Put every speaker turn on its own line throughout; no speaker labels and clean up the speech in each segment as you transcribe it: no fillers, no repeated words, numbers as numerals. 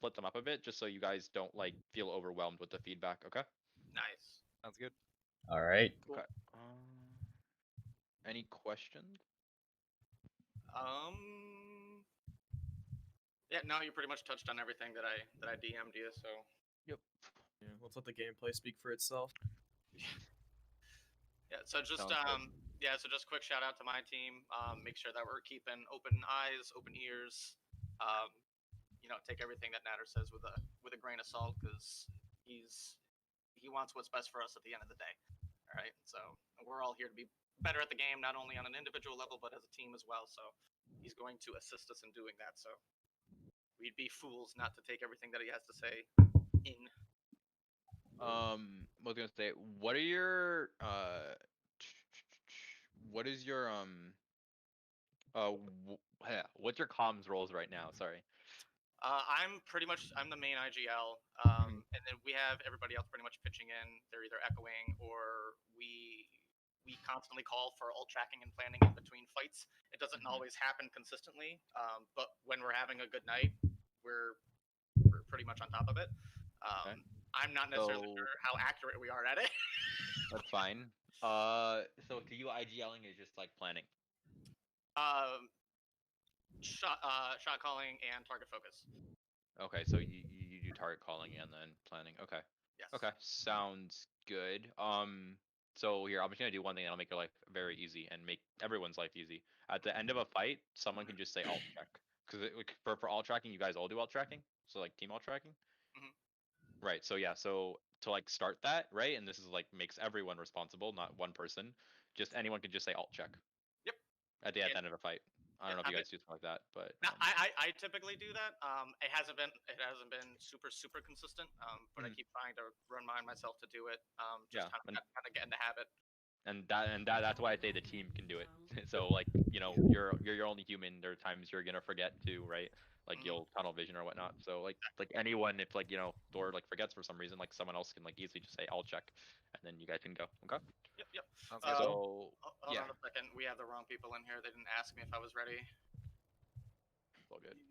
split them up a bit, just so you guys don't like feel overwhelmed with the feedback. Okay.
Nice.
Sounds good.
All right.
Okay. Any questions?
Yeah, no, you pretty much touched on everything that I DM'd you, so.
Yep.
Yeah, let's let the gameplay speak for itself.
Yeah, so just
Sounds good.
so just quick shout out to my team. Make sure that we're keeping open eyes, open ears. Take everything that Natter says with a grain of salt, because he wants what's best for us at the end of the day. All right, so we're all here to be better at the game, not only on an individual level but as a team as well. So he's going to assist us in doing that. So we'd be fools not to take everything that he has to say in.
I was gonna say, what is your what's your comms roles right now? Sorry.
I'm the main IGL, and then we have everybody else pretty much pitching in. They're either echoing or we constantly call for ult tracking and planning in between fights. It doesn't always happen consistently, but when we're having a good night, we're pretty much on top of it.
Okay.
I'm not necessarily sure how accurate we are at it.
That's fine. So to you, IGLing is just like planning.
Shot calling and target focus.
Okay, so you do target calling and then planning. Okay.
Yes.
Okay, sounds good. So here, I'm just gonna do one thing that'll make your life very easy and make everyone's life easy. At the end of a fight, someone can just say alt track, because for alt tracking, you guys all do alt tracking, so like team alt tracking. Right. So yeah. So to like start that, right, and this is like makes everyone responsible, not one person. Just anyone can just say alt check.
Yep.
At the end of a fight. I don't know if you guys do something like that, but
I typically do that. It hasn't been super consistent. But I keep trying to remind myself to do it. Just kind of get in the habit.
And that's why I say the team can do it. So like you're only human. There are times you're gonna forget too, right? Like you'll tunnel vision or whatnot. So like anyone, if Thor like forgets for some reason, like someone else can like easily just say I'll check, and then you guys can go. Okay.
Yep.
So
hold on a second. We have the wrong people in here. They didn't ask me if I was ready.
It's all good.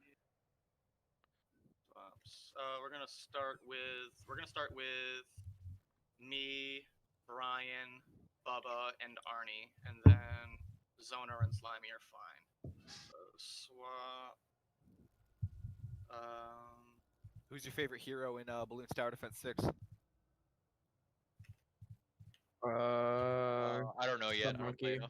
We're gonna start with me, Brian, Bubba, and Arnie, and then Zoner and Slimy are fine. So swap.
Who's your favorite hero in Balloons Tower Defense 6?
I don't know yet.
Monkey.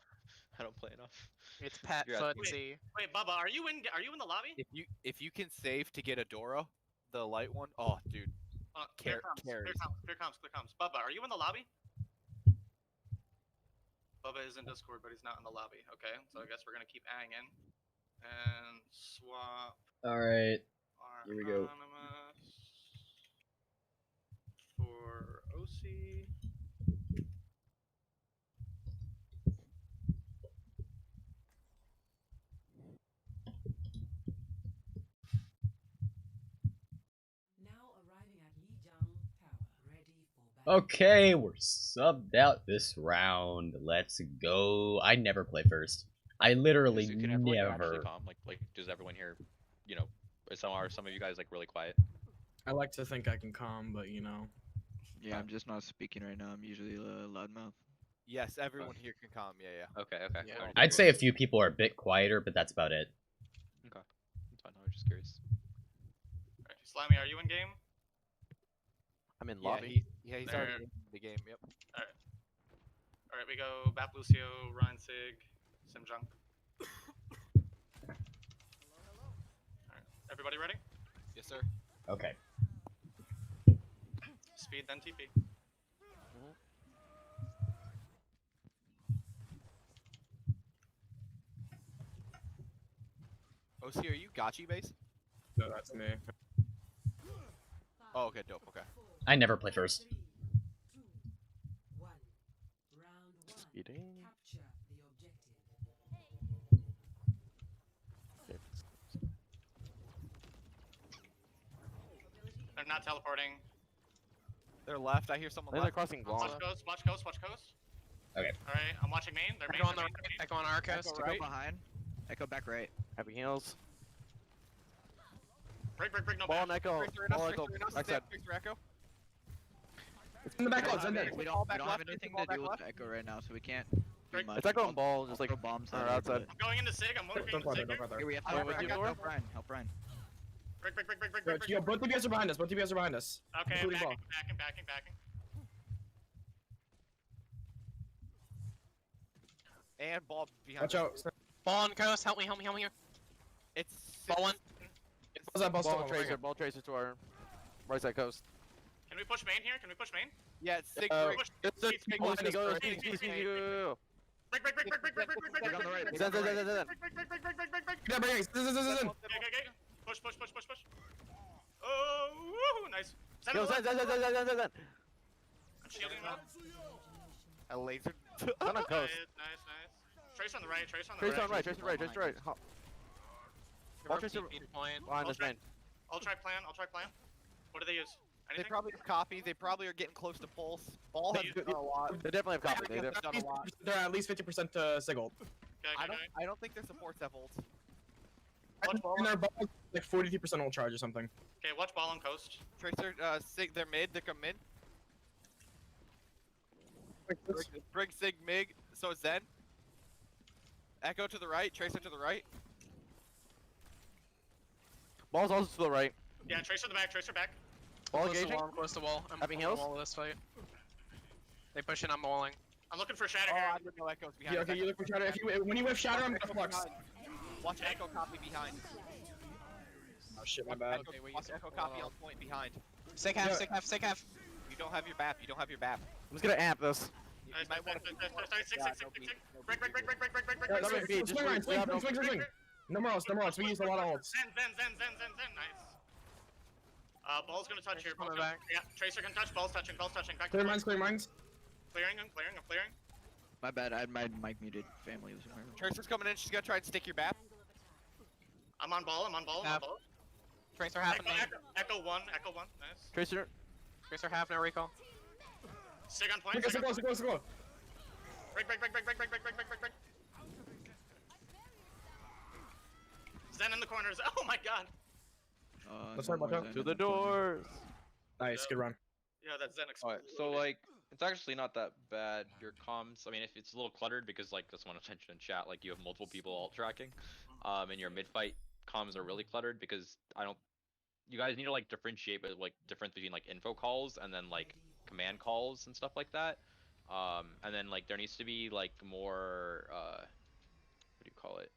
I don't play enough.
It's Pat Footsie.
Wait, Bubba, are you in the lobby?
If you can save to get a Doro, the light one. Oh, dude.
Clear comms. Bubba, are you in the lobby? Bubba is in Discord, but he's not in the lobby. Okay, so I guess we're gonna keep hanging and swap.
All right. Here we go.
For OC.
Okay, we're subbed out this round. Let's go. I never play first. I literally
Can everyone
never.
actually calm? Like does everyone here? Are some of you guys like really quiet?
I like to think I can calm, but
Yeah, I'm just not speaking right now. I'm usually a loudmouth.
Yes, everyone here can calm. Yeah.
Okay.
Yeah.
Alright,
I'd
cool.
say a few people are a bit quieter, but that's about it.
Okay. That's fine. I was just curious.
Alright, Slimy, are you in game?
I'm in
Yeah,
lobby.
he's already in the game. Yep.
Alright, we go Bap Lucio, Ryan Sig, Simjung. Alright, everybody ready?
Yes, sir.
Okay.
Speed, then TP.
OC, are you Gachi base?
no, that's me.
Oh, okay, dope. Okay.
I never play first.
Speeding.
They're not teleporting.
They're left. I hear someone
They're
left.
crossing
Watch
long.
coast.
Okay.
Alright, I'm watching main. They're main.
Echo on the right. Echo on our coast.
Echo right.
behind. Echo back right. Having heals.
Break, no
Ball
back.
and Echo.
Tracer
Ball
enough,
Echo.
Tracer enough,
Backside.
Tracer Echo.
It's in the back
We
left,
don't
Zen
have
dead.
any- we
Ball
don't
back
have
left,
anything
ball
to do
back
with
left.
Echo right now, so we can't do
Break.
much.
It's Echo
I'll-
and Ball, just
I'll
like
throw bombs
or
at her,
outside.
but-
I'm going into Sig. I'm moving
Don't
into
go there,
Sig
don't
here.
go there.
Here we have
Wait,
to
with you,
help
Thor?
Brian. Help Brian.
Break.
Yo, both DPS are behind us. Both DPS are behind us.
Okay, I'm
Including
backing.
And ball behind.
Watch out.
Ball on coast, help me here.
It's
Ball one.
Ball's that ball's
Ball
still
Ball Tracer to our right side coast.
Can we push main here?
Yeah, it's Sig.
Uh,
break.
It's the
Speed,
ball
Go, go,
is-
speed, speed, speed, go.
Break.
Dig on the right.
Zen.
Yeah, bring it. Zen.
Okay. Push. Oh, woo, nice. Send
Yo,
him
Zen.
left. I'm shielding him up.
A laser.
Zen on coast.
Nice. Trace on the right.
Tracer on right, Tracer right. Ball Tracer
Point.
behind us, man.
I'll try plan. What do they use?
They
Anything?
probably have copy. They probably are getting close to pulse. Ball has
They-
done a lot.
They definitely have copy. They
They've done a lot.
They're at least 50% to Sigil.
Okay.
I don't think their supports have ults.
And their ball is like 43% ult charge or something.
Okay, watch ball on coast.
Tracer, Sig, they're mid. They come mid. Bring Sig Mig. So is Zen. Echo to the right. Tracer to the right.
Ball's also to the right.
Yeah, Tracer back.
Ball
Close to
engaging.
wall, close to wall. I'm
Having
on the
heals?
wall of this fight. They push in, I'm walling.
I'm looking for Shatter
Oh,
here.
I didn't know Echo's behind.
Yeah,
us.
okay, you look for Shatter. When you whiff Shatter, I'm gonna flux.
Watch Echo copy behind.
Oh shit, my bad.
Echo, watch Echo copy on point behind.
Sick
Yeah.
half.
You don't have your BAP.
I'm just gonna amp this.
Nice.
might wanna-
Six.
Yeah, no beat, no
Break.
beat.
Yeah,
Let me beat, just
swing,
wait, we have no-
swing. No more ults. We use a lot of ults.
Zen. Nice. Ball's gonna touch here.
Coming back.
Yeah, Tracer can touch. Ball's touching. Back
Clear
to
mines.
Clearing. I'm clearing.
My bad. I had my mic muted. Family was in my room.
Tracer's coming in. She's gonna try and stick your BAP.
I'm on ball.
Tracer half and main.
Echo one. Nice.
Tracer.
Tracer half, no recall.
Sig on point.
Let's go.
Break. Zen in the corners. Oh my god.
Let's
no
talk about
more
that.
Zen.
To the doors.
Nice, good run.
Yeah, that Zen
Alright,
exploded.
so like it's actually not that bad. Your comms, I mean, if it's a little cluttered because like that's one attention in chat, like you have multiple people alt tracking, and your mid fight comms are really cluttered because you guys need to like differentiate, but like difference between like info calls and then like command calls and stuff like that, and then like there needs to be like more what do you call it?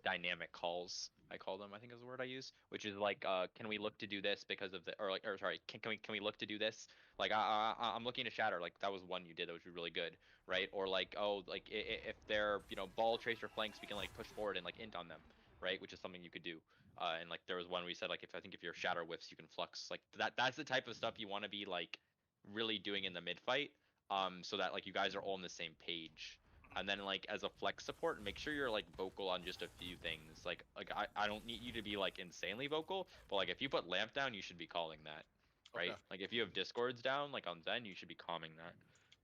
Dynamic calls. I call them. I think is the word I use, which is like, can we look to do this because of the, or sorry, can we look to do this? Like, I'm looking to Shatter. Like that was one you did that was really good, right? Or like, oh, like if they're ball tracer flanks, we can like push forward and like int on them, right? Which is something you could do. And like there was one we said like if your Shatter whiffs, you can flux. Like that's the type of stuff you want to be like really doing in the mid fight, so that like you guys are all on the same page. And then like as a flex support, make sure you're like vocal on just a few things. Like I don't need you to be like insanely vocal, but like if you put lamp down, you should be calling that, right?
Okay.
Like if you have discords down, like on Zen, you should be calming that.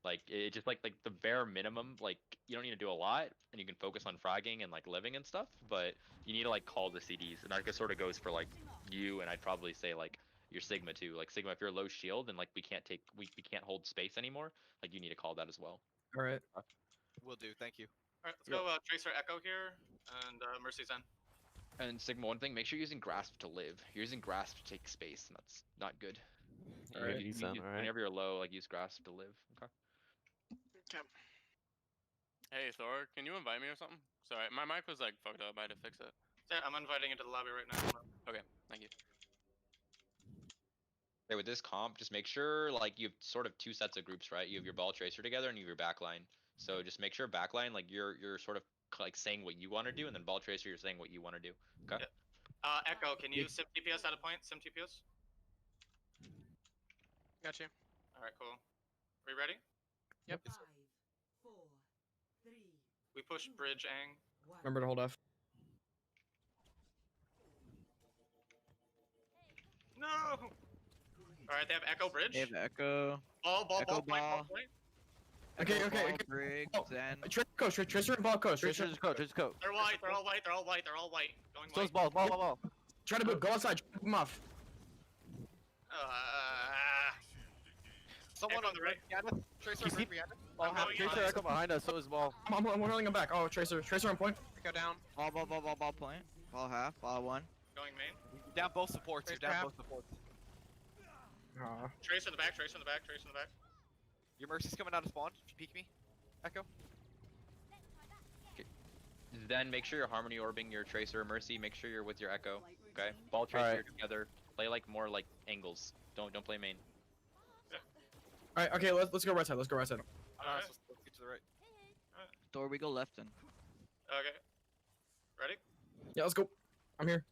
Like it just like the bare minimum. Like you don't need to do a lot, and you can focus on fragging and like living and stuff. But you need to like call the CDs, and that sort of goes for like you, and I'd probably say like your Sigma too. Like Sigma, if you're low shield and like we can't hold space anymore, like you need to call that as well.
Alright.
Will do. Thank you.
Alright, let's go Tracer Echo here and Mercy Zen.
And Sigma, one thing, make sure you're using Grasp to live. You're using Grasp to take space, and that's not good.
Alright.
Whenever you're low, like use Grasp to live. Okay.
Hey Thor, can you invite me or something? Sorry, my mic was like fucked up. I had to fix it.
Yeah, I'm inviting into the lobby right now.
Okay, thank you.
Okay, with this comp, just make sure like you have sort of two sets of groups, right? You have your ball tracer together, and you have your backline. So just make sure backline, like you're sort of like saying what you want to do, and then ball tracer, you're saying what you want to do. Okay.
Yeah. Echo, can you sim TPS at a point? Sim TPS.
Got you.
All right, cool. Are we ready?
Yep.
We push bridge Ang.
Remember to hold F.
No. All right, they have Echo bridge.
They have Echo.
Ball,
Echo
point,
ball.
point.
Okay,
Echo,
okay,
ball,
okay.
Brig,
Oh,
Zen.
Tracer and ball coast.
Tracer's coat.
They're white. They're all white. Going
So
white.
is ball.
Try to go outside. Try to boot him off.
Someone
Echo
on the right. Behind us. Tracer
He's
right
deep.
behind us.
I'm
Ball half.
going
Tracer
on.
Echo behind us, so is Ball.
I'm hurling him back. Oh, Tracer on point.
Go down.
Ball point. Ball half. Ball one.
Going main.
You're down both supports. You're
Tracer
down
half.
both supports.
Trace in the back, Trace in the back, Trace in the back.
Your Mercy's coming out of spawn. If you peek me, Echo.
Then make sure you're harmony orbing your tracer or mercy. Make sure you're with your echo. Okay. Ball tracer
Alright.
together. Play like more like angles. Don't play main.
All right. Okay. Let's go right side. Let's go right side.
Alright.
Let's get to the right.
Door, we go left then.
Okay. Ready?
Yeah. Let's go. I'm here.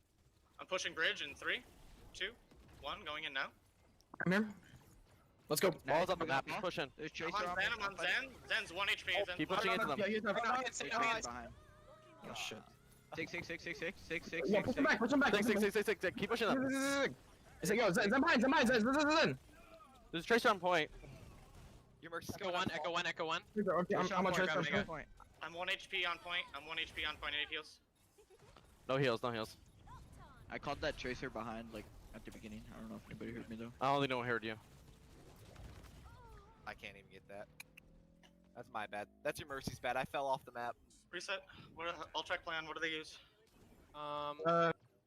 I'm pushing bridge in 3, 2, 1. Going in now.
I'm here. Let's go.
Ball's on the
we got
map. He's
ball.
pushing.
There's
I'm
Tracer
on
on
Zen, I'm on Zen. Zen's 1 HP. Zen's
Keep
one
pushing into them.
Yeah, he's not.
Tracer's behind.
Oh shit.
6.
Yeah. Push him back. Push him back.
6. Keep pushing them.
It's like, yo, Zen behind. Zen.
There's a Tracer on point.
Your Mercy's
Echo
coming out
one.
of
Echo
spawn.
one. Echo one.
Okay, I'm on Tracer.
Point.
I'm 1 HP on point. I'm 1 HP on point. 8 heals.
No heals. No heals.
I called that Tracer behind like at the beginning. I don't know if anybody heard me though.
I only know I heard you.
I can't even get that. That's my bad. That's your Mercy's bad. I fell off the map.
Reset. I'll check plan. What do they use?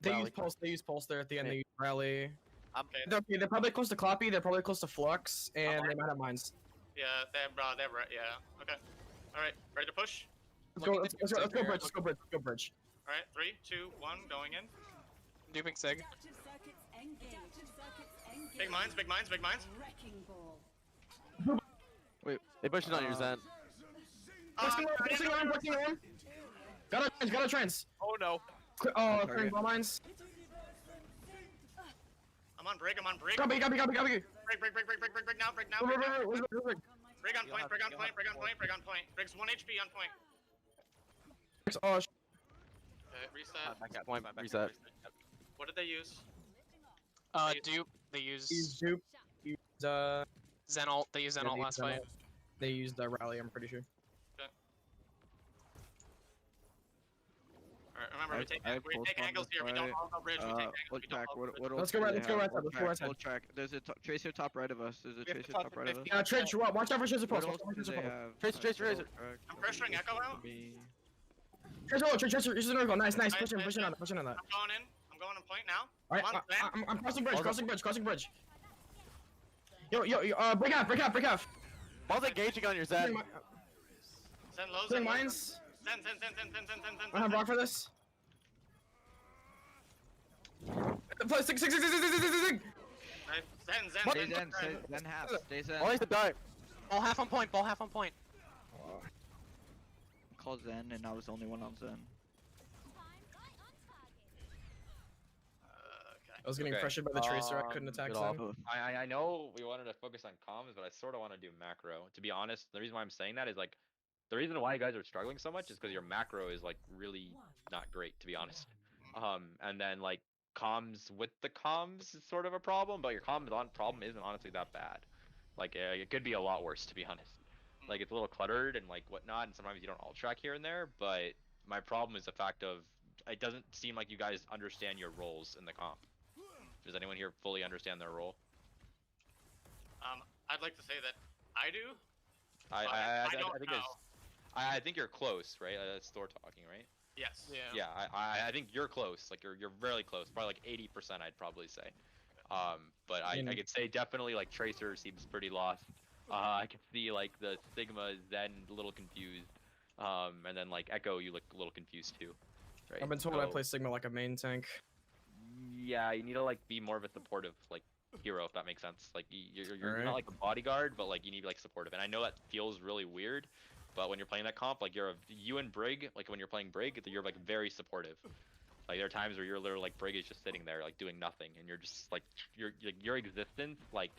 They
Rally.
use pulse. They use pulse there at the end. They use rally.
Okay.
They're probably close to Cloppy. They're probably close to Flux, and they might have mines.
Yeah, they're right. Yeah. Okay. All right. Ready to push?
Let's go bridge. Let's go bridge.
All right. 3, 2, 1. Going in.
Duping Sig.
Big mines. Big mines. Big mines.
They pushing on your Zen.
Pushing on. Got a trans.
Oh no.
Clearing ball mines.
I'm on break.
Copy.
Break now. Break now. Break on point. Break on point. Break's 1 HP on point.
Oh,
Okay, reset.
Back up.
Point,
Back up.
reset.
What did they use?
Dupe. They use
Dupe.
Zen ult. They use Zen ult last fight.
They used rally. I'm pretty sure.
Alright, remember,
I
we take
pulled
angles here. We don't all go bridge. We take angles.
What
We don't
track?
all go bridge.
What
Let's go right side.
Hold track. There's a Tracer top right of us. There's a
We have to
Tracer
talk
top
to
right of us.
Nifty.
Trench. Watch out for Tracer
What
pulse.
else do they have?
Tracer.
I'm pressuring Echo out.
Tracer. Use the circle. Nice. Pushing on that.
I'm going in. I'm going on point now.
Alright,
I'm on Zen.
I'm crossing bridge. Yo, break half.
Ball's engaging on your Zen.
Zen low.
Clearing
Zen low.
mines.
Zen.
I have block for this. Plus 6.
Nice. Zen.
Stay Zen half. Stay Zen.
Always the dart.
Ball half on point. Ball half on point.
Called Zen and I was the only one on Zen.
Okay.
I was getting
Okay.
pressured by the Tracer. I couldn't attack
Get off.
Zen.
I know we wanted to focus on comms, but I sort of want to do macro. To be honest, the reason why I'm saying that is like the reason why you guys are struggling so much is because your macro is like really not great, to be honest. And then like comms with the comms is sort of a problem, but your comms on problem isn't honestly that bad. Like it could be a lot worse, to be honest. Like it's a little cluttered and like whatnot, and sometimes you don't alt track here and there. But my problem is the fact of it doesn't seem like you guys understand your roles in the comp. Does anyone here fully understand their role?
I'd like to say that I do.
I
don't
think
know.
it's, I think you're close, right? That's Thor talking, right?
Yes.
Yeah, I think you're close. Like you're very close. Probably like 80%, I'd probably say. But I could say definitely like Tracer seems pretty lost. I can see like the Sigma Zen a little confused. And then like Echo, you look a little confused too. Right?
I've been told I
So,
play Sigma like a main tank.
Yeah, you need to like be more of a supportive like hero, if that makes sense. Like you're
Alright.
not like a bodyguard, but like you need to be like supportive. And I know that feels really weird, but when you're playing that comp, like you and Brig, like when you're playing Brig, you're like very supportive. Like there are times where you're literally like Brig is just sitting there like doing nothing, and you're just like your existence like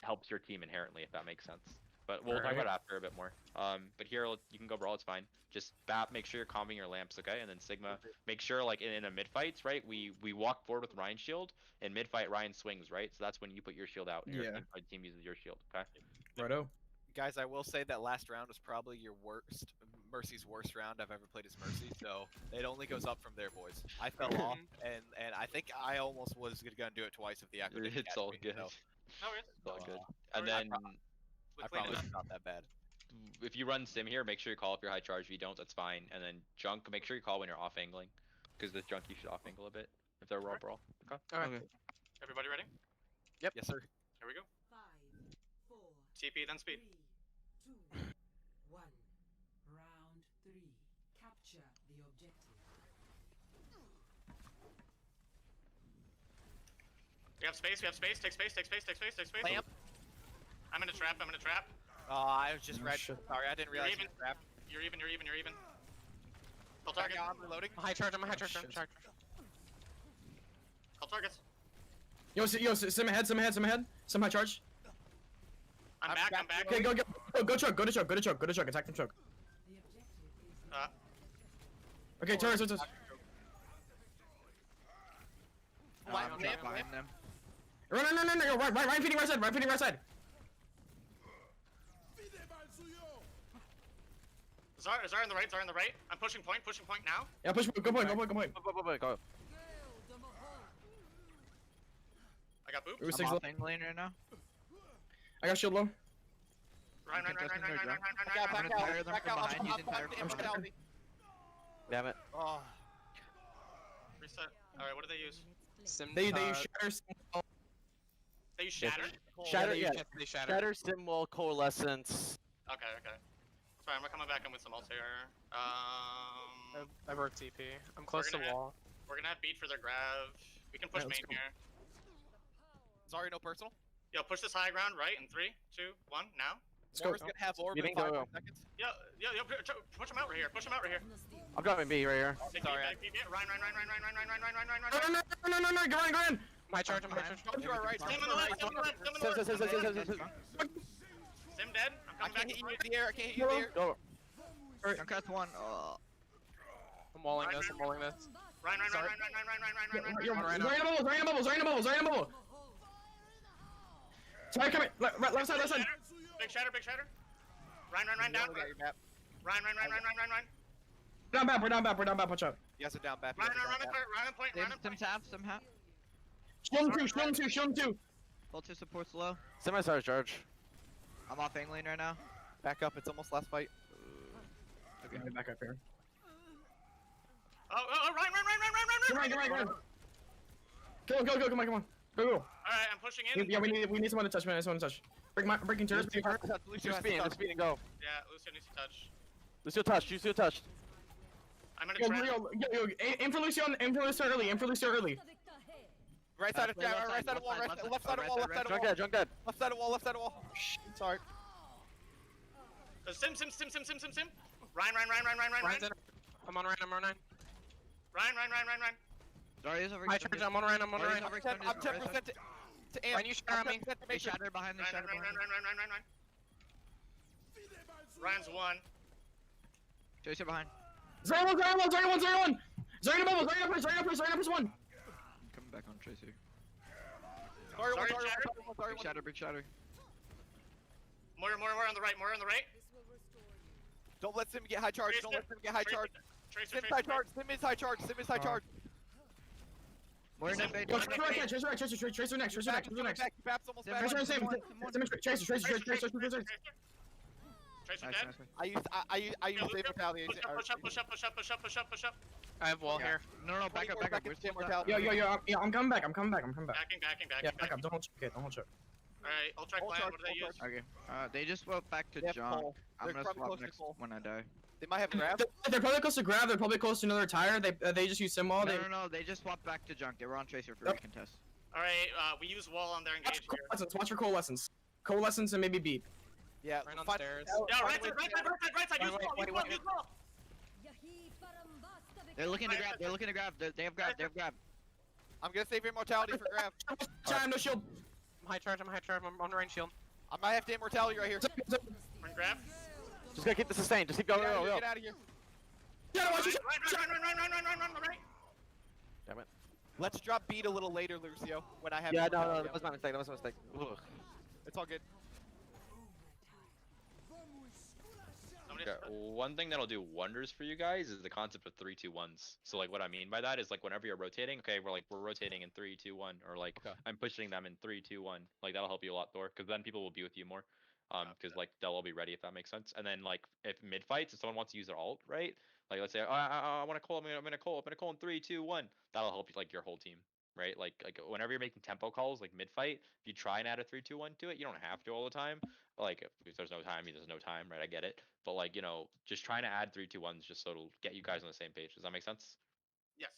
helps your team inherently, if that makes sense. But we'll talk about it after a bit more. But here you can go brawl, it's fine. Just BAP, make sure you're comping your lamps, okay? And then Sigma, make sure like in a mid fights, right? We walk forward with Ryan's shield, and mid fight Ryan swings, right? So that's when you put your shield out. And your
Yeah.
mid-fight team uses your shield, okay?
Righto.
Guys, I will say that last round was probably your worst.
Mercy's worst round I've ever played as Mercy, so it only goes up from there, boys. I fell off, and I think I almost was gonna do it twice if the Echo didn't
It's
catch
all
me,
good.
so
No worries.
It's all good.
Alright,
And then
I promise it's not that bad.
if you run sim here, make sure you call if you're high charge. If you don't, that's fine. And then junk, make sure you call when you're off angling, because the junk you should off angle a bit if they're raw brawl. Okay.
Alright.
Okay.
Everybody ready?
Yes, sir.
Here we go.
5, 4,
TP then speed.
3, 2, 1. Round 3. Capture the objective.
We have space. We have space. Take space. Take space. Take space. Take space.
Lamp.
I'm in a trap. I'm in a trap.
I was just
Oh,
red.
shit.
Sorry, I didn't realize
even.
you were trapped.
You're even. You're even. You're even. Call
Back
target.
out, I'm reloading.
I'm high charge. I'm high charge.
shit.
I'm charge.
Call targets.
Yo, sim ahead, sim ahead, sim ahead. Sim high charge.
I'm
I'm
back.
back.
I'm back.
Okay, go choke, go to choke, go to choke, go to choke, attack from choke.
The objective is
Uh,
Okay, turn.
Lamp,
I'm
lamp,
behind
lamp.
them.
No, yo, right feeding right side.
Zara on the right. Zara on the right. I'm pushing point now.
Yeah, push, go point.
Go.
I got boop.
It was
I'm
6 low.
off angling right now.
I got shield low.
Run.
Back out,
Back
I'm
out,
gonna tire them
back
from
out.
behind, using tire from behind.
Immortality.
Damn it.
Oh,
Reset. All right. What do they use?
Sim.
They shatter.
They use shatter.
Shatter,
yeah.
yeah.
They shatter.
Shatter, Stimwall, Coalescence.
Okay. Sorry, I'm coming back in with some ults here.
I broke TP. I'm close to
gonna
wall.
We're gonna have beat for their grav. We can push
Yeah, let's
main
go.
here.
sorry, no personal.
Yo, push this high ground right in 3, 2, 1. Now.
Let's go.
Mor's gonna have orb in
Speeding,
5
go.
more seconds.
Yo, push him out right here. Push him out right here.
I'm dropping B right here.
Take
Sorry,
back, Ryan.
Go in.
My charge. I'm high charge.
Come to our right.
Sim on the left. Sim on the left. Sim on the left. Sim dead. I'm
I
coming back.
can't hit you in the air. I can't hit you in the air.
Go.
Junkrat's one. Oh.
I'm walling this. I'm walling this.
Ryan.
Zara in the bubble. Sorry, come here. Left side.
Big shatter. Ryan, down.
Got your map.
Ryan.
We're down bad, watch out.
You guys are down bad.
Ryan point.
Sim half, sim half.
Shield 2.
Full 2 supports low.
Semi-star charge.
I'm off angling right now.
Back up. It's almost last fight.
Okay, back up here.
Oh, Ryan.
Come on. Go, come on. Go.
Alright, I'm pushing in.
Yeah, we need someone to touch, man. Breaking turrets.
Lucio speeding, go.
Yeah, Lucio needs to touch.
Lucio touched.
I'm gonna trap.
Yo, aim for Lucio early.
Right side of wall. Left side of wall. Left side of wall.
Drunk dead.
Left side of wall. Shh. Sorry.
Sim. Ryan.
Ryan's in. I'm on Ryan.
Ryan.
Zarya's over.
High charge. I'm on Ryan. I'm on Ryan.
I'm 10% to amp.
Ryan, you shatter on me.
They shatter behind. They shatter behind.
Ryan. Ryan's 1.
Tracer behind.
Zara 1. Zara in the bubble. Zara press 1.
I'm coming back on Tracer.
Sorry.
Big shatter.
More on the right.
Don't let Sim get high charge. Don't let Sim get high charge.
Tracer.
Sim is high charge.
More in that bait.
Yo, Tracer next.
Bap's almost
Sim
back.
one,
Tracer
Sim
same.
one.
Tracer.
Tracer
Nice,
dead.
nice.
I use save mortality.
Push up.
I have wall here.
No, back up. Where's the
mortality.
Yo, I'm coming back.
Backing.
Yeah, back up. Don't hold choke.
Alright, I'll try plan. What do they use?
Okay. They just went back to
They have
John.
pole.
I'm
They're
gonna
probably
swap
close to
next
pole.
when I die.
They might have grab.
They're probably close to grab. They're probably close to another tire. They just use sim wall.
No. They just swapped back to Junk. They were on Tracer for recontest.
Alright, we use wall on their engage here.
Watch for coalescence. Coalescence and maybe beat.
Yeah.
Right on
find-
stairs.
Yeah, right side. Use wall.
They're looking to grab. They have grab.
I'm gonna save immortality for grab.
Chime, no shield.
I'm high charge. I'm on range shield.
I might have to immortality right here.
Run grab.
Just gotta keep the sustain. Just keep going.
Get out of here,
Go.
get out of here.
Yeah, watch your
Run, right.
Damn it.
Let's drop beat a little later, Lucio. When I have.
Yeah, no,
immortality
that was my mistake. Ugh.
It's all good.
Somebody
Okay, one thing that'll do wonders for you guys is the concept of 3-2-1s. So like what I mean by that is like whenever you're rotating, okay, we're rotating in 3-2-1, or like
Okay.
I'm pushing them in 3-2-1. Like that'll help you a lot, Thor, because then people will be with you more. Because like they'll all be ready if that makes sense. And then like if mid fights, if someone wants to use their ult, right? Like let's say I want to call, I'm gonna call in 3-2-1. That'll help you like your whole team, right? Like whenever you're making tempo calls like mid fight, if you try and add a 3-2-1 to it, you don't have to all the time. Like if there's no time, there's no time, right? I get it. But like just trying to add 3-2-1s just so it'll get you guys on the same page. Does that make sense?
Yes.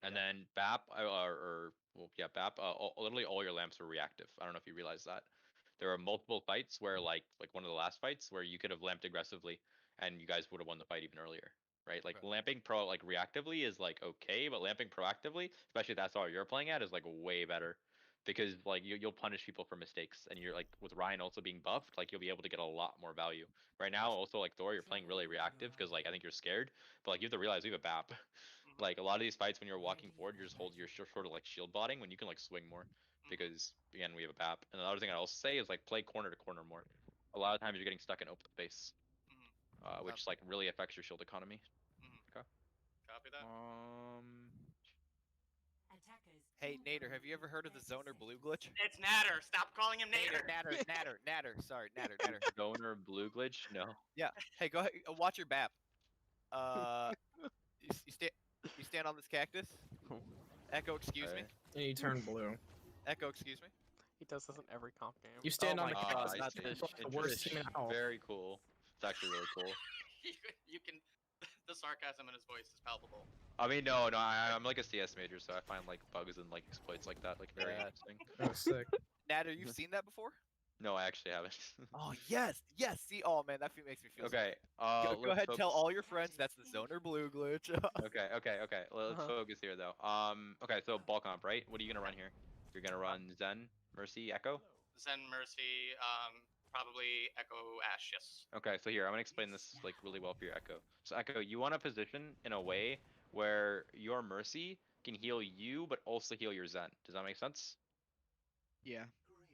And then BAP BAP. Literally all your lamps were reactive. I don't know if you realize that. There are multiple fights where like one of the last fights where you could have lamped aggressively and you guys would have won the fight even earlier, right? Like lamping like reactively is like okay, but lamping proactively, especially if that's all you're playing at, is like way better. Because like you'll punish people for mistakes, and you're like with Ryan also being buffed, like you'll be able to get a lot more value. Right now, also like Thor, you're playing really reactive because like I think you're scared, but like you have to realize we have a BAP. Like a lot of these fights when you're walking forward, you're just holding your sort of like shield botting when you can like swing more, because again we have a BAP. And the other thing I'd also say is like play corner to corner more. A lot of times you're getting stuck in open space, which like really affects your shield economy. Okay.
Copy that.
Attackers.
Hey, Natter, have you ever heard of the zoner blue glitch?
It's Natter. Stop calling him Natter.
Natter. Sorry, Natter.
Zoner blue glitch? No.
Yeah. Hey, go ahead. Watch your BAP. You stand on this cactus. Echo, excuse me.
And you turn blue.
Echo, excuse me.
He does this in every comp game.
You stand
Oh
on
my
the
God,
cactus.
not
I
this
see.
The worst team in
Interesting.
hell.
Very cool. It's actually really cool.
You can. The sarcasm in his voice is palpable.
I mean, no, I'm like a CS major, so I find like bugs and like exploits like that like very interesting.
Oh, sick.
Natter, you've seen that before?
No, I actually haven't.
Oh yes. See, oh man, that makes me feel.
Okay.
Go
let's
ahead,
focus.
tell all your friends that's the zoner blue glitch.
Okay. Let's focus here though. Okay, so ball comp, right? What are you gonna run here? You're gonna run Zen, Mercy, Echo.
Zen, Mercy, probably Echo, Ash. Yes.
Okay, so here I'm gonna explain this like really well for your Echo. So Echo, you want to position in a way where your Mercy can heal you, but also heal your Zen. Does that make sense?
Yeah.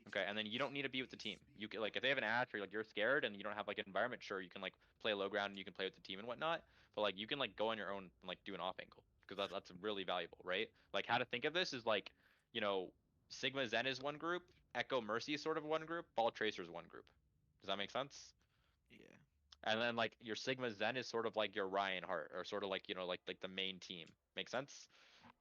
Okay, and then you don't need to be with the team. You can like if they have an Ash or like you're scared and you don't have like an environment, sure you can like play low ground and you can play with the team and whatnot. But like you can like go on your own and like do an off angle because that's really valuable, right? Like how to think of this is like, Sigma Zen is one group, Echo Mercy is sort of one group, Ball Tracer is one group. Does that make sense?
Yeah.
And then like your Sigma Zen is sort of like your Ryan Hart, or sort of like like the main team. Make sense?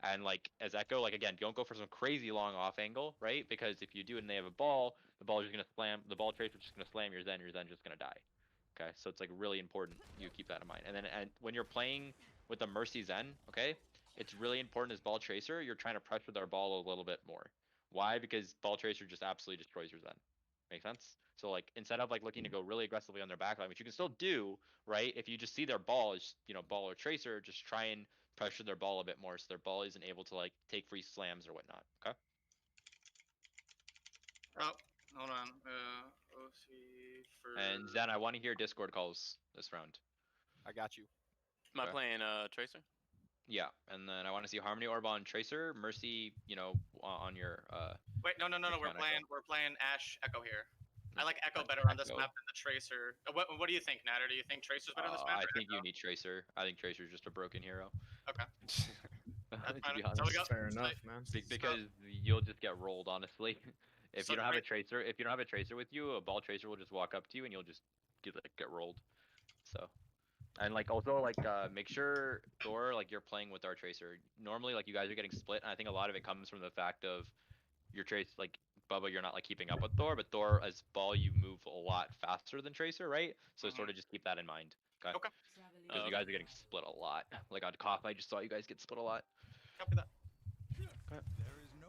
And like as Echo, like again, don't go for some crazy long off angle, right? Because if you do and they have a ball, the ball is just gonna slam. The ball tracer is just gonna slam your Zen. Your Zen just gonna die. Okay, so it's like really important you keep that in mind. And then when you're playing with the Mercy Zen, okay, it's really important as ball tracer. You're trying to pressure their ball a little bit more. Why? Because ball tracer just absolutely destroys your Zen. Make sense? So like instead of like looking to go really aggressively on their backline, which you can still do, right? If you just see their ball as ball or tracer, just try and pressure their ball a bit more so their ball isn't able to like take free slams or whatnot. Okay.
Oh, hold on. OC for.
And Zen, I want to hear Discord calls this round.
I got you.
Am I
Okay.
playing Tracer?
Yeah, and then I want to see Harmony Orb on Tracer, Mercy, on your
Wait, no.
Which
We're
one,
playing Ash Echo here. I like Echo
Like
better on this
Echo.
map than the Tracer. What do you think, Natter? Do you think Tracer's better on this map?
I
or
think you
Echo?
need Tracer. I think Tracer's just a broken hero.
Okay. That's
To
fine.
be
So we
honest.
got
Fair enough, man.
Because you'll just get rolled, honestly. If
So
you don't have a
right-
tracer with you, a ball tracer will just walk up to you and you'll just get rolled. So, and like also like make sure Thor, like you're playing with our tracer. Normally like you guys are getting split, and I think a lot of it comes from the fact of your trace, like Bubba, you're not like keeping up with Thor, but Thor as ball you move a lot faster than Tracer, right? So sort of just keep that in mind. Okay.
Okay.
Because you guys are getting split a lot. Like on Cough, I just saw you guys get split a lot.
Copy that.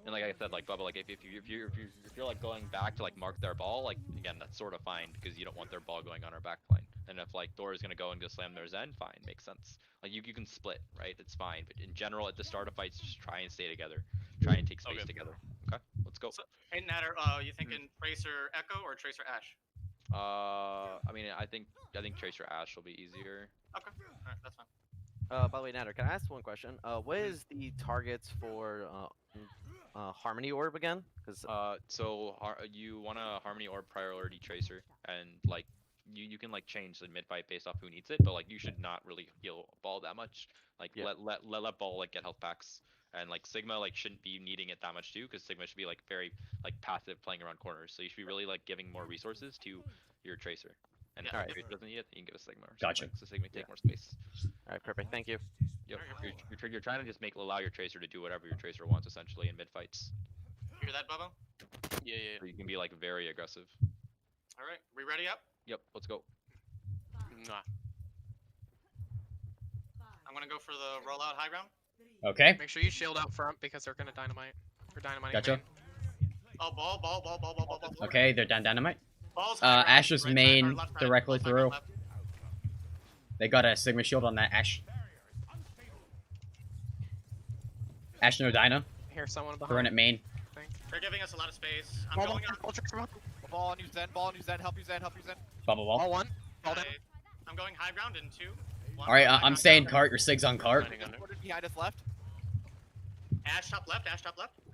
And like I said, like Bubba, like if you're like going back to like mark their ball, like again that's sort of fine because you don't want their ball going on our back line. And if like Thor is gonna go and go slam their Zen, fine, makes sense. Like you can split, right? It's fine. But in general, at the start of fights, just try and stay together. Try and take space
Okay.
together. Okay, let's go.
So, hey Natter, you thinking Tracer Echo or Tracer Ash?
I mean, I think Tracer Ash will be easier.
Okay. Alright, that's fine.
By the way, Natter, can I ask one question? What is the targets for Harmony Orb again? Because
So you want a Harmony Orb priority Tracer, and like you can like change the mid fight based off who needs it, but like you should not really heal ball that much. Like
Yeah.
let ball like get health packs, and like Sigma like shouldn't be needing it that much too, because Sigma should be like very like passive playing around corners. So you should be really like giving more resources to your Tracer. And if
Yeah.
the Tracer doesn't need it, you can give a Sigma. Or
Gotcha.
something, so Sigma take more space.
All right, perfect. Thank you.
Yep. You're trying to just allow your Tracer to do whatever your Tracer wants essentially in mid fights.
Hear that, Bubba?
Yeah, yeah,
So you can be like very aggressive.
All right, we ready up?
Yep. Let's go.
yeah. Nah.
I'm gonna go for the rollout high ground.
Okay.
Make sure you shield out front because they're gonna dynamite. Or dynamite.
Gotcha.
Oh, ball.
Okay, they're down dynamite.
Ball's high ground,
Ash's
right side,
main
or left side,
directly
left, high ground,
through.
left.
They got a Sigma shield on that Ash. Ash no Dyna.
Here's someone behind.
Throwing at main.
They're giving us a lot of space. I'm
Ball,
going on.
Ball on you, Zen. Ball on you, Zen. Help you, Zen. Help you, Zen.
Bubble wall.
Ball one. Ball down.
I'm going high ground in 2. One,
Alright,
high
I'm
ground,
staying
down.
cart. Your Sig's on cart.
Landing under.
Discorded behind us left.
Ash top left.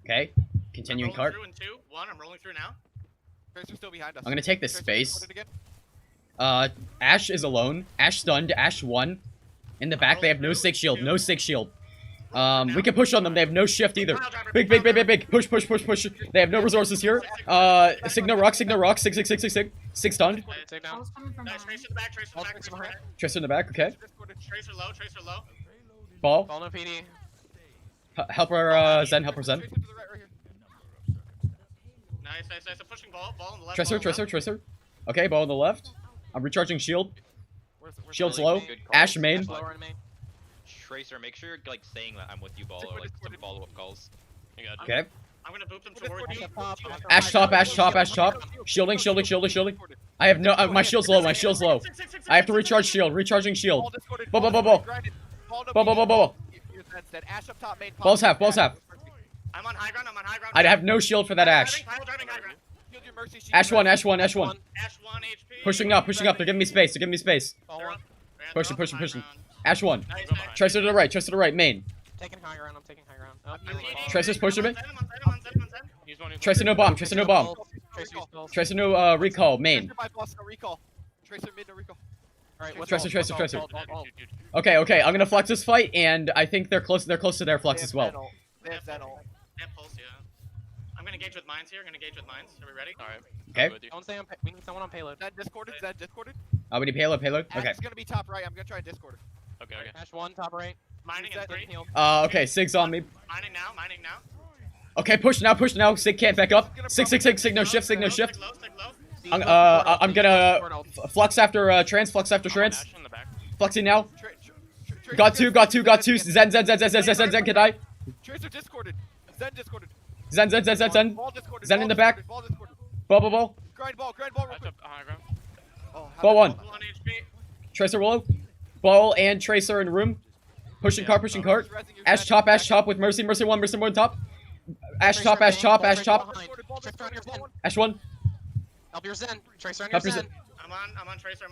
Okay.
I'm
Continuing
rolling
cart.
through in 2. 1. I'm rolling through now.
Tracer's still behind us.
I'm gonna take this
Tracer
space.
discorded again.
Ash is alone. Ash stunned. Ash 1. In the back, they have no Sig shield. No Sig shield. We can push on them. They have no shift either. Big. Push. They have no resources here. Signo rock. Sig. Sig stunned.
Take down.
Nice. Tracer in the back. Tracer in the back. Tracer in the back.
Tracer in the back. Okay.
Tracer low.
Ball.
Ball no PD.
Help her, Zen. Help her, Zen.
Tracer to the right, right here.
Nice. I'm pushing ball. Ball on the left.
Tracer.
ball on the left.
Tracer. Okay, ball on the left. I'm recharging shield.
Where's
Shield's
Really
low.
good calls.
Ash main.
Lower in main.
Tracer, make sure you're like saying that I'm with you, ball, or like some follow-up calls.
You got
Okay.
I'm gonna boop them towards you.
Ash top. Shielding. I have no. My shield's low. I have to recharge shield. Recharging shield.
Ball discorded.
Ball.
Grinded. Ball no
Ball.
You're Zen. Ash up top, main.
Balls half.
I'm on high ground.
I have no shield for that Ash.
Pile driving high ground.
Shield your mercy. Shield
Ash
your
1.
mercy.
Ash 1 HP.
Pushing up. They're giving me space.
Ball one.
Pushing. Ash 1. Tracer to the right. Main.
Taking high ground. I'm taking high ground. Oh,
Tracer's pushing me.
Use one, use
Tracer no bomb. Tracer no recall. Main.
Tracer by boss, no recall. Tracer mid, no recall.
Alright, what's
Tracer.
ult?
Dude.
Okay. I'm gonna flex this fight, and I think they're close to their flex as well.
They have Zen ult.
Yeah, pulse, yeah. I'm gonna engage with mines here. Are we ready?
Alright.
Okay.
I'm with you.
Don't stay on. We need someone on payload.
Zen discorded.
We need payload.
Ash
Okay.
is gonna be top right. I'm gonna try and discord her.
Okay.
Ash one, top right.
Mining in
Zen
3.
Heal.
Okay. Sig's on me.
Mining now.
Okay. Push now. Sig can't back up. Sig no shift.
Stick low.
I'm gonna flux after trans.
I'm on Ash in the back.
Flexing now.
Got two.
Zen can die.
Tracer discorded. Zen discorded.
Zen.
Ball discorded.
Zen in the back.
Ball discorded.
Ball.
Grind ball real
That's
quick.
up high ground.
Oh, how
Ball
about
1.
1 HP.
Tracer willow. Ball and Tracer in room. Pushing cart.
Rezzing your
Ash
Zen.
top with Mercy 1 top. Ash top.
Tracer on your Zen.
Ash 1.
Help your Zen. Tracer on your
Help your
Zen.
Zen.
I'm on Tracer.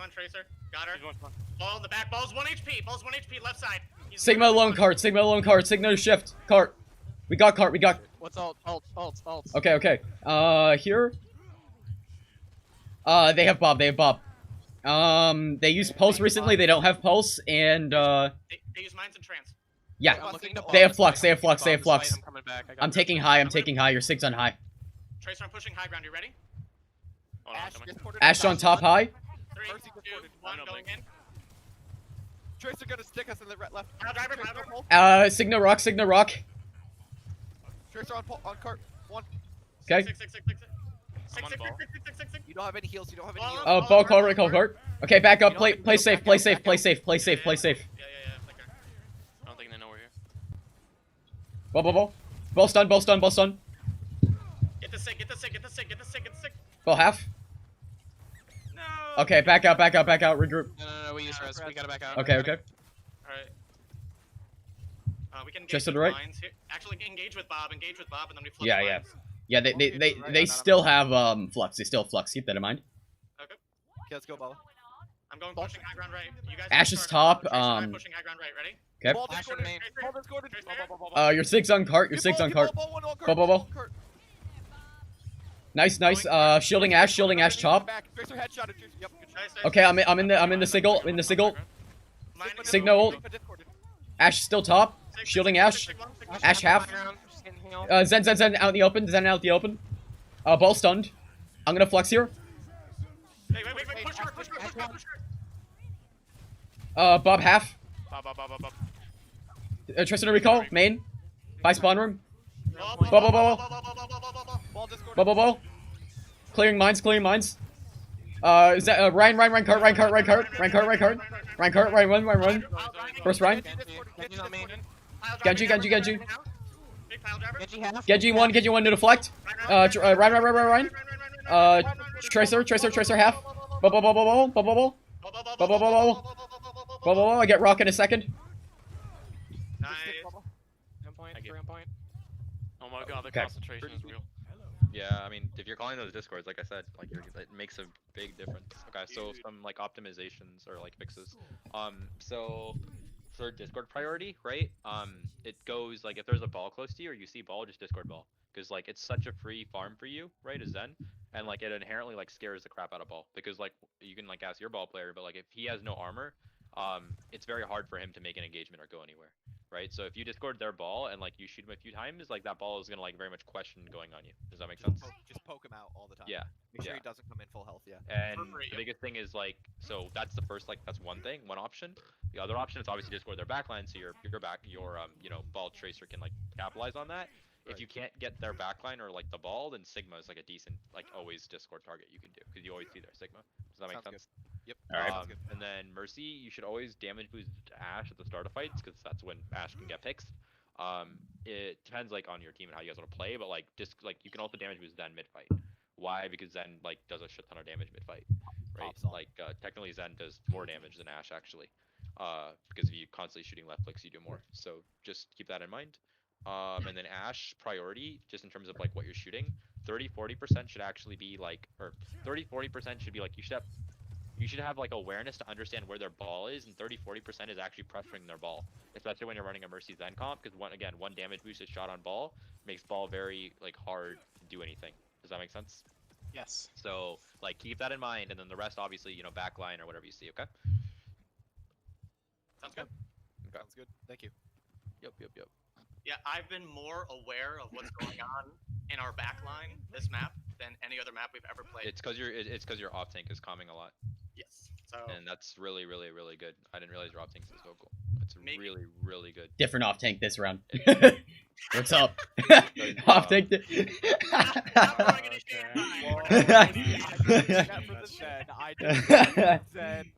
Got her.
Use one spot.
Ball in the back. Ball's 1 HP. Left side. He's
Sigma alone cart. Sigma shift. Cart. We got cart.
What's ult?
Okay. Here. They have Bob. They used Pulse recently. They don't have Pulse, and
They use mines and trans.
yeah.
I'm looking to
They have
bomb.
flux.
I'm coming back. I got
I'm
this.
taking high. Your Sig's on high.
Tracer, I'm pushing high ground. You ready?
Hold on,
Ash
coming.
discorded.
Ash on top high.
3,
Mercy
2,
discorded.
1,
No,
going in.
Tracer gonna stick us in the left.
Pile driver.
Signo rock.
Tracer on cart. 1.
Okay.
Six.
I'm on ball.
You don't have any heals.
Ball call recall cart. Okay, back up. Play safe.
Yeah.
I don't think they know we're here.
Ball. Ball stun.
Get the sig.
Ball half.
No.
Okay, back out. Regroup.
No. We use res. We gotta back out.
Okay.
Alright. We can engage
Just to
with
the right?
mines here. Actually, engage with Bob, and then we flip
Yeah.
mines.
Yeah. They still have flux. They still have flux. Keep that in mind.
Okay.
Okay, let's go, Bella.
I'm going pushing high ground right. You guys
Ash is top.
Tracer, I'm pushing high ground right. Ready?
Okay.
Ball
Ash
discorded.
main.
Ball discorded.
Tracer.
Ball.
Your Sig's on cart.
Get ball,
Ball.
one on cart.
Ball.
Cart.
Nice. Shielding Ash top.
Tracer headshot. Yep. Good shot.
Okay, I'm in the sigil. Signal ult. Ash still top. Shielding Ash. Ash half. Zen out in the open. Zen out in the open. Ball stunned. I'm gonna flex here.
Wait. Push hard.
Bob half.
Bob.
Tristan recall. Main. By spawn room. Ball. Clearing mines. Is that Ryan cart. Ryan. First Ryan. Genji. Genji one to deflect. Ryan. Tracer half. Bubble. I get rock in a second.
Nice.
Oh my god, the
Okay.
concentration is real.
Yeah, I mean, if you're calling those discords, like I said, like it makes a big difference. Okay, so some like optimizations or like fixes. So for Discord priority, right? It goes like if there's a ball close to you or you see ball, just Discord ball, because like it's such a free farm for you, right? As Zen, and like it inherently like scares the crap out of ball, because like you can like ask your ball player, but like if he has no armor, it's very hard for him to make an engagement or go anywhere. Right, so if you discord their ball and like you shoot him a few times, like that ball is gonna like very much question going on you. Does that make sense?
Just poke him out all the time.
Yeah.
Make sure
yeah.
he doesn't come in full health. Yeah.
And the biggest thing is like, so that's the first like that's one option. The other option is obviously discord their backline, so your ball tracer can like capitalize on that. If you can't get their backline or like the ball, then Sigma is like a decent like always discord target you can do, because you always see their Sigma. Does that make
Sounds
sense?
Yep.
Alright.
And then Mercy, you should always damage boost Ash at the start of fights, because that's when Ash can get picks. It depends like on your team and how you guys want to play, but like just like you can also damage boost Zen mid fight. Why? Because Zen like does a shit ton of damage mid fight, right? Like technically Zen does more damage than Ash actually, because if you constantly shooting left clicks, you do more. So just keep that in mind. And then Ash priority, just in terms of like what you're shooting, 30-40% should actually be like, or 30-40% should be like you should have like awareness to understand where their ball is, and 30-40% is actually pressuring their ball, especially when you're running a Mercy Zen comp, because one damage boosted shot on ball makes ball very like hard to do anything. Does that make sense?
Yes.
So like keep that in mind, and then the rest obviously backline or whatever you see. Okay.
Sounds good.
Okay.
Sounds good. Thank you.
Yep.
Yeah, I've been more aware of what's going on in our backline this map than any other map we've ever played.
It's because your off tank is calming a lot.
Yes. So
And that's really good. I didn't realize your off tank is vocal. It's really good.
Different off tank this round. What's up? Off tank.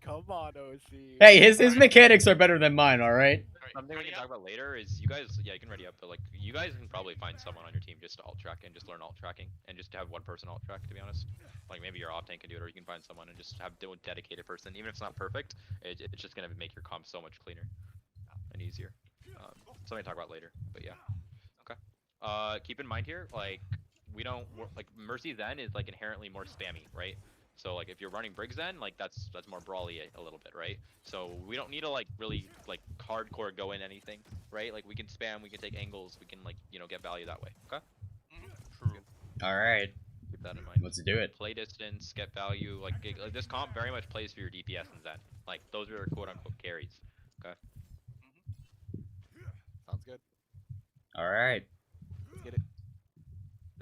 Come on, OC.
Hey, his mechanics are better than mine. All right.
Something we can talk about later is you guys, you can ready up, but like you guys can probably find someone on your team just to alt track and just learn alt tracking and just have one person alt track, to be honest. Like maybe your off tank can do it, or you can find someone and just have a dedicated person. Even if it's not perfect, it's just gonna make your comp so much cleaner and easier. Something to talk about later, but yeah. Okay. Keep in mind here, like we don't like Mercy Zen is like inherently more spammy, right? So like if you're running Brig Zen, like that's more brawly a little bit, right? So we don't need to like really like hardcore go in anything, right? Like we can spam, we can take angles, we can like get value that way. Okay.
True.
All right.
Keep that in mind.
Let's do it.
Play distance, get value. Like this comp very much plays for your DPS and Zen. Like those are quote unquote carries. Okay.
Sounds good.
All right.
Let's get it.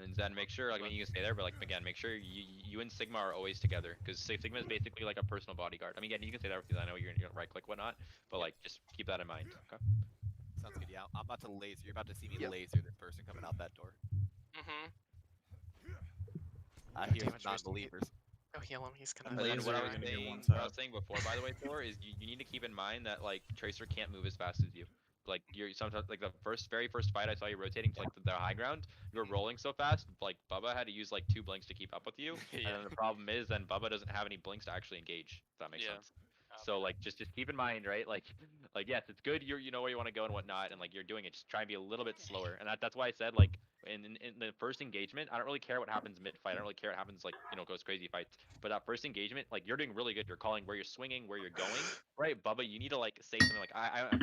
And then make sure, like, I mean, you can stay there, but like again, make sure you and Sigma are always together, because Sigma is basically like a personal bodyguard. I mean, again, you can stay there because I know you're gonna right click whatnot, but like just keep that in mind. Okay.
Sounds good. Yeah, I'm about to laser. You're about to see me laser this person coming out that door. I hear non-believers.
Go heal him. He's gonna.
And then
laser
what
you.
I was saying before, by the way, Thor, is you need to keep in mind that like Tracer can't move as fast as you. Like you're sometimes like the very first fight I saw you rotating to like the high ground, you were rolling so fast, like Bubba had to use like 2 blinks to keep up with you. And then the problem is then Bubba doesn't have any blinks to actually engage. If that makes sense. So like just keep in mind, right? Like yes, it's good you know where you want to go and whatnot, and like you're doing it. Just try and be a little bit slower. And that's why I said like in the first engagement, I don't really care what happens mid fight. I don't really care what happens like goes crazy fights. But that first engagement, like you're doing really good. You're calling where you're swinging, where you're going, right? Bubba, you need to like say something like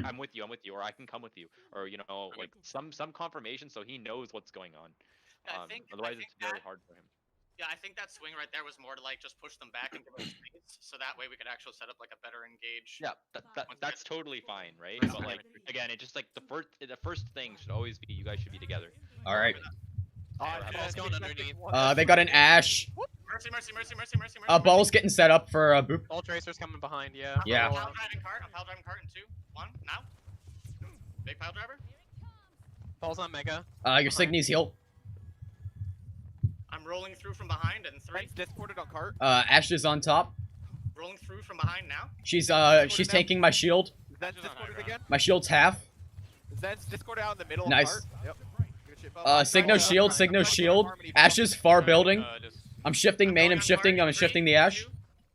I'm with you, or I can come with you, or like some confirmation so he knows what's going on. Otherwise it's very hard for him.
Yeah, I think that swing right there was more to like just push them back and give them space, so that way we could actually set up like a better engage.
Yeah,
Once
that's
again-
totally fine, right?
First
But like
damage.
again, it just like the first thing should always be you guys should be together.
All right.
Ball's going underneath.
They got an Ash.
Mercy, mercy, mercy, mercy, mercy, mercy.
Ball's getting set up for boop.
Ball Tracer's coming behind, yeah.
Yeah.
I'm pile driving cart in 2, 1, now. Big pile driver.
Ball's on Mega.
Your Signy's heal.
I'm rolling through from behind in 3.
Friends discorded on cart.
Ash is on top.
Rolling through from behind now.
She's taking my shield.
Zen's discorded again.
My shield's half.
Zen's discorded out in the middle.
Nice.
Of cart. Yep. Good shit, Bob.
Signo shield, Signo shield. Ash is far building. I'm shifting main. I'm shifting the Ash.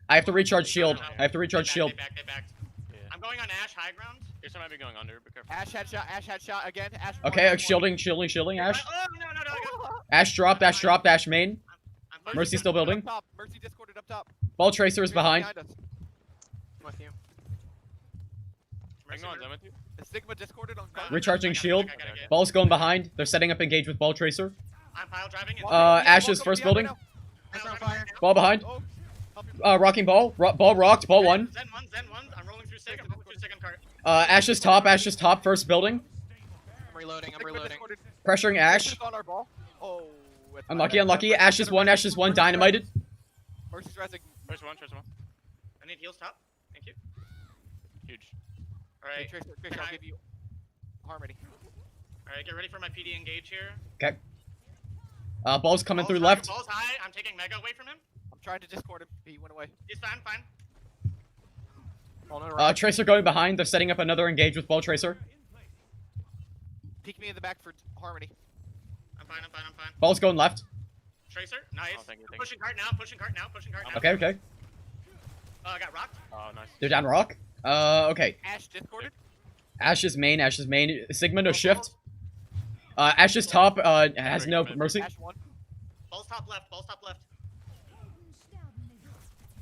I have to recharge shield. I have to recharge shield.
They backed. I'm going on Ash high ground.
This might be going under. Be careful.
Ash headshot. Ash headshot again. Ash.
Okay,
one,
shielding, Ash.
Oh, no.
Ash dropped, Ash main.
I'm
Mercy still building.
Up top. Mercy discorded up top.
Ball Tracer is behind.
us.
With you.
Hang on, Zen with you.
Is Sigma discorded on cart.
Recharging
I got it,
shield.
I got it.
Ball's going behind. They're setting up engage with Ball Tracer.
I'm pile driving in
Ash
Ball
is
coming
first
behind
building.
right
It's on
Pile
fire.
driving
Ball behind.
now. Oh, help your-
Rocking ball. Ball rocked. Ball one.
Zen 1. I'm rolling through second. I'm rolling through second cart.
Ash is top. First building.
I'm reloading,
Sigma discorded.
Pressuring Ash.
Sigma's on our ball. Oh. it's
Unlucky. Ash is one. Dynamited.
Mercy's resing.
First one.
I need heals top. Thank you.
Huge.
Alright.
Tracer, I'll give you harmony.
Alright, get ready for my PD engage here.
Okay. Ball's coming through
Ball's
left.
Ball's high. I'm taking Mega away from him.
I'm trying to discord him. He went away.
He's fine.
Ball no right.
Tracer going behind. They're setting up another engage with Ball Tracer.
Peek me in the back for harmony.
I'm fine.
Ball's going left.
Tracer, nice.
Oh, thank you.
Pushing cart now.
Okay.
I got rocked.
Oh, nice.
They're down rock. Okay.
Ash discorded.
Ash is main. Sigma no shift. Ash is top. Has no mercy.
Ash one.
Ball's top left.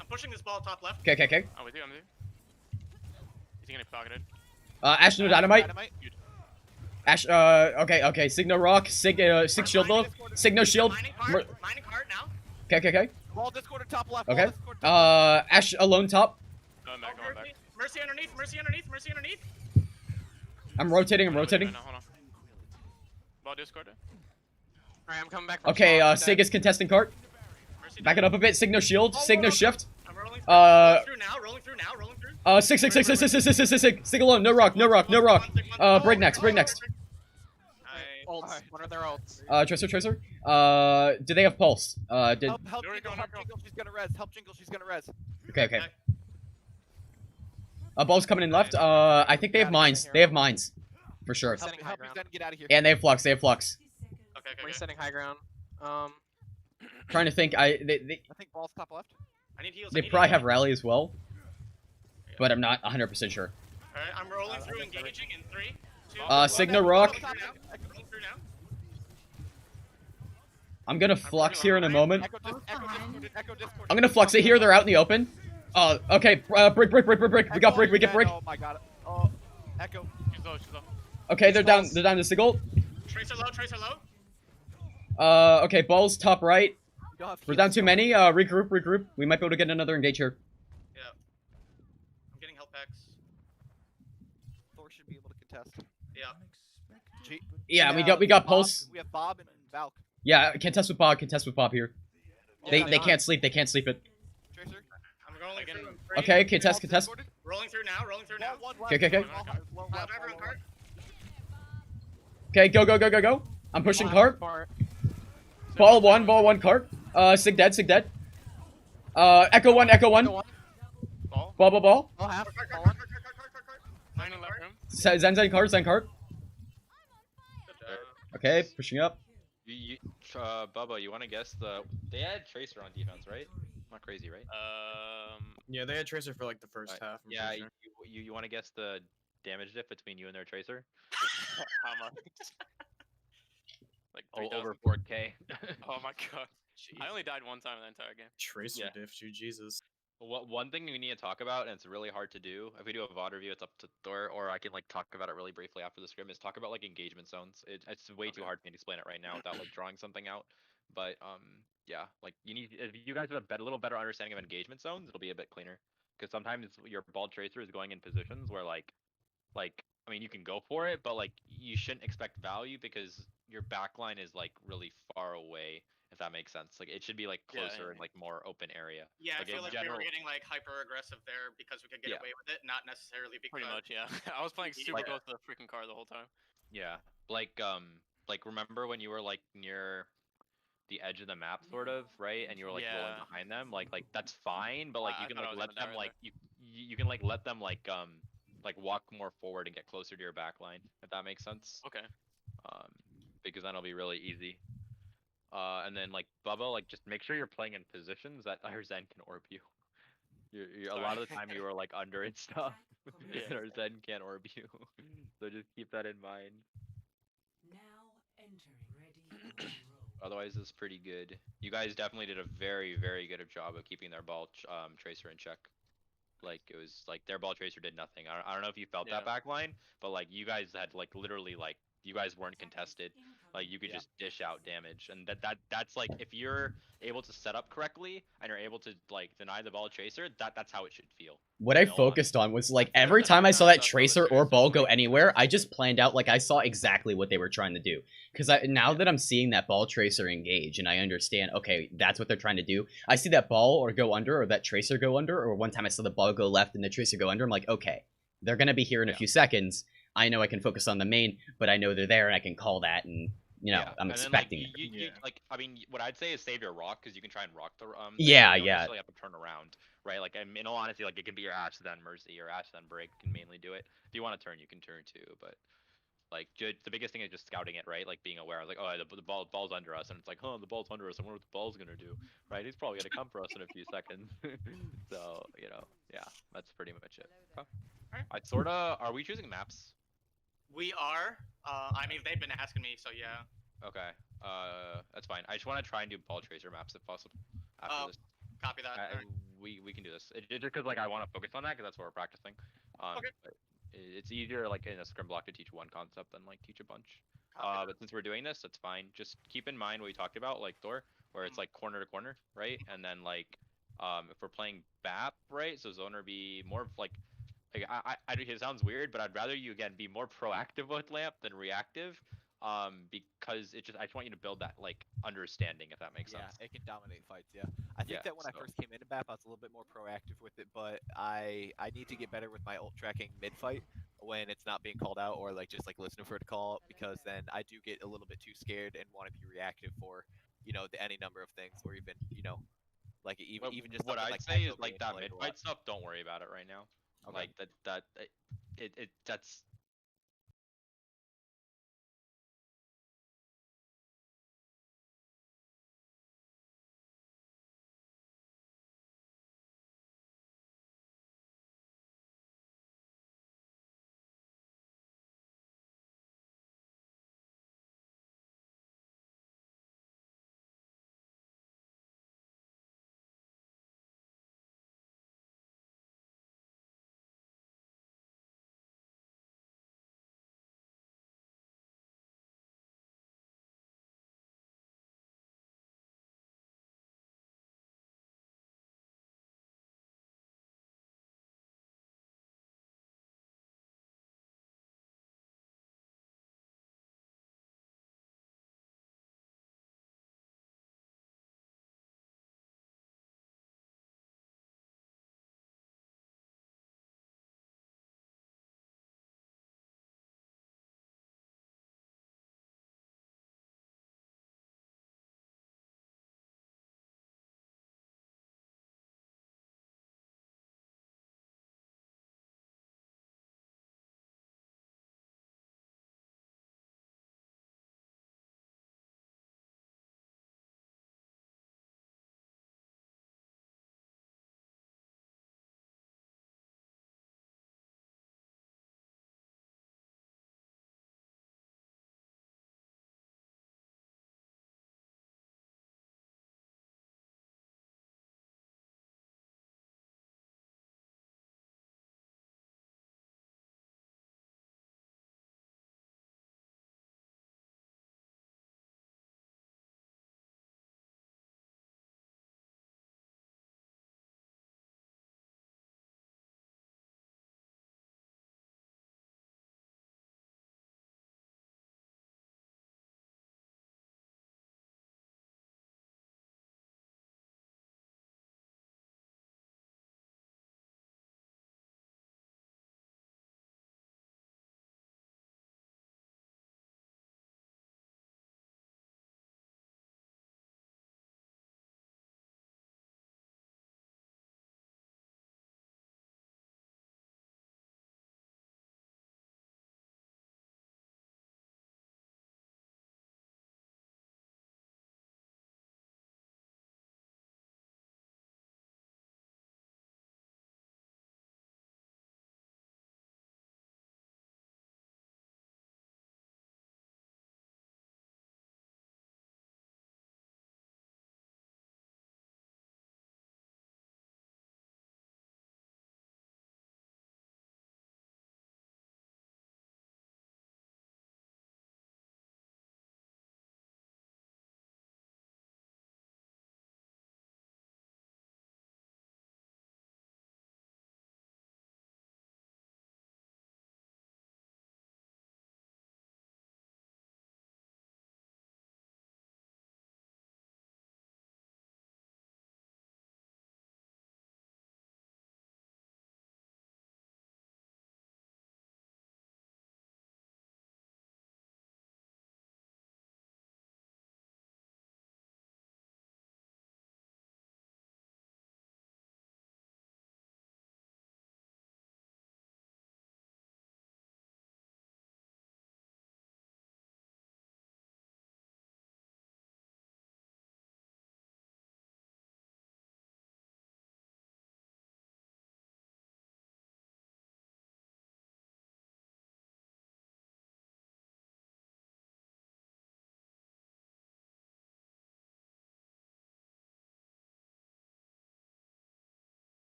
I'm pushing this ball top left.
Okay.
I'm with you. He's gonna get pocketed.
Ash no dynamite.
Huge.
Ash. Okay. Signo rock. Sig shield low. Signo shield.
Mining cart now.
Okay.
Ball discorded top left.
Okay.
Ball discorded top left.
Ash alone top.
Going back.
Mercy underneath.
I'm rotating.
No, hold on. Ball discord.
Alright, I'm coming back from
Okay.
spawn.
Sig is contesting cart.
Mercy
Back it up a bit. Signo shield. Signo shift.
I'm rolling through. Rolling through.
Sig. Sig alone. No rock. Break next.
Ults. What are their ults?
Tracer. Do they have pulse? Did.
Help
Yuri,
Jingle.
go,
Help
go.
Jingle. She's gonna res. Help Jingle. She's gonna res.
Okay. Ball's coming in left. I think they have mines. For sure.
Setting high
Help
ground.
Zen get out of here.
And they have flux.
Okay.
Resetting high ground.
Trying to think.
I think ball's top left.
I need heals.
They probably have rally as well, but I'm not 100% sure.
Alright, I'm rolling through, engaging in 3, 2.
Signo rock.
Rolling through now.
I'm gonna flux here in a moment.
Echo discorded.
I'm gonna flux it here. They're out in the open. Okay. Break. We got break. We get break.
Oh my god. Oh, Echo.
She's low.
Okay, they're down. They're down to Sigil.
Tracer low.
Okay. Balls top right.
We don't have
We're
heals.
down too many. Regroup. We might be able to get another engage here.
Yeah. I'm getting health packs.
Thor should be able to contest.
Yeah.
Yeah, we got
Bob-
pulse.
We have Bob and Valk.
Yeah, contest with Bob. Here. They
Yeah,
can't sleep. They can't sleep it.
Tracer.
I'm going
Again.
through. in 3.
Okay, contest.
Rolling through now.
Wall one
Okay.
left,
Pile
wall left,
driver on
wall
cart.
Okay, go. I'm pushing cart.
Part.
Ball one cart. Sig dead. Echo one.
Ball.
Ball.
Ball half.
Cart.
Nine on left room.
Zen cart.
Good job.
Okay, pushing up.
Bubba, you want to guess they had Tracer on defense, right? Not crazy, right?
Yeah, they had Tracer for like the first half. I'm
Yeah,
pretty sure.
you want to guess the damage diff between you and their Tracer?
How much? Like
Over
3,000.
4K.
Oh my god. I only died one time in the entire game.
Tracer
Yeah.
diff, dude, Jesus.
One thing we need to talk about, and it's really hard to do. If we do a VOD review, it's up to Thor, or I can like talk about it really briefly after the scrim. Is talk about like engagement zones. It's way too hard for me to explain it right now without like drawing something out. But yeah, like you need if you guys have a little better understanding of engagement zones, it'll be a bit cleaner. Because sometimes your ball tracer is going in positions where like I mean you can go for it, but like you shouldn't expect value because your backline is like really far away. If that makes sense, like it should be like
Yeah,
closer
yeah,
and like more open area.
Yeah,
Like
I feel
in
like we
general,
were getting like hyper aggressive there because we could get
Yeah.
away with it, not necessarily because
pretty much. Yeah, I was playing super
Like-
close to the freaking car the whole time.
yeah, like remember when you were like near the edge of the map sort of, right? And you were like rolling
Yeah.
behind them, like that's fine, but like
I
you can
thought I
like
was
let
gonna die
them
right
like you can like let them like walk more forward and get closer to your back line, if that makes sense.
Okay.
Um because then it'll be really easy. And then like Bubba, like just make sure you're playing in positions that our Zen can orb you. You're a lot of the time you are like under and stuff.
Yeah.
And our Zen can't orb you. So just keep that in mind.
Now entering ready for roll.
Otherwise, it's pretty good. You guys definitely did a very, very good job of keeping their ball tracer in check. Like it was like their ball tracer did nothing. I don't know if you felt that back line, but like you guys had like literally like you guys weren't contested. Like you could just dish out damage, and that's like if you're able to set up correctly and you're able to like deny the ball tracer, that's how it should feel.
What I
You know,
focused on was like
I feel like
every
the
time I saw
times
that
I saw the
tracer or
tracer
ball go
like-
anywhere, I just planned out like I saw exactly what they were trying to do. Because now that I'm seeing that ball tracer engage and I understand, okay, that's what they're trying to do. I see that ball or go under or that tracer go under, or one time I saw the ball go left and the tracer go under. I'm like, okay, they're gonna be here in a few seconds. I know I can focus on the main, but I know they're there and I can call that, and you know I'm
and then,
expecting
like,
it.
you like I mean what I'd say is save your rock because you can try and rock the thing,
Yeah,
but you don't
yeah.
necessarily have to turn around, right? Like in all honesty, like it can be your Ash then Mercy or Ash then Break can mainly do it. If you want to turn, you can turn too, but like the biggest thing is just scouting it, right? Like being aware, like oh the ball's under us, and it's like oh the ball's under us, I wonder what the ball's gonna do, right? He's probably gonna come for us in a few seconds. So you know, yeah, that's pretty much it. I sorta are we choosing maps?
we are. I mean, they've been asking me, so yeah.
Okay, that's fine. I just want to try and do ball tracer maps if possible after this.
Copy that. Alright.
We can do this. Just because like I want to focus on that because that's what we're practicing.
Okay.
But it's easier like in a scrim block to teach one concept than like teach a bunch.
Copy that.
But since we're doing this, that's fine. Just keep in mind what we talked about, like Thor, where it's like corner to corner, right? And then like if we're playing BAP, right? So zoner be more of like it sounds weird, but I'd rather you again be more proactive with lamp than reactive. Because I just want you to build that like understanding, if that makes
Yeah,
sense.
it can dominate fights. Yeah, I think that when I first came into BAP, I was a little bit more proactive with it, but I need to get better with my ult tracking mid fight when it's not being called out or like just like listening for it to call, because then I do get a little bit too scared and want to be reactive for any number of things, or even like even just
What
something
I'd
like
say is
echo
like
being
that
played
mid
a lot.
fight stuff. Don't worry about it right now.
Okay.
Like that's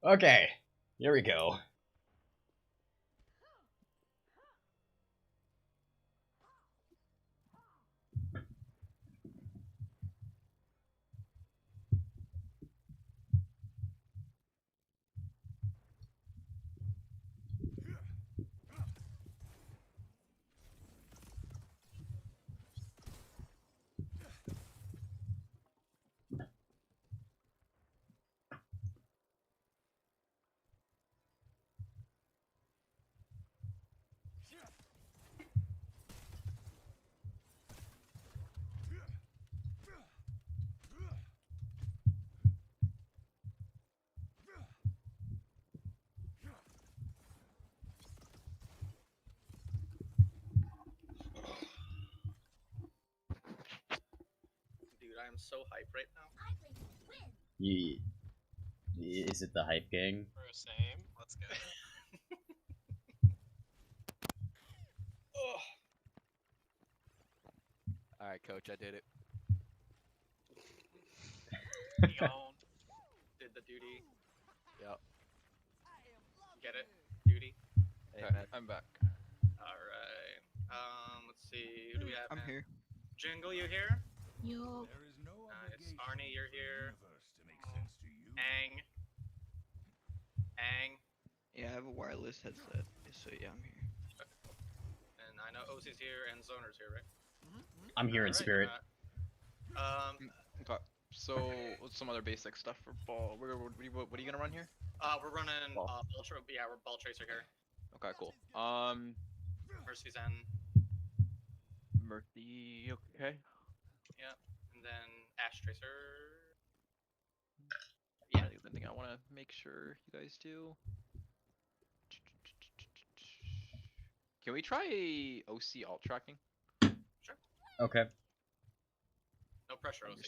Okay, here we go.
Dude, I am so hyped right now.
Is it the hype gang?
Bro, same. Let's go.
Alright, coach, I did it.
Gone.
Did the duty.
Yep.
Get it? Duty.
Amen.
I'm back.
Alright. Let's see. Who do we have?
I'm
now?
here.
Jingle, you here?
Yo.
Nice. Arnie, you're here. Ang. Ang.
Yeah, I have a wireless headset, so yeah, I'm here.
And I know OC's here and Zoner's here, right?
I'm here in
Alright,
spirit.
Okay. So what's some other basic stuff for ball? What are you gonna run here?
We're running
Ball.
we're ball tracer here.
Okay, cool.
Mercy's Zen.
Murphy. Okay.
Yep. And then Ash Tracer.
Yeah. The other thing I want to make sure you guys do. Can we try OC alt tracking?
Okay.
No pressure, OC.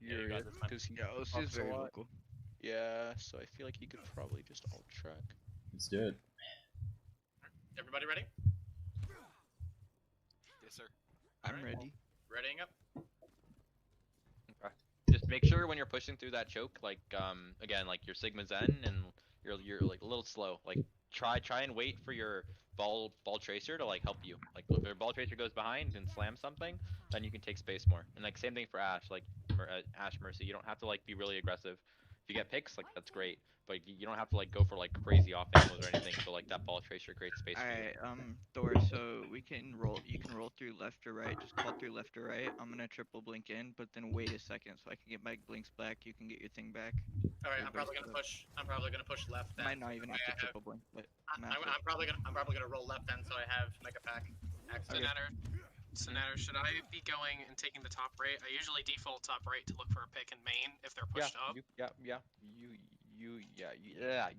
Yeah,
you guys are fine.
because
Yeah, OC is
talks a
very
lot.
local.
Yeah, so I feel like he could probably just alt track.
Let's do it.
Everybody ready?
Yes, sir.
I'm
Alright.
ready.
Readying up.
Okay. Just make sure when you're pushing through that choke, like again, like your Sigma Zen and you're like a little slow. Like try and wait for your ball tracer to like help you. Like if your ball tracer goes behind and slams something, then you can take space more. And like same thing for Ash, like Ash Mercy. You don't have to like be really aggressive. If you get picks, like that's great, but you don't have to like go for like crazy off angles or anything. So like that ball tracer creates space for you.
Alright, Thor, so we can roll, you can roll through left or right, just call through left or right. I'm gonna triple blink in, but then wait a second so I can get my blinks back, you can get your thing back.
Alright, I'm probably gonna push left then.
Might not even have to
I have-
triple blink, but
I'm probably gonna roll left then so I have Mega Pack.
So Natter, should I be going and taking the top right? I usually default top right to look for a pick in main if they're pushed up.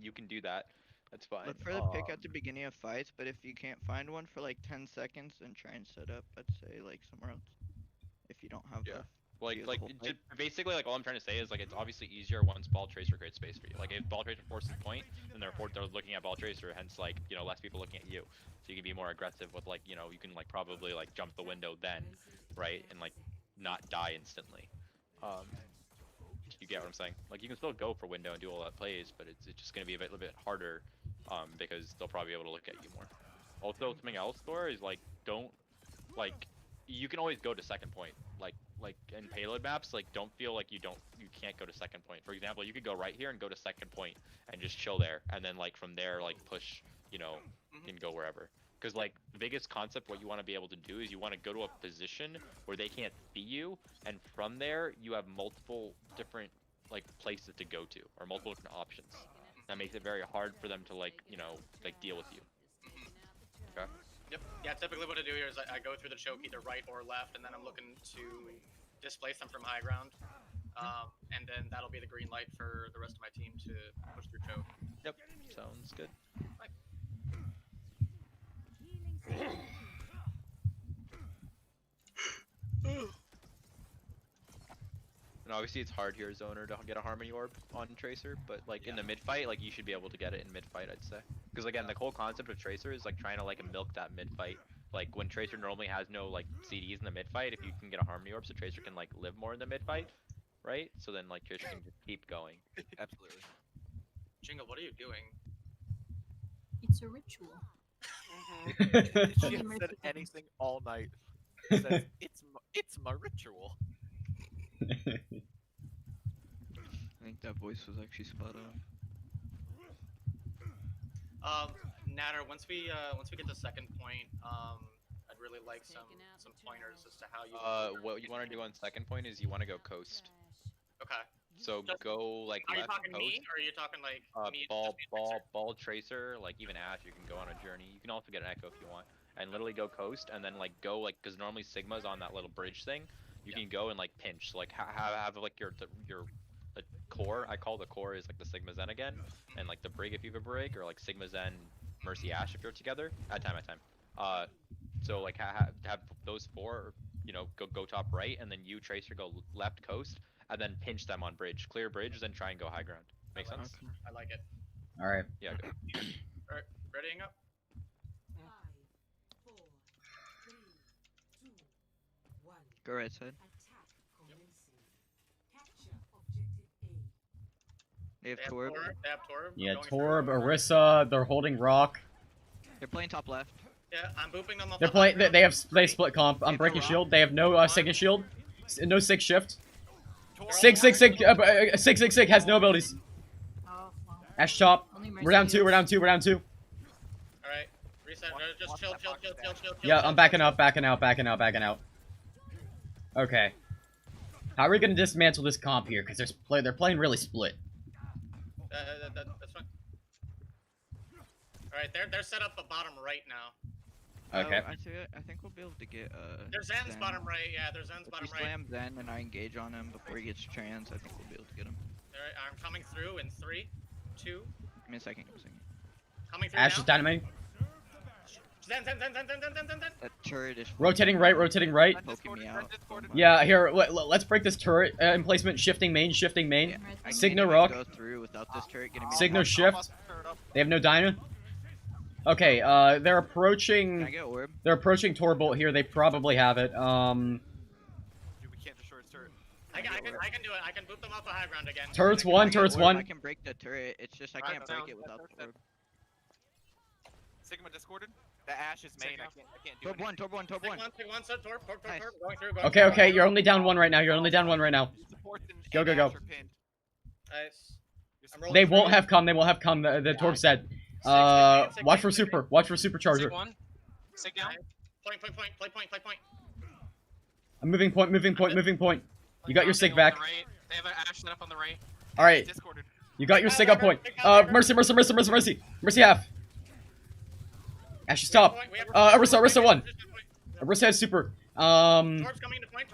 You can do that. That's fine.
look for the pick at the beginning of fights, but if you can't find one for like 10 seconds, then try and set up, I'd say, like somewhere else. If you don't have
Yeah.
the
Like,
the
like
whole fight.
basically, like all I'm trying to say is like it's obviously easier once ball tracer creates space for you. Like if ball tracer forces point, then they're looking at ball tracer, hence like less people looking at you. So you can be more aggressive with like you can like probably like jump the window then, right, and like not die instantly. You get what I'm saying? Like you can still go for window and do all that plays, but it's just gonna be a little bit harder, because they'll probably be able to look at you more. Also, something else, Thor, is like don't like you can always go to second point. Like in payload maps, like don't feel like you can't go to second point. For example, you could go right here and go to second point and just chill there, and then like from there like push, and go wherever. Because like the biggest concept, what you want to be able to do is you want to go to a position where they can't see you, and from there you have multiple different like places to go to or multiple different options. That makes it very hard for them to like deal with you. Okay.
Yep. Yeah, typically what I do here is I go through the choke either right or left, and then I'm looking to displace them from high ground. And then that'll be the green light for the rest of my team to push through choke.
Yep. Sounds good. And obviously it's hard here, Zoner, to get a Harmony Orb on Tracer, but like in the mid fight, like you should be able to get it in mid fight, I'd say. Because again, the whole concept of Tracer is like trying to like milk that mid fight. Like when Tracer normally has no like CDs in the mid fight, if you can get a Harmony Orb, so Tracer can like live more in the mid fight, right? So then like Tracer can just keep going.
Absolutely.
Jingle, what are you doing?
It's a ritual.
She hasn't said anything all night. She says, it's my ritual.
I think that voice was actually spot on.
Natter, once we get to second point, I'd really like some pointers as to how you.
What you want to do on second point is you want to go coast.
Okay.
So go like
Are you
left
talking
coast.
me, or are you talking like me?
Ball tracer, like even Ash, you can go on a journey. You can also get an echo if you want, and literally go coast, and then like go like because normally Sigma's on that little bridge thing. You can go and like pinch, so, like have like your the core. I call the core is like the Sigma Zen again, and like the Brig if you have a Brig, or like Sigma Zen Mercy Ash if you're together at time. So like have those four, you know, go top right, and then you Tracer go left coast, and then pinch them on bridge, clear bridge, then try and go high ground. Make sense?
I like it.
All right.
Yeah. Go.
Alright, readying up.
5, 4, 3, 2, 1.
Go right side.
Attack commencing. Capture objective A.
They have Torb.
They have Torb.
Yeah,
going
Torb,
through.
Orisa, they're holding rock.
They're playing top left.
Yeah, I'm booping them off.
They're
the
playing.
high ground.
They split comp. I'm breaking shield. They have no second shield. No sig shift.
Sig.
Sig has no abilities.
Oh, well.
Ash top.
Only
We're down
Mercy
two. We're
is-
down two. We're down two.
Alright, reset. Just chill.
Yeah, I'm backing out. Backing out. Okay. How are we gonna dismantle this comp here? Because they're playing really split.
That's fine. Alright, they're set up the bottom right now.
Okay.
I think we'll be able to get
There's Zen's
Zen.
bottom right. Yeah, there's Zen's
If
bottom
we
right.
slam Zen and I engage on him before he gets trans, I think we'll be able to get him.
Alright, I'm coming through in 3, 2.
Give me a second.
Coming through
Ash
now.
is dynamite.
Zen.
That turret is
Rotating right.
poking me out.
Yeah, here. Let's break this turret emplacement. Shifting main.
Yeah, I can't
Signo
even
rock.
go through without this turret getting me.
Signo shift. They have no dyna. Okay, they're approaching.
Can I get orb?
They're approaching Torbolt here. They probably have it.
Dude, we can't destroy his turret.
I can do it. I can boop them off the high ground again.
Turrets
Can I
one.
get
Turrets
orb?
one.
I can break the turret. It's just I
Alright,
can't break
down.
it without the orb.
Sigma discorded. The Ash is main. I can't do
Torb one.
Take one, so Torb,
Nice.
going through.
Okay. You're only down one right now.
Supports and
Go.
Ash are pinned.
Nice.
They won't have come. The Torb said. Watch for super. Watch for supercharger.
Sig 1. Sig down.
Play point.
I'm moving point. You got your sig
On
back.
the right. They have an Ash set up on the right.
All right.
Discorded.
You got your sig up point. Mercy half. Ash is top. Orisa one. Orisa has super.
Torb's coming to point.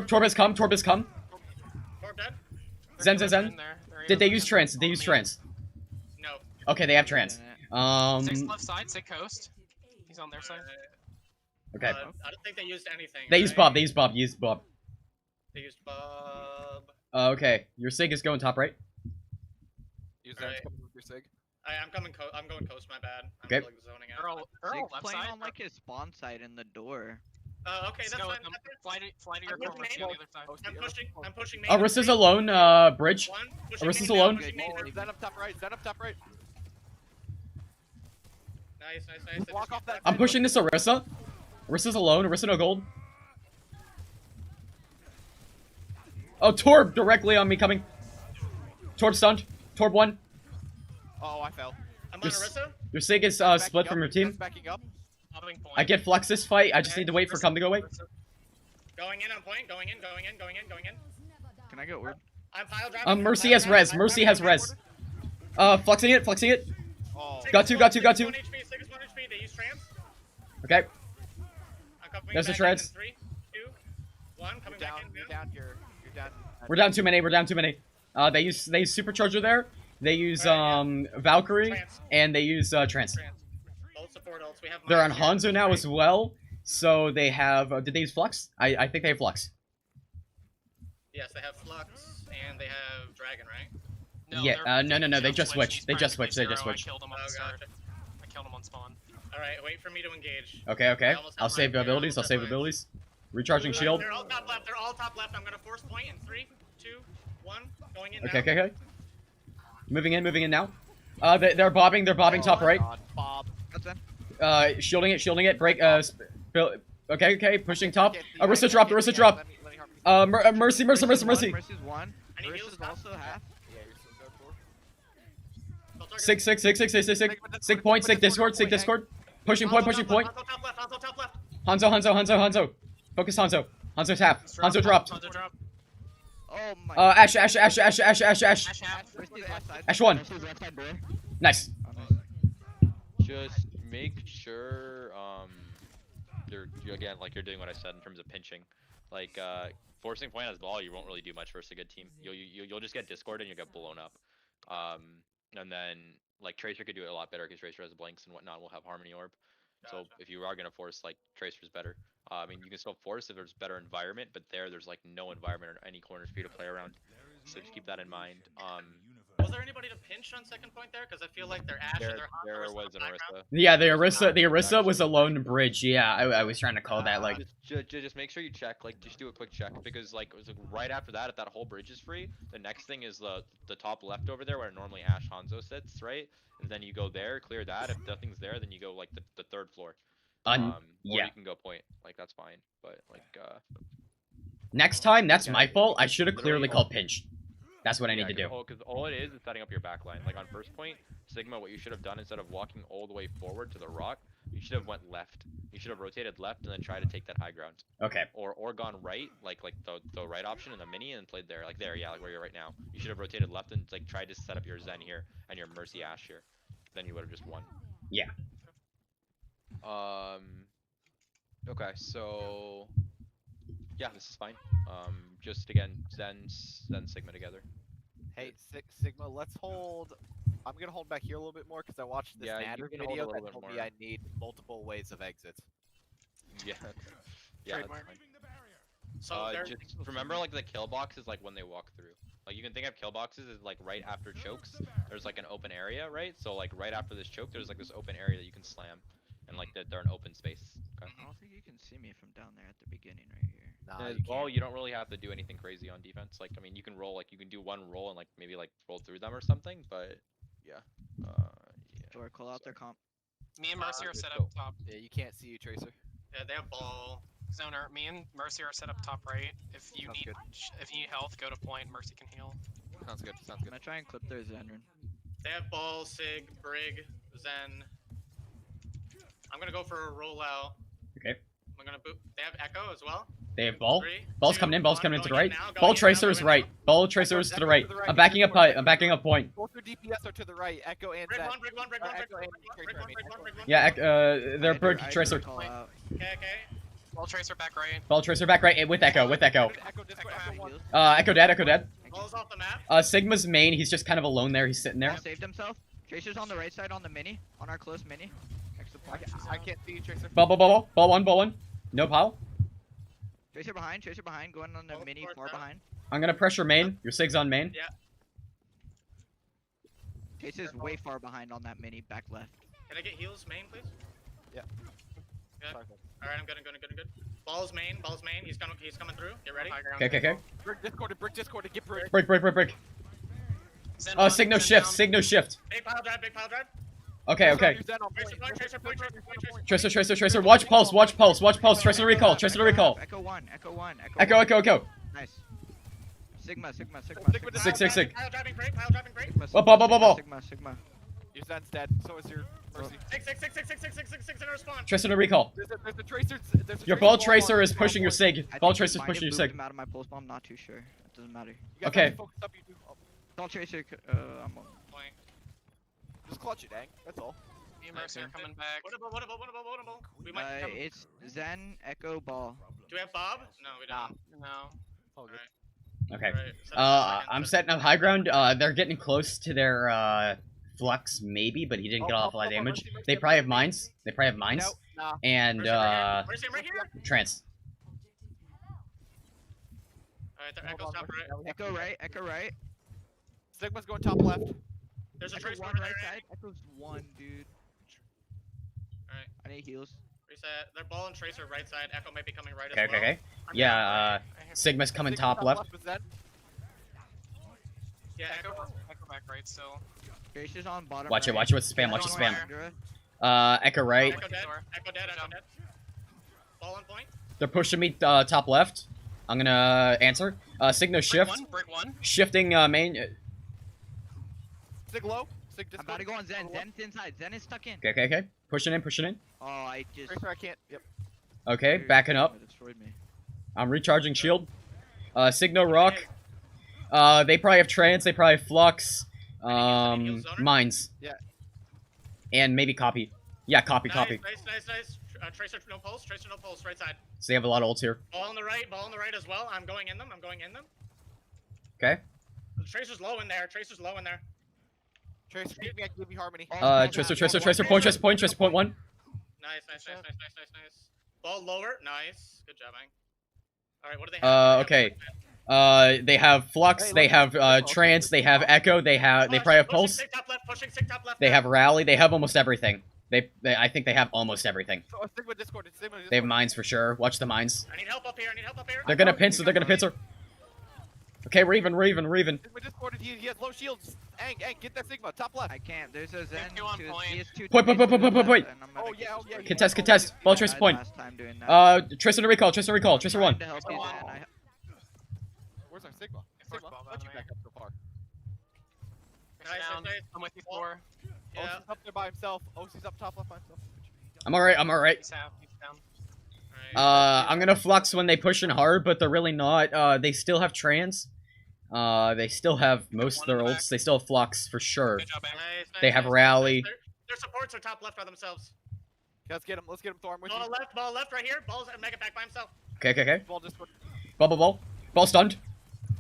Torb has come.
Torb dead.
Zen.
They're in there.
Did they use trance?
No.
Okay, they have trance.
Sig's left side. Sig coast. He's on their side.
Okay.
I don't think they used anything.
They used Bob. They used Bob.
They used Bob.
Okay, your sig is going top right.
Use
Alright.
Zen's coming with your Sig.
I'm going coast. My bad. I'm
Okay.
like zoning
They're
out.
all
Sig's
left
playing
side.
on like his spawn side in the door.
Okay, that's
Go
fine.
with them. Fly to your
I'm
core. Mercy on the other side.
I'm pushing main.
Orisa's alone. Bridge.
One, pushing
Orisa's
main
alone.
down, pushing main down.
Zen up top right.
Nice.
Block off that.
I'm pushing this Orisa. Orisa's alone. Orisa no gold. Oh, Torb directly on me coming. Torb stunned. Torb one.
Oh, I fell.
I'm on
Your,
Orisa.
your sig is split from your team.
Backing up.
Hopping point.
I get Flux this fight. I just need to wait for come to go away.
Going in on point. Going in.
Can I get orb?
I'm pile driving.
Mercy has res. Mercy has res. Fluxing it.
Oh.
Got two.
1 HP. 6 is 1 HP. They use trans.
Okay.
I'm coming
There's the
back
shreds.
in 3, 2, 1. Coming back in
You're
now.
down here. You're down.
We're down too many. They use supercharger there. They use Valkyrie
Trance.
and they use trance.
Both support ults. We have.
They're on
Mines here.
Hanzo now as well. So they have. Did they use Flux? I think they have Flux.
Yes, they have Flux and they have Dragon, right?
Yeah. No. They just switched.
He's
I
killed him on the start.
Gotcha.
I killed him on spawn.
All right, wait for me to engage.
Okay.
I almost
I'll
have
save
mine.
abilities. Recharging shield.
They're all top left. I'm gonna force point in 3, 2, 1. Going in now.
Okay. Moving in now. They're bobbing top right.
God, Bob.
That's in.
Shielding it, break, okay, pushing top. Arista dropped.
Let me
Mercy.
Mercy's one.
Any
Mercy's
heals now?
also half.
Yeah, you're still good for.
Still targeting.
Sig point, sig Discord. Pushing point.
Hanzo top left.
Hanzo. Focus Hanzo. Hanzo's half. Hanzo dropped.
Hanzo drop.
Oh my.
Ash.
Ash half.
Mercy's left side.
Ash one.
Mercy's left side door.
Nice.
Oh, nice.
Just make sure you're doing what I said in terms of pinching. Like forcing point as ball, you won't really do much versus a good team. You'll just get discord and you'll get blown up. And then like Tracer could do it a lot better because Tracer has blinks and whatnot. We'll have Harmony Orb. So if you are gonna force, like Tracer's better. I mean, you can still force if there's better environment, but there's like no environment or any corners for you to play around. So just keep that in mind.
Was there anybody to pinch on second point there? Because I feel like their Ash and their Hanzo
There
were still
was
in
an
the background.
Orisa.
Yeah, the Orisa was a lone bridge. Yeah, I was trying to call that like.
Just make sure you check, like, just do a quick check, because like it was, like, right after that, if that whole bridge is free, the next thing is the top left over there where normally Ash Hanzo sits, right? And then you go there, clear that. If nothing's there, then you go like the third floor. Or
Yeah.
you can go point, like that's fine. But like
Next time, that's my fault. I should have clearly called pinch. That's what I need to do.
Because all it is setting up your back line. Like on first point, Sigma, what you should have done instead of walking all the way forward to the rock, you should have went left. You should have rotated left and then tried to take that high ground.
Okay.
Or gone right, like the right option in the mini and played there, like there, yeah, like where you're right now. You should have rotated left and like tried to set up your Zen here and your Mercy Ash here. Then you would have just won.
Yeah.
Okay, so yeah, this is fine. Just again, Zen Sigma together.
Hey, Sigma, let's hold. I'm gonna hold back here a little bit more because I watched this
Yeah, you
Natter
can hold a
video
little
that
bit
told
more.
me I need multiple ways of exits.
Yeah. Yeah, that's
Trademark.
fine.
So there.
Just remember, like the kill boxes, like when they walk through. Like you can think of kill boxes as like right after chokes. There's like an open area, right? So like right after this choke, there's like this open area that you can slam, and like they're an open space. Okay.
I don't think you can see me from down there at the beginning right here.
Nah,
Well, you don't really have to do anything crazy on defense. Like I mean, you can roll, like you can do one roll and like maybe like roll through them or something. But yeah. Yeah.
Or call out their comp.
Me and Mercy are
good
set
go.
up top.
Yeah, you can't see you, Tracer.
Yeah, they have ball.
Zoner, me and Mercy are set up top right. If you
Sounds
need
good.
if you need health, go to point. Mercy can heal.
Sounds good.
I'm gonna try and clip their Zenrin.
They have ball, Sig, Brig, Zen. I'm gonna go for a rollout.
Okay.
I'm gonna boot. They have Echo as well.
They have ball.
3,
Ball's
2,
coming in. Ball's
1,
coming in to the
going
right.
in now,
Ball
going in
tracer
now,
is
going
right.
now.
Ball tracer is to the right. I'm backing up. I'm backing up point.
Both their DPS are to the right. Echo and
Brig
Zen.
one, Brig one, Brig one, Brig
Echo
one,
and
Brig one,
Tracer, I mean,
Brig one, Brig one.
Yeah. They're bird
I
tracer.
call out.
Okay.
Ball tracer back right.
Ball tracer back right with Echo.
Echo, Discord, Echo one.
Echo dead.
Ball's off the map.
Sigma's main. He's just kind of alone there. He's sitting there.
Ball saved himself. Tracer's on the right side on the mini, on our close mini. Next to point.
I can't see you, Tracer.
Ball one. No pile.
Tracer behind, going on the
Both
mini,
towards
far
that.
behind.
I'm gonna pressure main. Your Sig's on main.
Yeah.
Tracer's way far behind on that mini, back left.
Can I get heals main, please?
Yeah.
Okay. Alright, I'm good. Ball's main. He's coming through. Get ready.
High ground.
Okay.
Brick Discord, get Brick.
Break.
Zen
Oh,
one,
Sig no
Zen
shift.
down.
Sig no shift.
Big pile drive.
Okay.
Tracer point.
Tracer. Watch pulse. Tracer to recall.
Echo one.
Echo.
Nice. Sigma.
Sig.
Pile driving break.
Ball.
Sigma.
Your Zen's dead. So is your Mercy.
Six in a response.
Tracer to recall.
There's a Tracer.
Your ball tracer is pushing your Sig.
I
Ball
think
tracer's
he might
pushing your
have
Sig.
moved him out of my pulse bomb, not too sure. It doesn't matter.
You guys
Okay.
have to focus up, you do. Oh,
Ball tracer, I'm on.
Point.
just clutch it, Ang. That's all.
Me and Mercy are coming back.
What about? We might come.
It's Zen, Echo, Ball.
Do we have Bob? No, we don't.
No.
All good.
Okay.
Alright,
I'm setting up high ground. They're getting close to their flux maybe, but he didn't get off a lot of damage. They probably have mines.
Nah.
And
Where's him right here?
trance.
Alright, their Echo's top right.
Echo right.
Sigma's going top left.
There's a
Echo
tracer
one
over
right
there.
side. Echo's one, dude.
Alright,
I need heals.
reset. Their ball and tracer right side. Echo might be coming right
Okay.
as well.
Yeah. Sigma's coming top left.
with Zen.
Yeah,
Echo
Echo.
back right still.
Tracer's on bottom.
Watch it,
right.
watch it with spam, watch the spam. Echo right.
Echo dead. Echo dead. Echo dead. Ball on point.
They're pushing me top left. I'm gonna answer. Signo shift.
Brick one.
Shifting main.
Sig low. Sig
I'm about to go on Zen. Zen's inside. Zen is stuck in.
Okay. Pushing in.
Oh, I just.
Tracer, I can't. Yep.
Okay, backing up.
Destroyed me.
I'm recharging shield. Signo rock. They probably have trance. They probably have flux. Mines.
Yeah.
And maybe copy. Yeah, copy.
Nice. Tracer no pulse. Right side.
So they have a lot of ults here.
Ball on the right as well. I'm going in them.
Okay.
The Tracer's low in there.
Tracer, give me harmony.
Tracer point one.
Nice. Ball lower. Nice. Good job, Ang. Alright, what do they have?
Okay. They have flux, they have trance, they have echo, they probably have pulse.
Pushing sig top left.
They have rally, they have almost everything. I think they have almost everything.
Sigma Discord.
They have mines for sure. Watch the mines.
I need help up here.
They're gonna pincer. Okay, we're even.
Sigma Discord, he has low shields. Ang, get that Sigma, top left.
I can't. There's a Zen.
Point.
Oh yeah.
Contest. Ball tracer point. Tracer to recall. Tracer one.
Where's our Sigma? How'd you back up so far?
Nice.
I'm with you, 4.
Yeah.
OC's up there by himself. OC's up top left by himself.
I'm alright.
He's down.
I'm gonna flux when they push in hard, but they're really not. They still have trance. They still have most of their ults. They still have flux for sure.
Good job, Ang.
They have rally.
Their supports are top left by themselves.
Let's get him, Thor. I'm with you.
Ball left right here. Ball's mega back by himself.
Okay.
Ball Discord.
Ball. Ball stunned.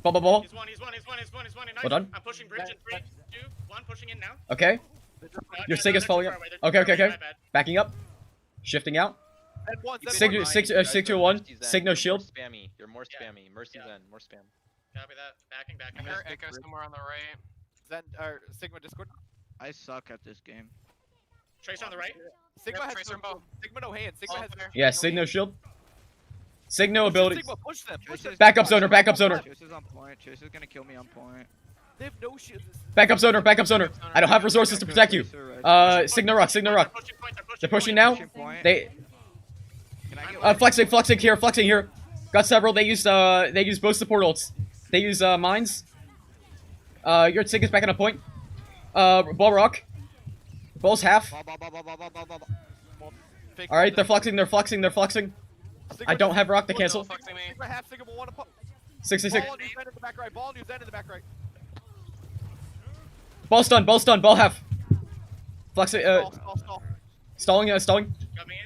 Ball.
He's one. Nice.
Well done.
I'm pushing bridge in 3, 2, 1. Pushing in now.
Okay. Your Sig is following up. Okay. Backing up. Shifting out. Sig to 1. Signo shield.
Spammy. You're more spammy. Mercy Zen. More spam.
Copy that. Backing.
I hear Echo somewhere on the right.
Zen, Sigma Discord.
I suck at this game.
Tracer on the right.
Sigma has
Tracer both.
Sigma no hands. Sigma has.
Yeah, Signo shield. Signo ability.
Sigma, push them.
Backup zoner.
Tracer's on point. Tracer's gonna kill me on point.
They have no shields.
Backup zoner. I don't have resources to protect you. Signo rock. They're pushing now. They flexing here. Got several. They use both support ults. They use mines. Your Sig is back on a point. Ball rock. Ball's half. Alright, they're flexing. I don't have rock to cancel.
Sigma half, Sigma 1 up.
66.
Ball on new Zen in the back right.
Ball stun, ball half. Flexing,
Stall.
stalling.
Coming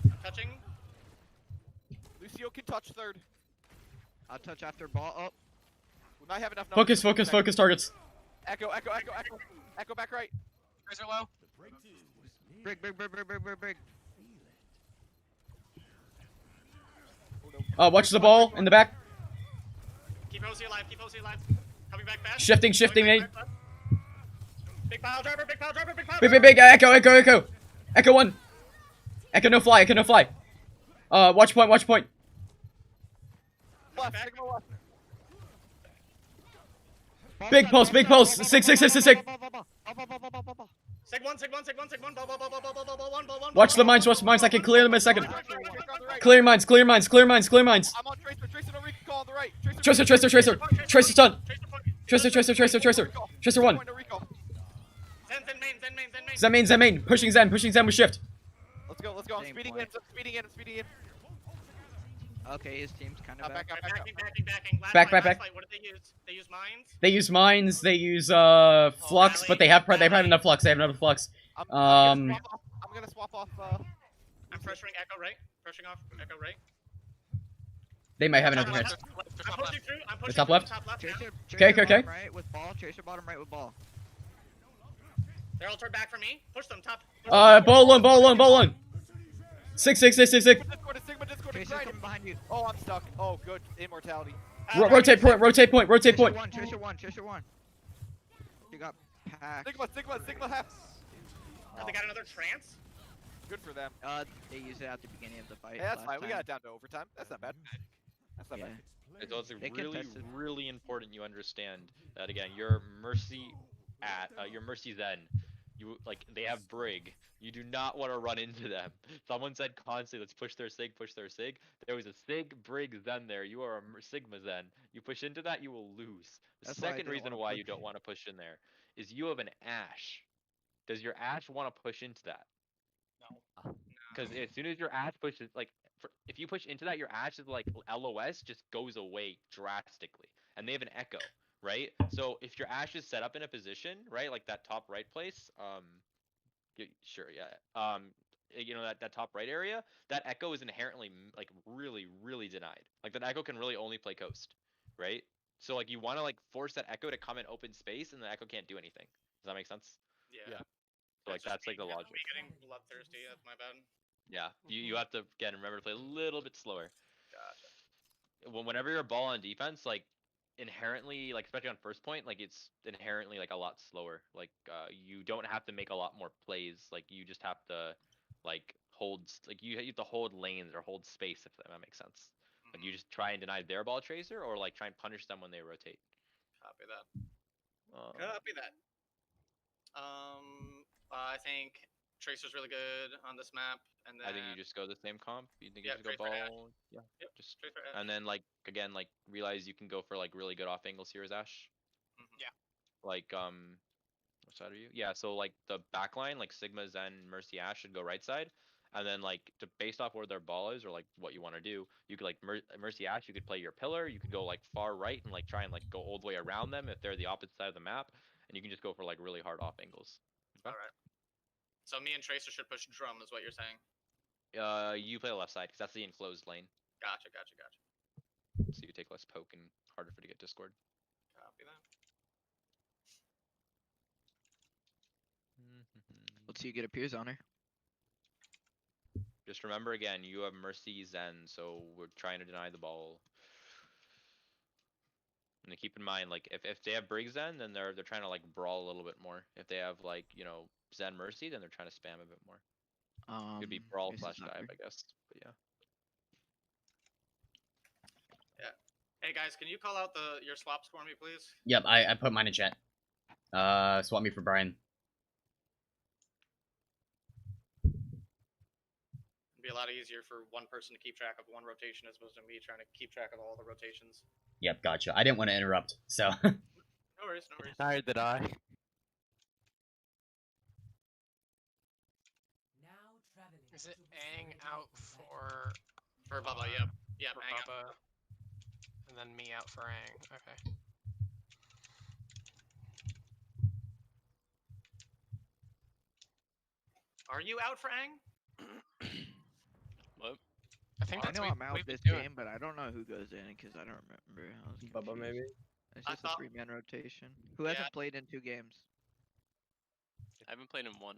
in. Touching.
Lucio can touch third.
I'll touch after ball up.
We might have enough numbers.
Focus targets.
Echo back right.
Tracer low.
Brig.
Watch the ball in the back.
Keep OC alive. Coming back fast.
Shifting, mate.
Big pile driver.
Big, Echo. Echo 1. Echo no fly. Watch point.
Left, Sigma left.
Big pulse. Sig.
Sig 1. Ball 1.
Watch the mines. I can clear them in a second. Clear mines.
I'm on Tracer no recall on the right.
Tracer stun. Tracer 1. Zen main. Pushing Zen with shift.
Let's go. I'm speeding in.
Okay, his team's kind of back.
Back.
Back.
What did they use? They use mines.
They use mines. They use flux, but they have enough flux.
I'm gonna swap off.
I'm pressuring Echo right. Pushing off Echo right.
They might have enough defense.
I'm pushing through.
The top left.
Tracer
Okay.
Bottom right with ball. Tracer bottom right with ball.
They're all turned back for me. Push them top.
Ball alone. Sig.
Sigma Discord.
Tracer's coming behind you.
Oh, I'm stuck. Oh, good. Immortality.
Rotate point.
Tracer one. You got packed.
Sigma half.
They got another trance.
Good for them.
They used it at the beginning of the fight.
Hey, that's
last
fine. We
time.
got it down to overtime. That's not bad.
It's also
They
really,
contested.
really important you understand that again. Your Mercy at your Mercy Zen, you like they have Brig. You do not want to run into them. Someone said constantly, let's push their Sig, push their Sig. There was a Sig, Brig, Zen there. You are a Sigma Zen. You push into that, you will lose. The
That's why I
second
didn't
reason
wanna
why
push.
you don't want to push in there is you have an Ashe. Does your Ashe want to push into that?
No.
Because as soon as your Ashe pushes, like, if you push into that, your Ashe is like LOS just goes away drastically, and they have an Echo, right? So if your Ashe is set up in a position, right, like that top right place, sure, yeah, you know that top right area, that Echo is inherently like really denied. Like that Echo can really only play coast, right? So like you want to like force that Echo to come in open space, and the Echo can't do anything. Does that make sense?
Yeah.
So like that's like the logic.
Me getting bloodthirsty. That's my bad.
Yeah, you have to again remember to play a little bit slower.
Gotcha.
Whenever you're ball on defense, like inherently, like especially on first point, like it's inherently like a lot slower. Like you don't have to make a lot more plays. Like you just have to like like you have to hold lanes or hold space if that makes sense. Like you just try and deny their ball tracer or like try and punish them when they rotate.
Copy that. Copy that. I think Tracer's really good on this map, and then
I think you just go the same comp. You think
Yeah,
you just go
Tracer Ashe.
ball, yeah,
Yep,
just
Tracer Ashe.
and then like again like realize you can go for like really good off angles here as Ashe.
Yeah.
Like what side are you? Yeah, so like the back line, like Sigma, Zen, Mercy, Ashe should go right side, and then like based off where their ball is or like what you want to do, you could like Mercy Ashe, you could play your pillar, you could go like far right and like try and like go all the way around them if they're the opposite side of the map, and you can just go for like really hard off angles.
All right. So me and Tracer should push drum, is what you're saying.
You play the left side because that's the enclosed lane.
Gotcha.
So you take less poke and harder for to get Discord.
Copy that.
Let's see you get a Piers on her.
Just remember again, you have Mercy Zen, so we're trying to deny the ball. And keep in mind, like if they have Brig Zen, then they're trying to like brawl a little bit more. If they have like Zen Mercy, then they're trying to spam a bit more. Could be brawl slash dive, I guess. But yeah.
Yeah. Hey guys, can you call out your swaps for me, please?
Yep, I put mine in chat. Swap me for Brian.
It'd be a lot easier for one person to keep track of one rotation as opposed to me trying to keep track of all the rotations.
Yep, gotcha. I didn't want to interrupt, so.
No worries.
Neither did I.
Is it Aang out for
Bubba? Yep. Yep.
For
Aang out.
Bubba, and then me out for Aang. Okay.
Are you out for Aang?
What?
I think
I
that's
know
what
I'm out
we've
this
been doing.
game, but I don't know who goes in because I don't remember. I was
Bubba
confused.
maybe.
It's
I
just
thought-
a 3-man rotation. Who hasn't played in 2 games?
I haven't played in one.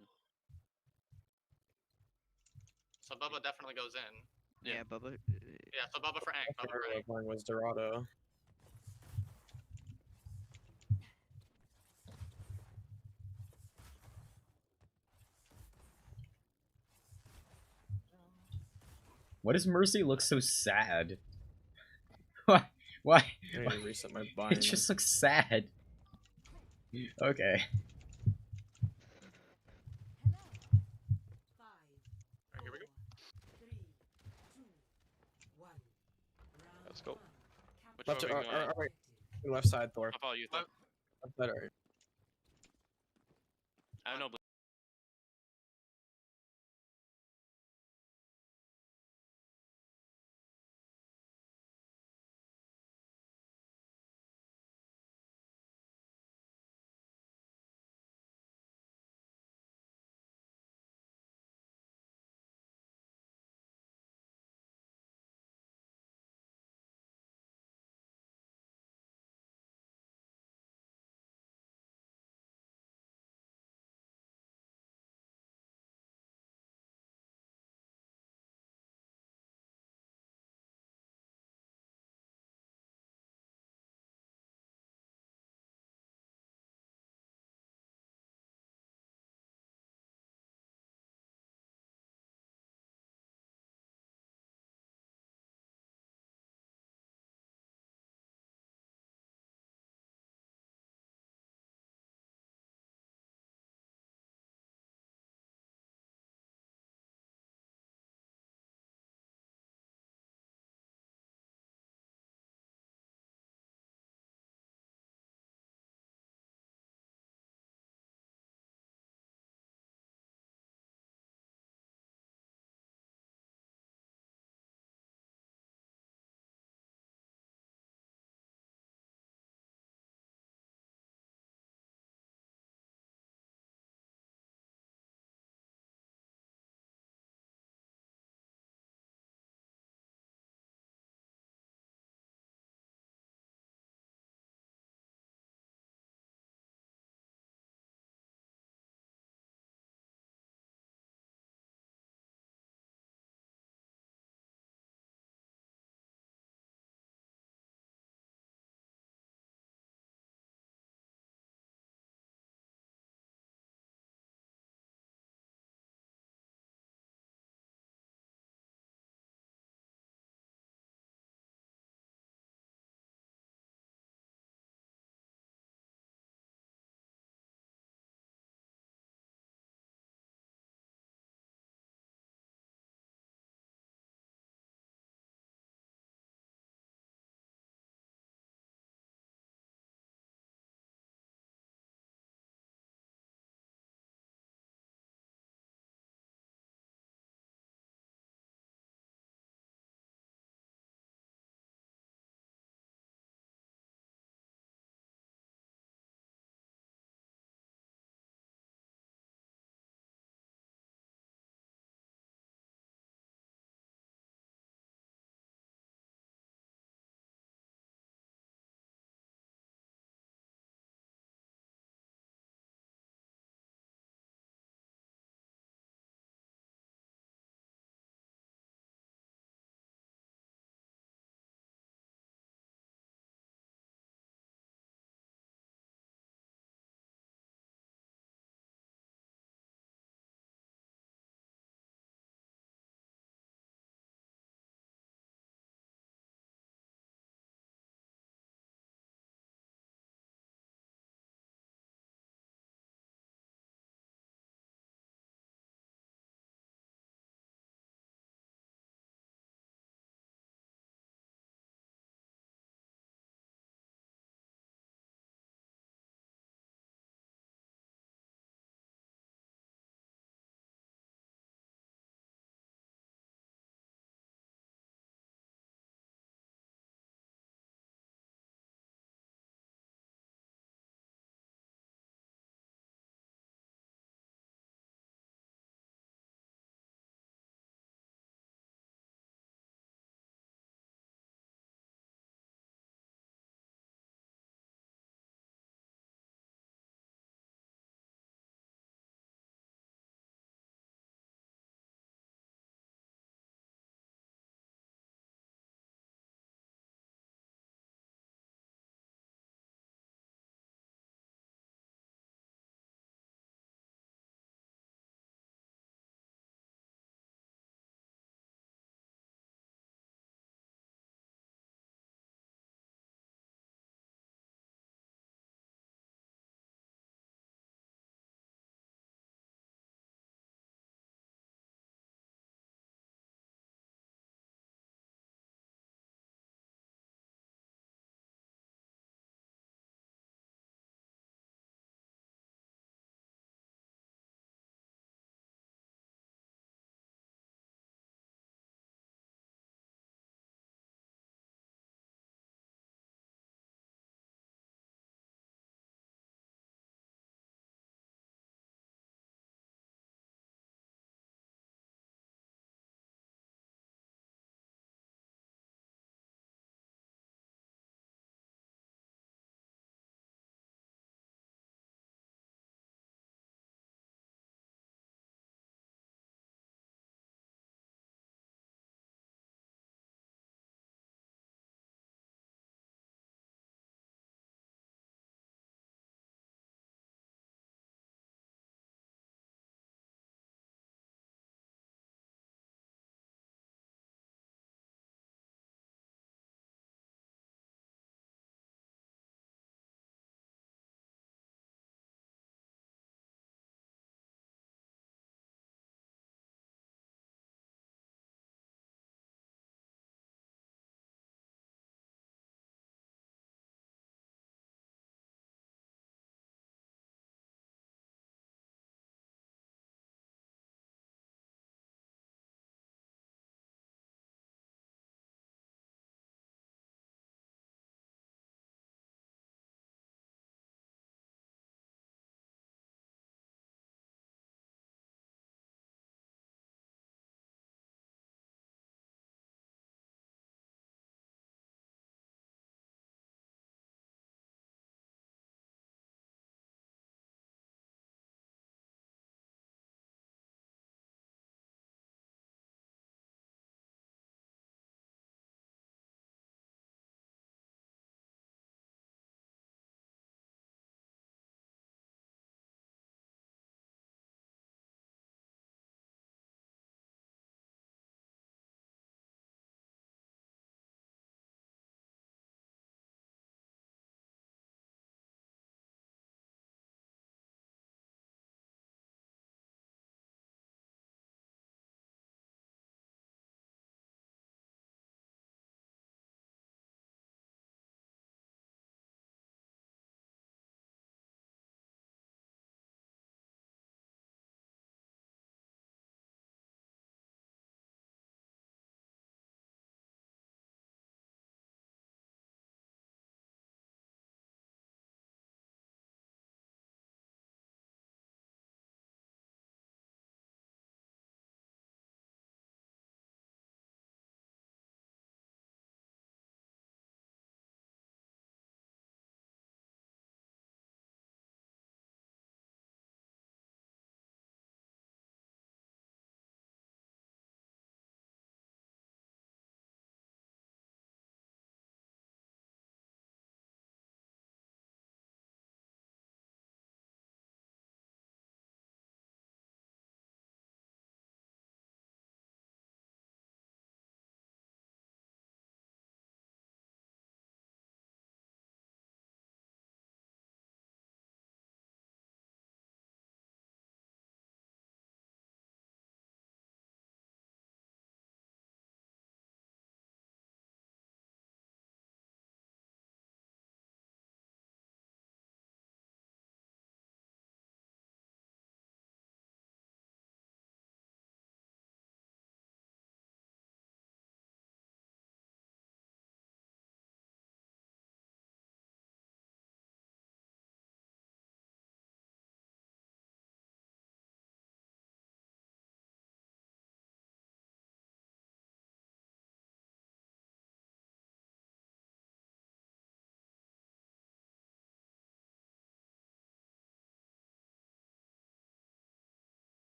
So Bubba definitely goes in.
Yeah.
Yeah, Bubba.
Yeah. So Bubba for Aang. Bubba for Aang.
Playing was Dorado.
Why does Mercy look so sad? Why?
I need to reset my bind.
It just looks sad. Okay.
Here we go.
Let's go.
Which
Left,
way are we going?
alright. Left side, Thor.
I'll follow you. Thor.
Left side, alright.
I have no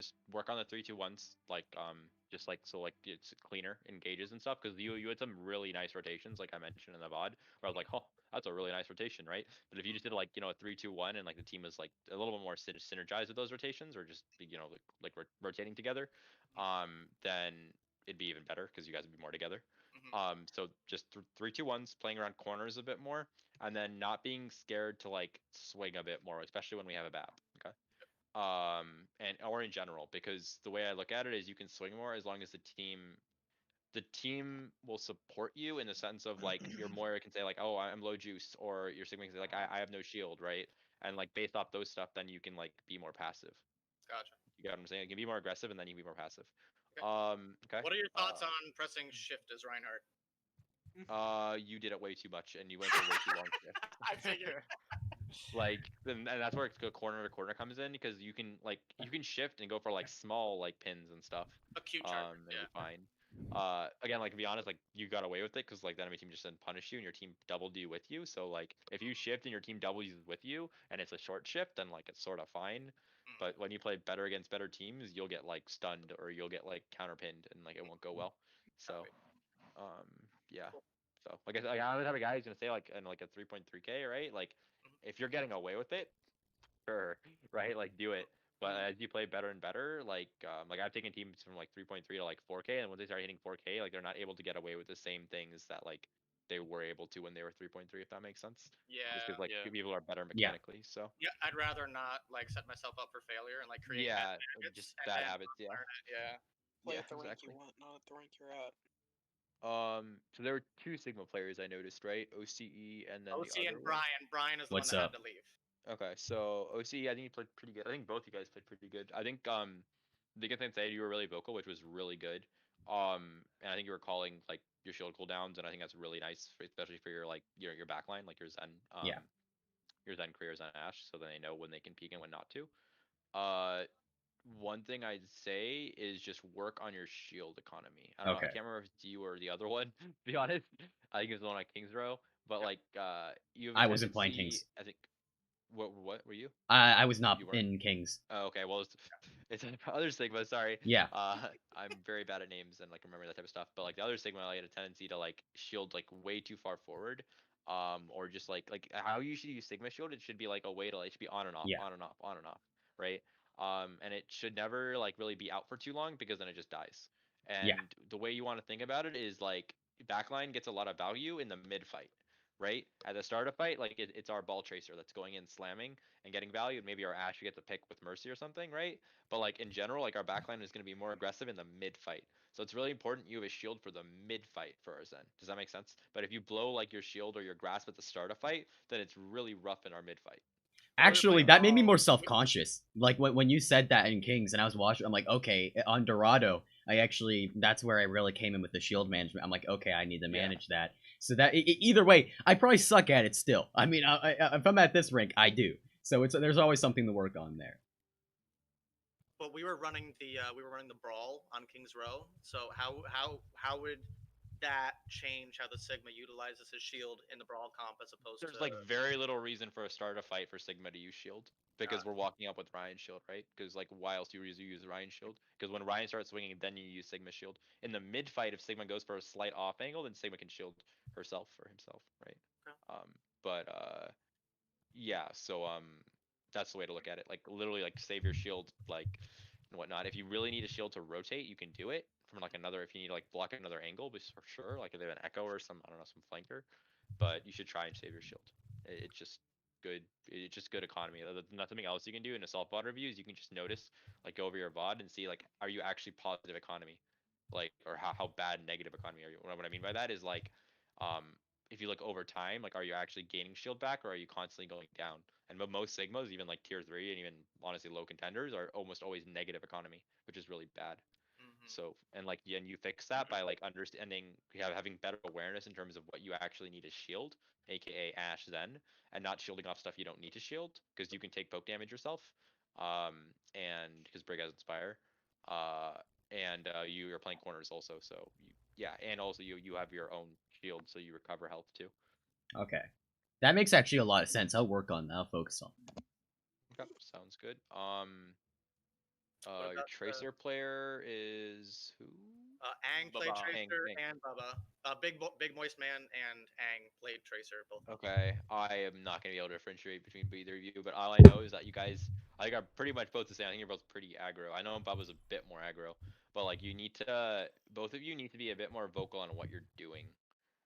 just work on the 3-2-1s, like just like so like it's cleaner engages and stuff because you had some really nice rotations like I mentioned in the VOD where I was like, oh, that's a really nice rotation, right? But if you just did like a 3-2-1 and like the team was like a little bit more synergized with those rotations or just like rotating together, then it'd be even better because you guys would be more together. So just 3-2-1s, playing around corners a bit more, and then not being scared to like swing a bit more, especially when we have a BAP. Okay. And or in general, because the way I look at it is you can swing more as long as the team will support you in the sense of like your Moira can say like, oh, I'm low juice, or your Sigma can say like, I have no shield, right? And like based off those stuff, then you can like be more passive.
Gotcha.
You got what I'm saying? You can be more aggressive and then you can be more passive. Okay.
What are your thoughts on pressing shift as Reinhardt?
You did it way too much, and you went for way too long.
I figured.
Like, and that's where corner to corner comes in because you can shift and go for like small like pins and stuff.
A cute charger,
and it'll be fine. Again, like to be honest, like you got away with it because like the enemy team just didn't punish you and your team doubled you with you. So like if you shift and your team doubles you with you and it's a short shift, then like it's sort of fine. But when you play better against better teams, you'll get like stunned or you'll get like counterpinned and like it won't go well. So, yeah. So like I'm the type of guy who's gonna say like in like a 3.3K, right? Like if you're getting away with it, sure, right? Like do it. But as you play better and better, like I've taken teams from like 3.3 to like 4K, and once they start hitting 4K, like they're not able to get away with the same things that like they were able to when they were 3.3, if that makes sense.
Yeah.
Just because like people are better mechanically, so.
Yeah, I'd rather not like set myself up for failure and like create
just bad habits, yeah.
Yeah.
Play
Yeah,
at the rank
exactly.
you want, not at the rank you're at.
So there were two Sigma players I noticed, right? OCE and then
OC
the other
and Brian. Brian is the
What's
one that
up?
had to leave.
Okay, so OCE, I think he played pretty good. I think both you guys played pretty good. I think the good thing said you were really vocal, which was really good. And I think you were calling like your shield cooldowns, and I think that's really nice, especially for your like your backline, like your Zen. Your Zen career Zen Ash, so then they know when they can peek and when not to. One thing I'd say is just work on your shield economy. I don't know, I can't remember if it's you or the other one, to be honest. I think it was the one on Kings Row. But like you have a
I wasn't playing
tendency-
Kings.
I think what were you?
I was not
You weren't?
in Kings.
Oh, okay. Well, it's other Sigma. Sorry.
Yeah.
I'm very bad at names and like remember that type of stuff. But like the other Sigma, I had a tendency to like shield like way too far forward. Or just like how you should use Sigma shield. It should be like a way to like it should be on and off, on and off, on and off, right? And it should never like really be out for too long because then it just dies. And the way you want to think about it is like backline gets a lot of value in the mid fight. Right at the start of fight, like it's our ball tracer that's going in slamming and getting value, and maybe our Ashe gets a pick with Mercy or something, right? But like in general, like our backline is going to be more aggressive in the mid fight, so it's really important you have a shield for the mid fight for our Zen. Does that make sense? But if you blow like your shield or your grasp at the start of fight, then it's really rough in our mid fight.
Actually, that made me more self-conscious. Like when you said that in Kings and I was watching, I'm like, okay, on Dorado, that's where I really came in with the shield management. I'm like, okay, I need to manage that. So that either way, I probably suck at it still. I mean, if I'm at this rank, I do. So there's always something to work on there.
But we were running the brawl on Kings Row. So how would that change how the Sigma utilizes his shield in the brawl comp as opposed
There's
to
like very little reason for a start a fight for Sigma to use shield because we're walking up with Ryan's shield, right? Because like why else do you use Ryan's shield? Because when Ryan starts swinging, then you use Sigma shield. In the mid fight, if Sigma goes for a slight off angle, then Sigma can shield herself or himself, right? Yeah, so that's the way to look at it. Like literally, like save your shield, like and whatnot. If you really need a shield to rotate, you can do it from like another. If you need to like block another angle, but for sure, like if they have an echo or some I don't know some flanker, but you should try and save your shield. It's just good. It's just good economy. Nothing else you can do in assault VOD reviews. You can just notice, like, go over your VOD and see, like, are you actually positive economy, like, or how bad negative economy are you? What I mean by that is like, if you look over time, like, are you actually gaining shield back or are you constantly going down? And most Sigmas, even like tier 3 and even honestly low contenders, are almost always negative economy, which is really bad. So and you fix that by like understanding having better awareness in terms of what you actually need to shield, aka Ashe Zen, and not shielding off stuff you don't need to shield because you can take poke damage yourself, and because Brig has Inspire, and you're playing corners also, so and also you have your own shield, so you recover health too.
Okay, that makes actually a lot of sense. I'll work on that. I'll focus on that.
Okay, sounds good.
What
Your
about
Tracer player is who?
Ang played
Baba.
Tracer
Ang.
and Bubba. Big Moist Man and Ang played Tracer both.
Okay, I am not gonna be able to differentiate between either of you, but all I know is that you guys, I think, are pretty much both the same. I think you're both pretty aggro. I know Bubba's a bit more aggro, but like you need to, both of you need to be a bit more vocal on what you're doing.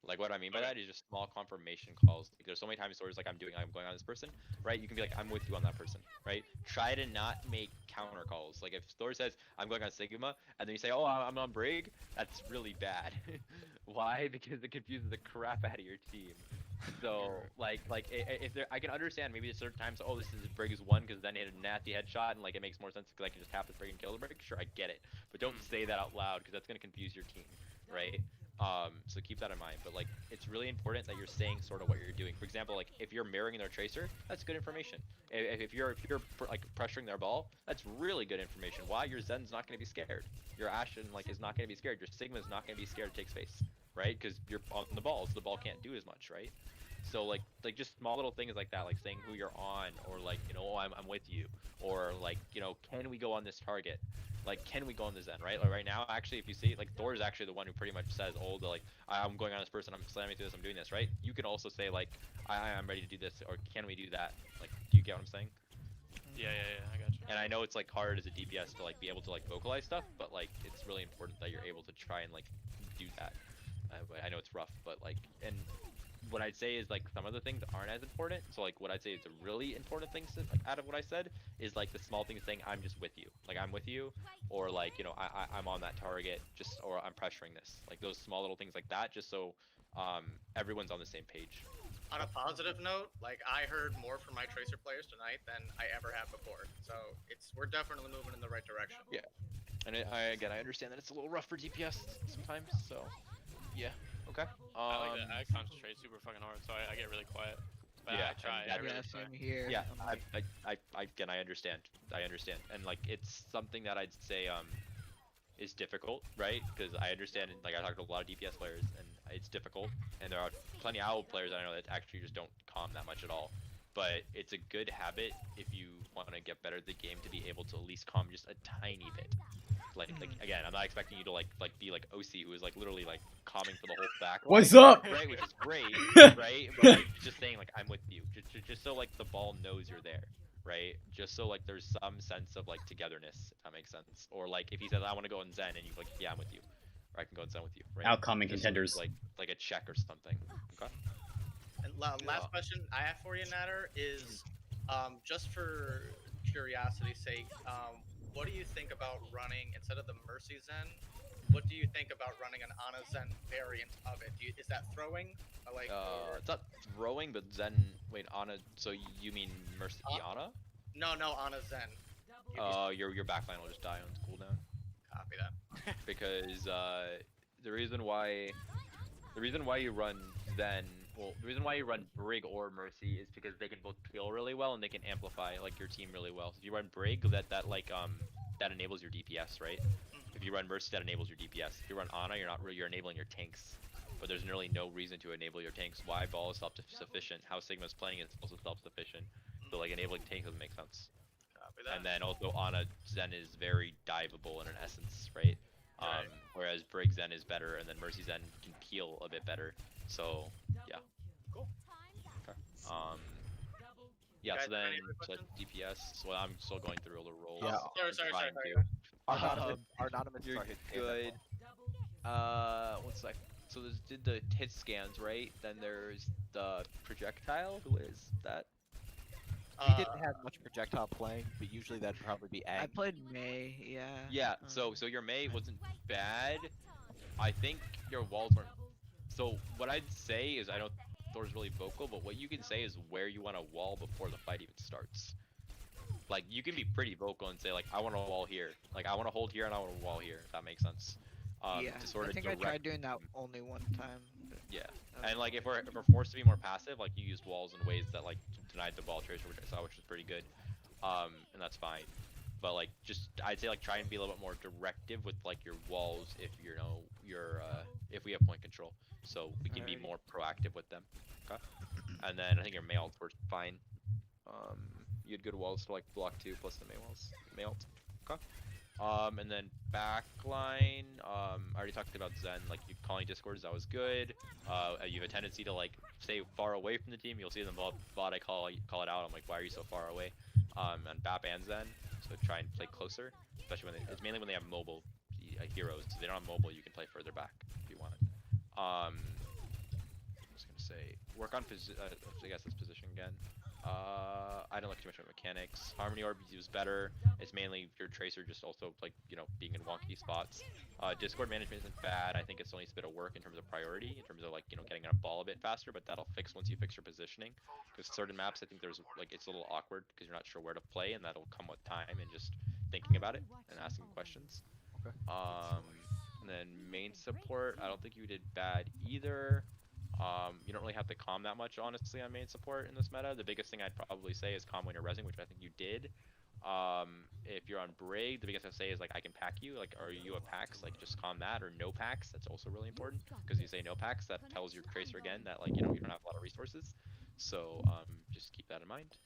Like what I mean by that is just small confirmation calls. Like there's so many times stories like I'm going on this person, right? You can be like, I'm with you on that person, right? Try to not make counter calls. Like if Thor says I'm going on Sigma, and then you say, oh, I'm on Brig, that's really bad. Why? Because it confuses the crap out of your team. So if there, I can understand maybe at certain times, oh, this is Brig's one because then he had a nasty headshot and like it makes more sense because I can just tap this Brig and kill the Brig. Sure, I get it, but don't say that out loud because that's gonna confuse your team, right? So keep that in mind. But like, it's really important that you're saying sort of what you're doing. For example, like if you're mirroring their tracer, that's good information. If you're like pressuring their ball, that's really good information. Why? Your Zen's not gonna be scared. Your Ashen like is not gonna be scared. Your Sigma's not gonna be scared to take space, right? Because you're on the ball, so the ball can't do as much, right? So like just small little things like that, like saying who you're on, or like oh I'm with you, or like can we go on this target? Like, can we go on the Zen, right? Like right now, actually, if you see, like Thor is actually the one who pretty much says, oh, I'm going on this person, I'm slamming through this, I'm doing this, right? You can also say like, I'm ready to do this, or can we do that? Like, do you get what I'm saying?
Yeah, I got you.
And I know it's like hard as a DPS to like be able to like vocalize stuff, but like it's really important that you're able to try and like do that. I know it's rough, but like, and what I'd say is like some of the things aren't as important. So like what I'd say is the really important things like out of what I said is like the small things saying I'm just with you, like I'm with you, or like I'm on that target, just or I'm pressuring this, like those small little things like that, just so everyone's on the same page.
On a positive note, like I heard more from my Tracer players tonight than I ever have before, so we're definitely moving in the right direction.
Yeah, and I understand that it's a little rough for DPS sometimes, so yeah. Okay.
I like that. I concentrate super fucking hard, so I get really quiet. But
Yeah,
I try. I really try.
Same here.
Yeah, I understand. I understand, and like it's something that I'd say is difficult, right? Because I understand, like I talked to a lot of DPS players, and it's difficult, and there are plenty of OWL players that I know that actually just don't calm that much at all. But it's a good habit if you want to get better at the game to be able to at least calm just a tiny bit. Like again, I'm not expecting you to like be like OC, who is like literally like calming for the whole back.
What's up?
Right, which is great, right? But like, just saying like I'm with you, just so like the ball knows you're there, right? Just so like there's some sense of like togetherness, if that makes sense. Or like if he says I want to go in Zen, and you're like yeah I'm with you, or I can go in Zen with you, right?
Outcoming
Just
contenders.
like a check or something. Okay.
And last question I have for you, Natter, is just for curiosity's sake, what do you think about running, instead of the Mercy Zen, what do you think about running an Ana Zen variant of it? Is that throwing? Like,
It's not throwing, but Zen. Wait, Ana. So you mean Mercy Ana?
No, Ana Zen.
Your backline will just die on its cooldown.
Copy that.
Because the reason why you run Zen, well, the reason why you run Brig or Mercy is because they can both peel really well and they can amplify like your team really well. So if you run Brig, that enables your DPS, right? If you run Mercy, that enables your DPS. If you run Ana, you're enabling your tanks. But there's really no reason to enable your tanks. Why? Ball is self-sufficient. How Sigma's playing is also self-sufficient. So like enabling tanks doesn't make sense.
Copy that.
And then also Ana Zen is very diveable in an essence, right? Whereas Brig Zen is better, and then Mercy Zen can peel a bit better. So yeah.
Cool.
Okay. Yeah. So then so DPS. So I'm still going through all the roles.
Yeah.
Sorry.
Anonymous
You're
started
good. 1 sec. So there's did the hit scans, right? Then there's the projectile. Who is that?
He didn't have much projectile playing, but usually that'd probably be Ang.
I played May, yeah.
Yeah. So your May wasn't bad. I think your walls weren't. So what I'd say is I don't. Thor's really vocal, but what you can say is where you want a wall before the fight even starts. Like you can be pretty vocal and say like I want a wall here, like I want to hold here and I want a wall here. If that makes sense.
Yeah.
To sort
I
of
think I tried doing that only one time. But
Yeah.
that was
And like if
fine.
we're forced to be more passive, like you used walls in ways that like denied the ball tracer, which I saw, which was pretty good. And that's fine. But like just I'd say like try and be a little bit more directive with like your walls if if we have point control, so we can be
Alrighty.
more proactive with them. Okay. And then I think your May ults were fine. You had good walls to like block 2 plus the May walls. May ult. And then backline, I already talked about Zen, like you calling discords, that was good. You have a tendency to like stay far away from the team. You'll see them bot I call it out. I'm like, why are you so far away? And BAP and Zen, so try and play closer, especially when it's mainly when they have mobile heroes. If they don't have mobile, you can play further back if you want. I was gonna say work on I guess this position again. I don't like too much of mechanics. Harmony Orb is better. It's mainly your Tracer just also like, you know, being in wonky spots. Discord management isn't bad. I think it still needs a bit of work in terms of priority, in terms of like, you know, getting on a ball a bit faster, but that'll fix once you fix your positioning. Because certain maps, I think there's like, it's a little awkward because you're not sure where to play, and that'll come with time and just thinking about it and asking questions.
Okay.
And then main support, I don't think you did bad either. You don't really have to calm that much, honestly, on main support in this meta. The biggest thing I'd probably say is calm when you're rezzing, which I think you did. If you're on Brig, the biggest thing I'd say is like, I can pack you. Like, are you a Pax? Like, just calm that, or no Pax. That's also really important, because you say no Pax, that tells your Tracer again that like, you know, you don't have a lot of resources. So just keep that in mind.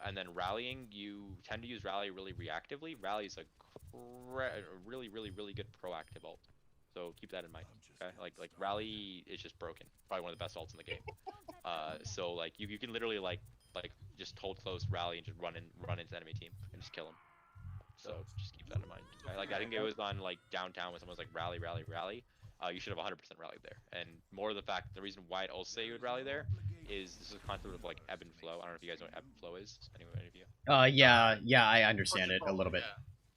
And then rallying, you tend to use rally really reactively. Rally is a really good proactive ult. So keep that in mind. Okay, like rally is just broken. Probably one of the best ults in the game. So like you can literally like just hold close, rally, and just run into the enemy team and just kill them. So just keep that in mind. Okay? Like I think it was on like downtown when someone was like rally. You should have 100% rallied there. And more of the reason why I'd also say you would rally there is this is a concept of like ebb and flow. I don't know if you guys know what ebb and flow is. Any of you?
Yeah, I understand it a little bit.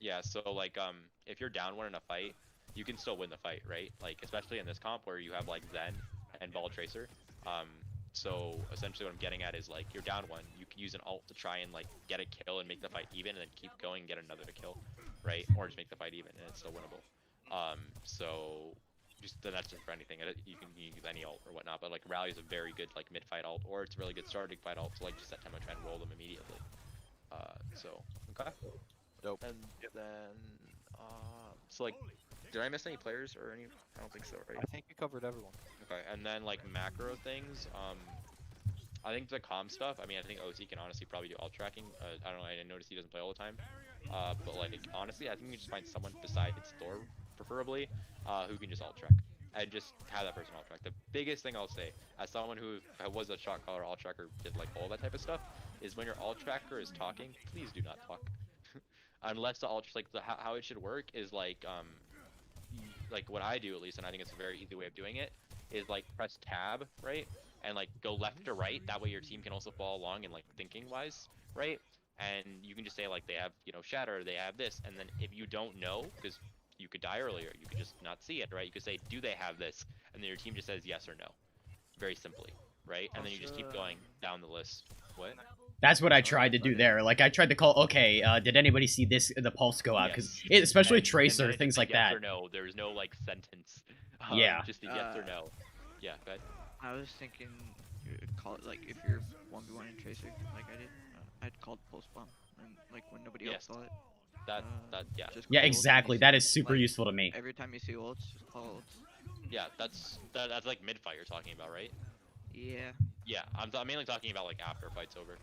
Yeah, so like if you're down one in a fight, you can still win the fight, right? Like especially in this comp where you have like Zen and Ball Tracer. So essentially what I'm getting at is like you're down one, you can use an ult to try and like get a kill and make the fight even, and then keep going and get another kill, right? Or just make the fight even and it's still winnable. So that's just for anything. You can use any ult or whatnot, but like rally is a very good like mid fight ult, or it's a really good starting fight ult. So like just that time I try and roll them immediately. So okay.
Dope.
And then so like, did I miss any players or any? I don't think so, right?
I think you covered everyone.
Okay, and then like macro things. I think the comm stuff. I mean, I think OT can honestly probably do alt tracking. I don't know. I noticed he doesn't play all the time. But like honestly, I think you just find someone besides Thor, preferably, who can just alt track and just have that person alt track. The biggest thing I'll say, as someone who was a shot caller, alt tracker, did like all that type of stuff, is when your alt tracker is talking, please do not talk. Unless the alt like how it should work is like what I do at least, and I think it's a very easy way of doing it, is like press tab, right, and like go left to right. That way your team can also follow along and like thinking wise, right? And you can just say like they have, you know, shatter, they have this, and then if you don't know, because you could die earlier, you could just not see it, right? You could say, do they have this? And then your team just says yes or no, very simply, right? And then you just keep going down the list. What?
That's what I tried to do there. Like I tried to call, okay, did anybody see the pulse go out? Because especially Tracer, things like
yes
that.
Or no, there's no like sentence.
Yeah.
Just a yes or no. Yeah, go ahead.
I was thinking, call it like if you're 1v1 in Tracer, like I did, I'd called pulse bomb, and like when nobody else saw it.
Yeah.
Yeah, exactly. That is super useful to me.
Every time you see ults, just call ults.
Yeah, that's like mid fight you're talking about, right?
Yeah.
Yeah, I'm mainly talking about like after fight's over.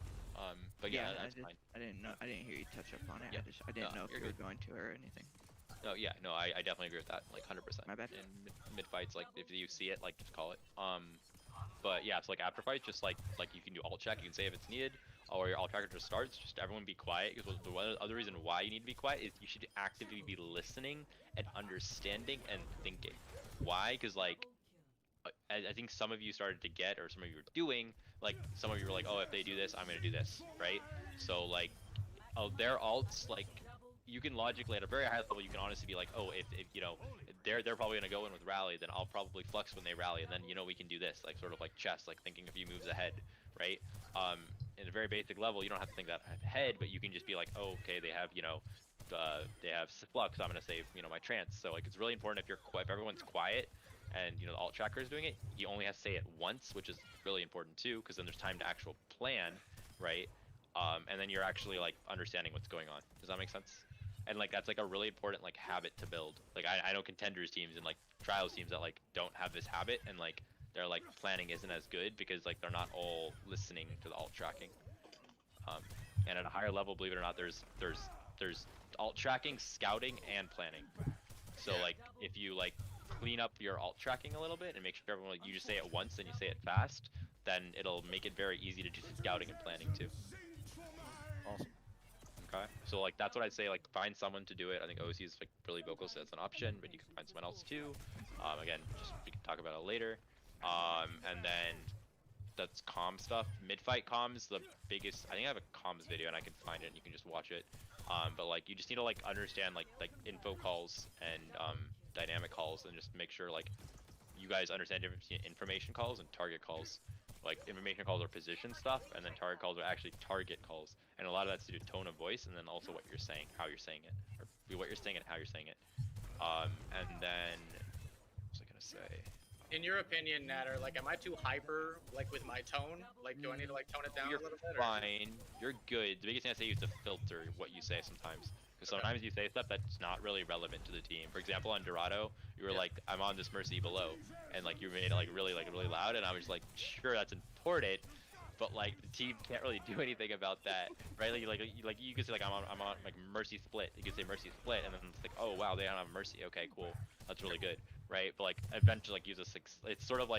But yeah, that's fine.
I didn't hear you touch up on it.
Yeah.
I didn't know if you were going to or anything.
No, yeah, no, I definitely agree with that, like 100%.
My bad.
In mid fights, like if you see it, like just call it. But yeah, it's like after fights, just like you can do alt check, you can say if it's needed, or your alt tracker just starts. Just everyone be quiet, because the one other reason why you need to be quiet is you should actively be listening and understanding and thinking. Why? Because like I think some of you started to get, or some of you were doing, like some of you were like, oh, if they do this, I'm gonna do this, right? So like, their alts, like you can logically at a very high level, you can honestly be like, oh, if you know, they're probably gonna go in with rally, then I'll probably flux when they rally, and then you know we can do this, like sort of like chess, like thinking a few moves ahead, right? In a very basic level, you don't have to think that ahead, but you can just be like, oh, okay, they have, you know, they have flux, I'm gonna save, you know, my trance. So like it's really important if everyone's quiet and you know the alt tracker is doing it, he only has to say it once, which is really important too, because then there's time to actual plan, right? And then you're actually like understanding what's going on. Does that make sense? And like that's like a really important like habit to build. Like I know contenders teams and like trials teams that like don't have this habit, and like their like planning isn't as good because like they're not all listening to the alt tracking. And at a higher level, believe it or not, there's there's alt tracking, scouting, and planning. So like if you like clean up your alt tracking a little bit and make sure everyone like, you just say it once and you say it fast, then it'll make it very easy to do scouting and planning too.
Awesome.
Okay, so like that's what I'd say. Like find someone to do it. I think OC is like really vocal, so that's an option, but you can find someone else too. Again, just we can talk about it later. And then that's comm stuff. Mid-fight comms, the biggest. I think I have a comms video and I can find it and you can just watch it. But like you just need to like understand like info calls and dynamic calls and just make sure like you guys understand the difference between information calls and target calls. Like information calls are position stuff, and then target calls are actually target calls. And a lot of that's to do with tone of voice, and then also what you're saying, how you're saying it, or what you're saying and how you're saying it. And then what was I gonna say?
In your opinion, Natter, like, am I too hyper, like, with my tone? Like, do I need to, like, tone it down a little bit? Or?
Fine. You're good. The biggest thing I say is to filter what you say sometimes. Because sometimes you say stuff that's not really relevant to the team. For example, on Dorado, you were like, I'm on this Mercy below. And, like, you made it, like, really loud. And I was like, sure, that's important. But, like, the team can't really do anything about that, right? Like you could say, like, I'm on like, Mercy split. You could say Mercy split. And then it's like, oh, wow, they don't have Mercy. Okay, cool. That's really good. Right, but like eventually like use a six. It's sort of how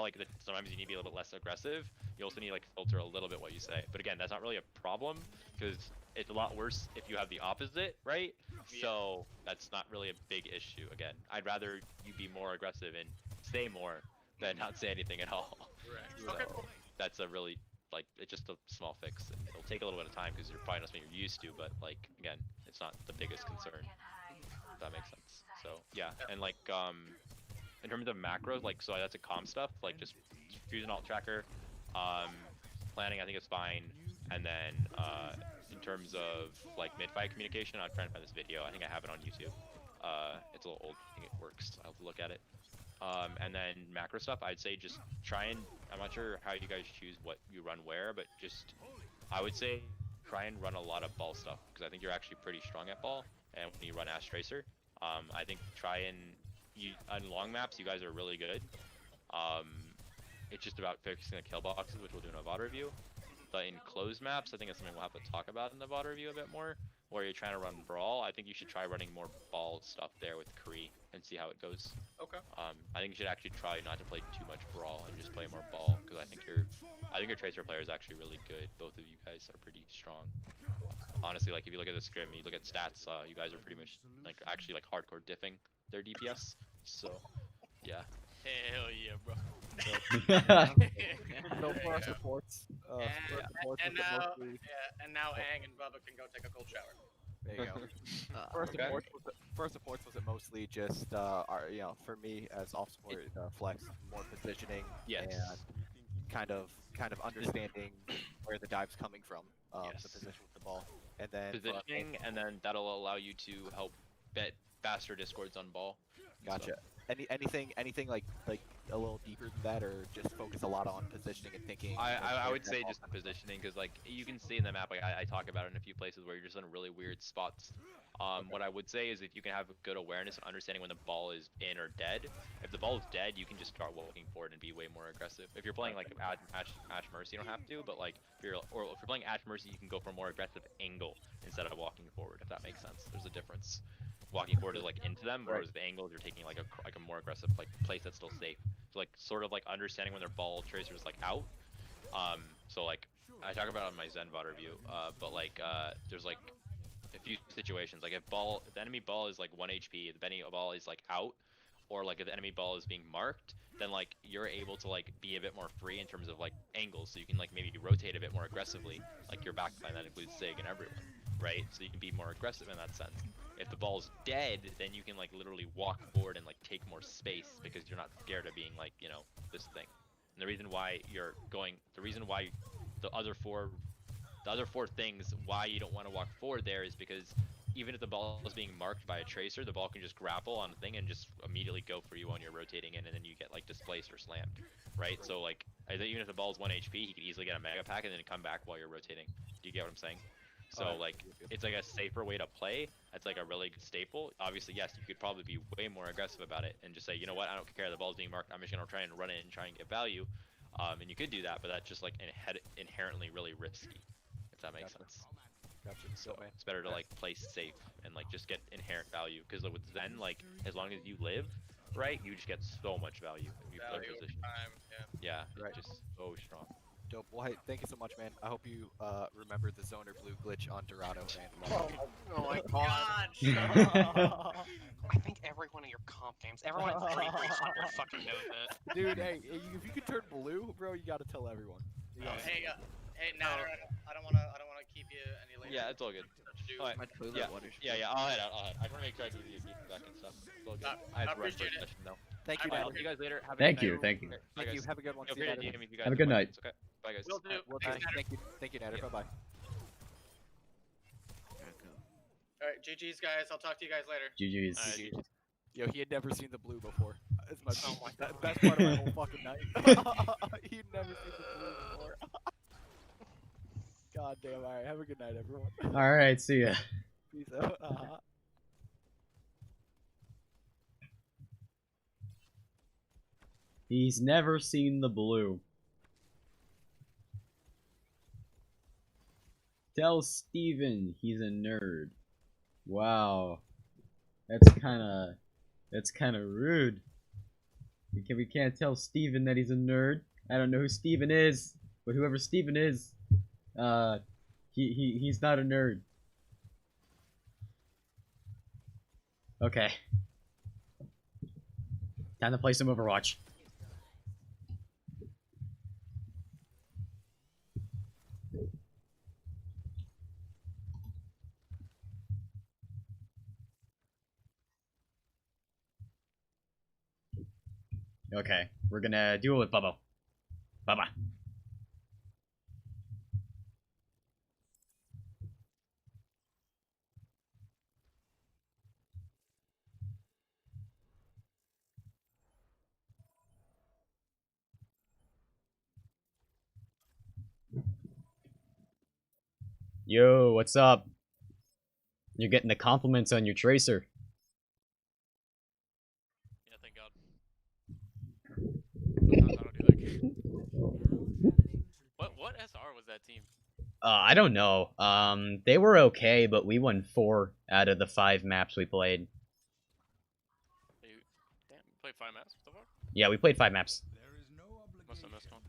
like sometimes you need to be a little bit less aggressive. You also need to like filter a little bit what you say. But again, that's not really a problem because it's a lot worse if you have the opposite, right? Yeah. So that's not really a big issue. Again, I'd rather you be more aggressive and say more than not say anything at all.
Right.
So
Okay, cool.
that's a really like it's just a small fix. It'll take a little bit of time because you're probably not something you're used to, but like again, it's not the biggest concern. If that makes sense. So yeah, and like in terms of macros, like so that's a comm stuff, like just use an alt tracker. Planning I think is fine, and then in terms of like mid-fight communication, I'm trying to find this video. I think I have it on YouTube. It's a little old. I think it works. I'll have to look at it. And then macro stuff, I'd say just try and I'm not sure how you guys choose what you run where, but just I would say try and run a lot of ball stuff because I think you're actually pretty strong at ball. And when you run Ash Tracer, I think try and on long maps you guys are really good. It's just about fixing the kill boxes, which we'll do in a VOD review. But in closed maps, I think it's something we'll have to talk about in the VOD review a bit more. Where you're trying to run brawl, I think you should try running more ball stuff there with Kree and see how it goes.
Okay.
I think you should actually try not to play too much brawl and just play more ball because I think your Tracer player is actually really good. Both of you guys are pretty strong. Honestly, like if you look at the scrim, you look at stats, you guys are pretty much like actually like hardcore diffing their DPS. So, yeah.
Hell yeah, bro.
So for our supports,
and now Aang and Bubba can go take a cold shower.
There you go. First supports was it mostly just our for me as off support flex more positioning and kind of understanding where the dive's coming from, the position with the ball, and then
positioning, and then that'll allow you to help bet faster discords on ball.
Gotcha.
So.
Anything like a little deeper than that, or just focus a lot on positioning and thinking?
I would say just the positioning, because like you can see in the map, like I talk about it in a few places where you're just in really weird spots. What I would say is if you can have a good awareness and understanding when the ball is in or dead. If the ball is dead, you can just start walking forward and be way more aggressive. If you're playing like Ash Mercy, you don't have to, but like if you're playing Ash Mercy, you can go for a more aggressive angle instead of walking forward. If that makes sense, there's a difference. Walking forward is like into them, whereas the angles you're taking like a more aggressive like place that's still safe. So like sort of like understanding when their ball tracer is like out. So like I talk about it on my Zen VOD review, but like there's like a few situations like if the enemy ball is like 1 HP, if the enemy ball is like out, or like if the enemy ball is being marked, then like you're able to like be a bit more free in terms of like angles, so you can like maybe rotate a bit more aggressively, like your backline that includes Sig and everyone, right? So you can be more aggressive in that sense. If the ball's dead, then you can like literally walk forward and like take more space because you're not scared of being like, you know, this thing. And the reason why the other four things why you don't want to walk forward there is because even if the ball is being marked by a tracer, the ball can just grapple on the thing and just immediately go for you when you're rotating in, and then you get like displaced or slammed, right? So like even if the ball is 1 HP, he could easily get a mega pack and then come back while you're rotating. Do you get what I'm saying? So like it's like a safer way to play. That's like a really good staple. Obviously, yes, you could probably be way more aggressive about it and just say, you know what, I don't care, the ball's being marked, I'm just gonna try and run it and try and get value. And you could do that, but that's just like inherently really risky, if that makes sense.
Gotcha.
So
man.
it's better to like play safe and like just get inherent value, because with Zen, like as long as you live, right, you just get so much value if you play
Value over
position.
time, yeah.
Yeah,
Right.
it's just so strong.
Dope. Well, hey, thank you so much, man. I hope you remember the zoner blue glitch on Dorado and
Oh my god.
I think every one of your comp games, everyone at 3,300 fucking knows it.
Dude, hey, if you could turn blue, bro, you gotta tell everyone. You gotta
Hey, Natter, I don't wanna keep you any later.
Yeah, it's all good. Alright,
My toilet
yeah,
water's
yeah, I'll head out. I just want to make sure I give you your feedback and stuff. It's all good. I have to run for a
appreciate it.
session now.
Thank you,
Alright,
Natter.
I'll see you guys later. Have a
Thank
good
you,
night.
thank you.
Bye,
Thank you.
guys.
Have a good one.
Feel
See you
free to
later.
DM if you guys
Have a good night.
questions, Okay, bye guys.
Will do.
Well,
Thanks, Natter.
thank you, Natter.
Yeah.
Bye bye.
Alright, GG's guys. I'll talk to you guys later.
GG's.
Yo, he had never seen the blue before. It's my
Oh my
best part of my whole fucking night. He'd never seen the blue before. God damn. All right. Have a good night, everyone.
All right, see ya.
Peace out.
He's never seen the blue. Tell Steven he's a nerd. Wow. That's kinda rude. We can't tell Steven that he's a nerd. I don't know who Steven is, but whoever Steven is, he's not a nerd. Okay. Time to play some Overwatch. Okay, we're gonna duel with Bubba. Bubba. Yo, what's up? You're getting the compliments on your tracer.
Yeah, thank God. Sometimes I don't do that. What SR was that team?
I don't know. They were okay, but we won 4 out of the 5 maps we played.
Damn, you played 5 maps? What the fuck?
Yeah, we played 5 maps.
Must have missed one.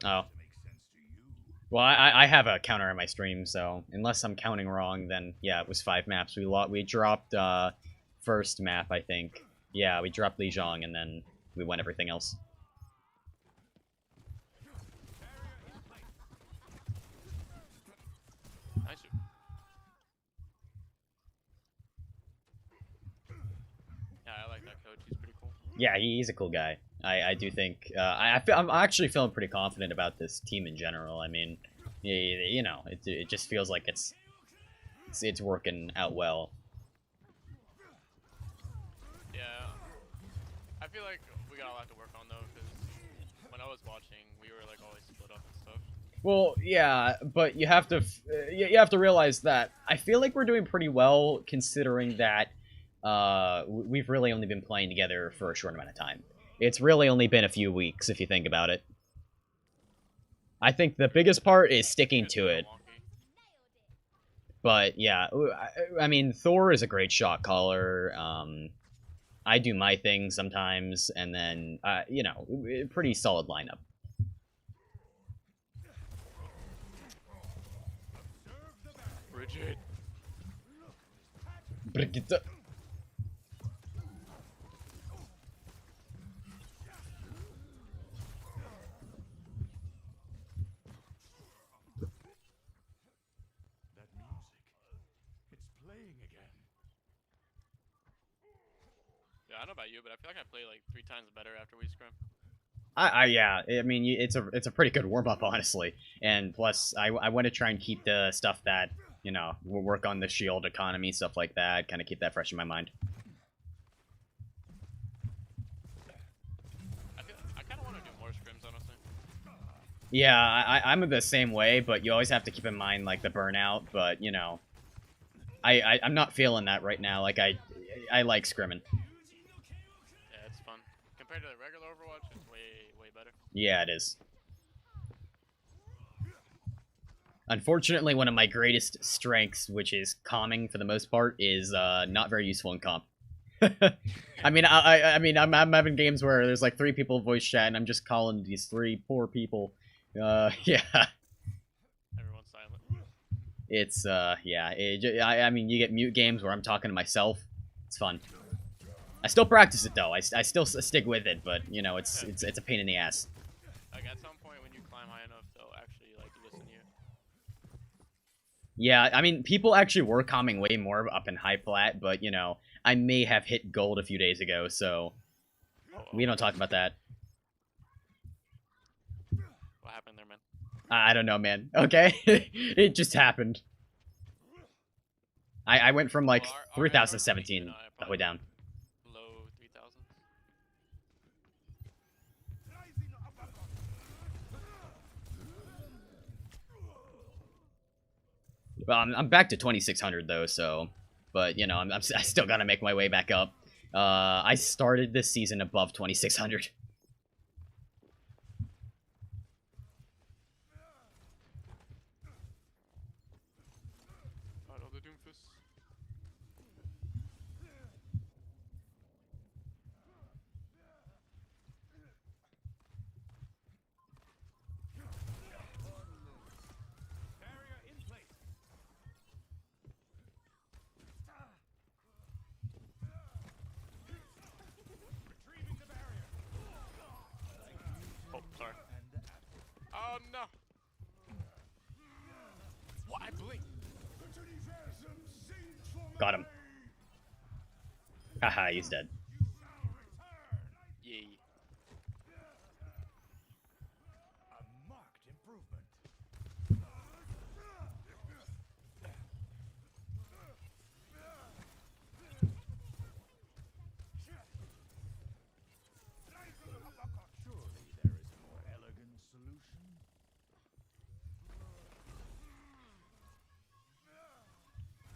Oh. Well, I have a counter on my stream, so unless I'm counting wrong, then yeah, it was 5 maps. We dropped first map, I think. Yeah, we dropped Lijiang, and then we won everything else.
Nice. Yeah, I like that coach. He's pretty cool.
Yeah, he's a cool guy. I do think I'm actually feeling pretty confident about this team in general. I mean, you know, it just feels like it's working out well.
Yeah, I feel like we got a lot to work on though, because when I was watching, we were like always split up and stuff.
Well, yeah, but you have to realize that I feel like we're doing pretty well considering that we've really only been playing together for a short amount of time. It's really only been a few weeks, if you think about it. I think the biggest part is sticking to it. But, yeah, I mean, Thor is a great shot caller. I do my thing sometimes, and then, you know, pretty solid lineup. Brigitte.
Yeah, I don't know about you, but I feel like I play like 3 times better after we scrim.
Yeah, I mean, it's a pretty good warm up, honestly. And plus, I want to try and keep the stuff that, you know, we'll work on the shield economy, stuff like that, kind of keep that fresh in my mind.
I kind of want to do more scrims, honestly.
Yeah, I'm the same way, but you always have to keep in mind, like, the burnout, but, you know, I'm not feeling that right now. Like, I like scrimming.
Yeah, it's fun. Compared to the regular Overwatch, it's way better.
Yeah, it is. Unfortunately, one of my greatest strengths, which is calming for the most part, is not very useful in comp. I mean, I'm having games where there's like 3 people voice chat, and I'm just calling these 3 poor people. Yeah.
Everyone's silent.
It's yeah. I mean, you get mute games where I'm talking to myself. It's fun. I still practice it though. I still stick with it, but you know, it's a pain in the ass.
Like at some point when you climb high enough, they'll actually like listen to you.
Yeah, I mean, people actually were calming way more up in high plat, but you know, I may have hit gold a few days ago, so we don't talk about that.
What happened there, man?
I don't know, man. Okay, it just happened. I went from like 3017 all the way down.
Low 3000s.
Well, I'm back to 2600 though, so, but you know, I still gotta make my way back up. I started this season above 2600.
Oh, sorry. Oh no! What? I blinked.
Got him. Haha, he's dead.
Yay.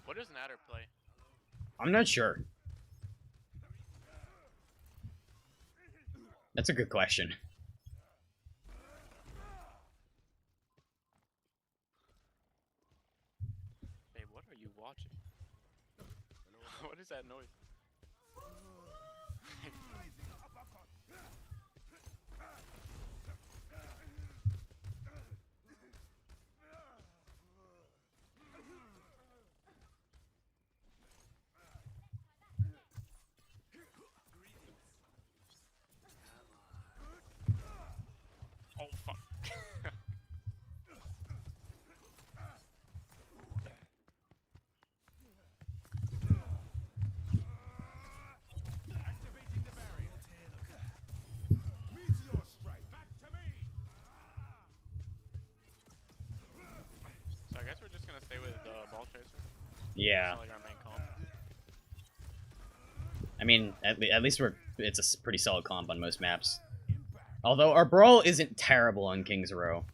What does Natter play?
I'm not sure. That's a good question.
Babe, what are you watching? What is that noise? Oh fuck. So I guess we're just gonna stay with ball chaser.
Yeah.
It's not like our main comp.
I mean, at least it's a pretty solid comp on most maps. Although our brawl isn't terrible on King's Row.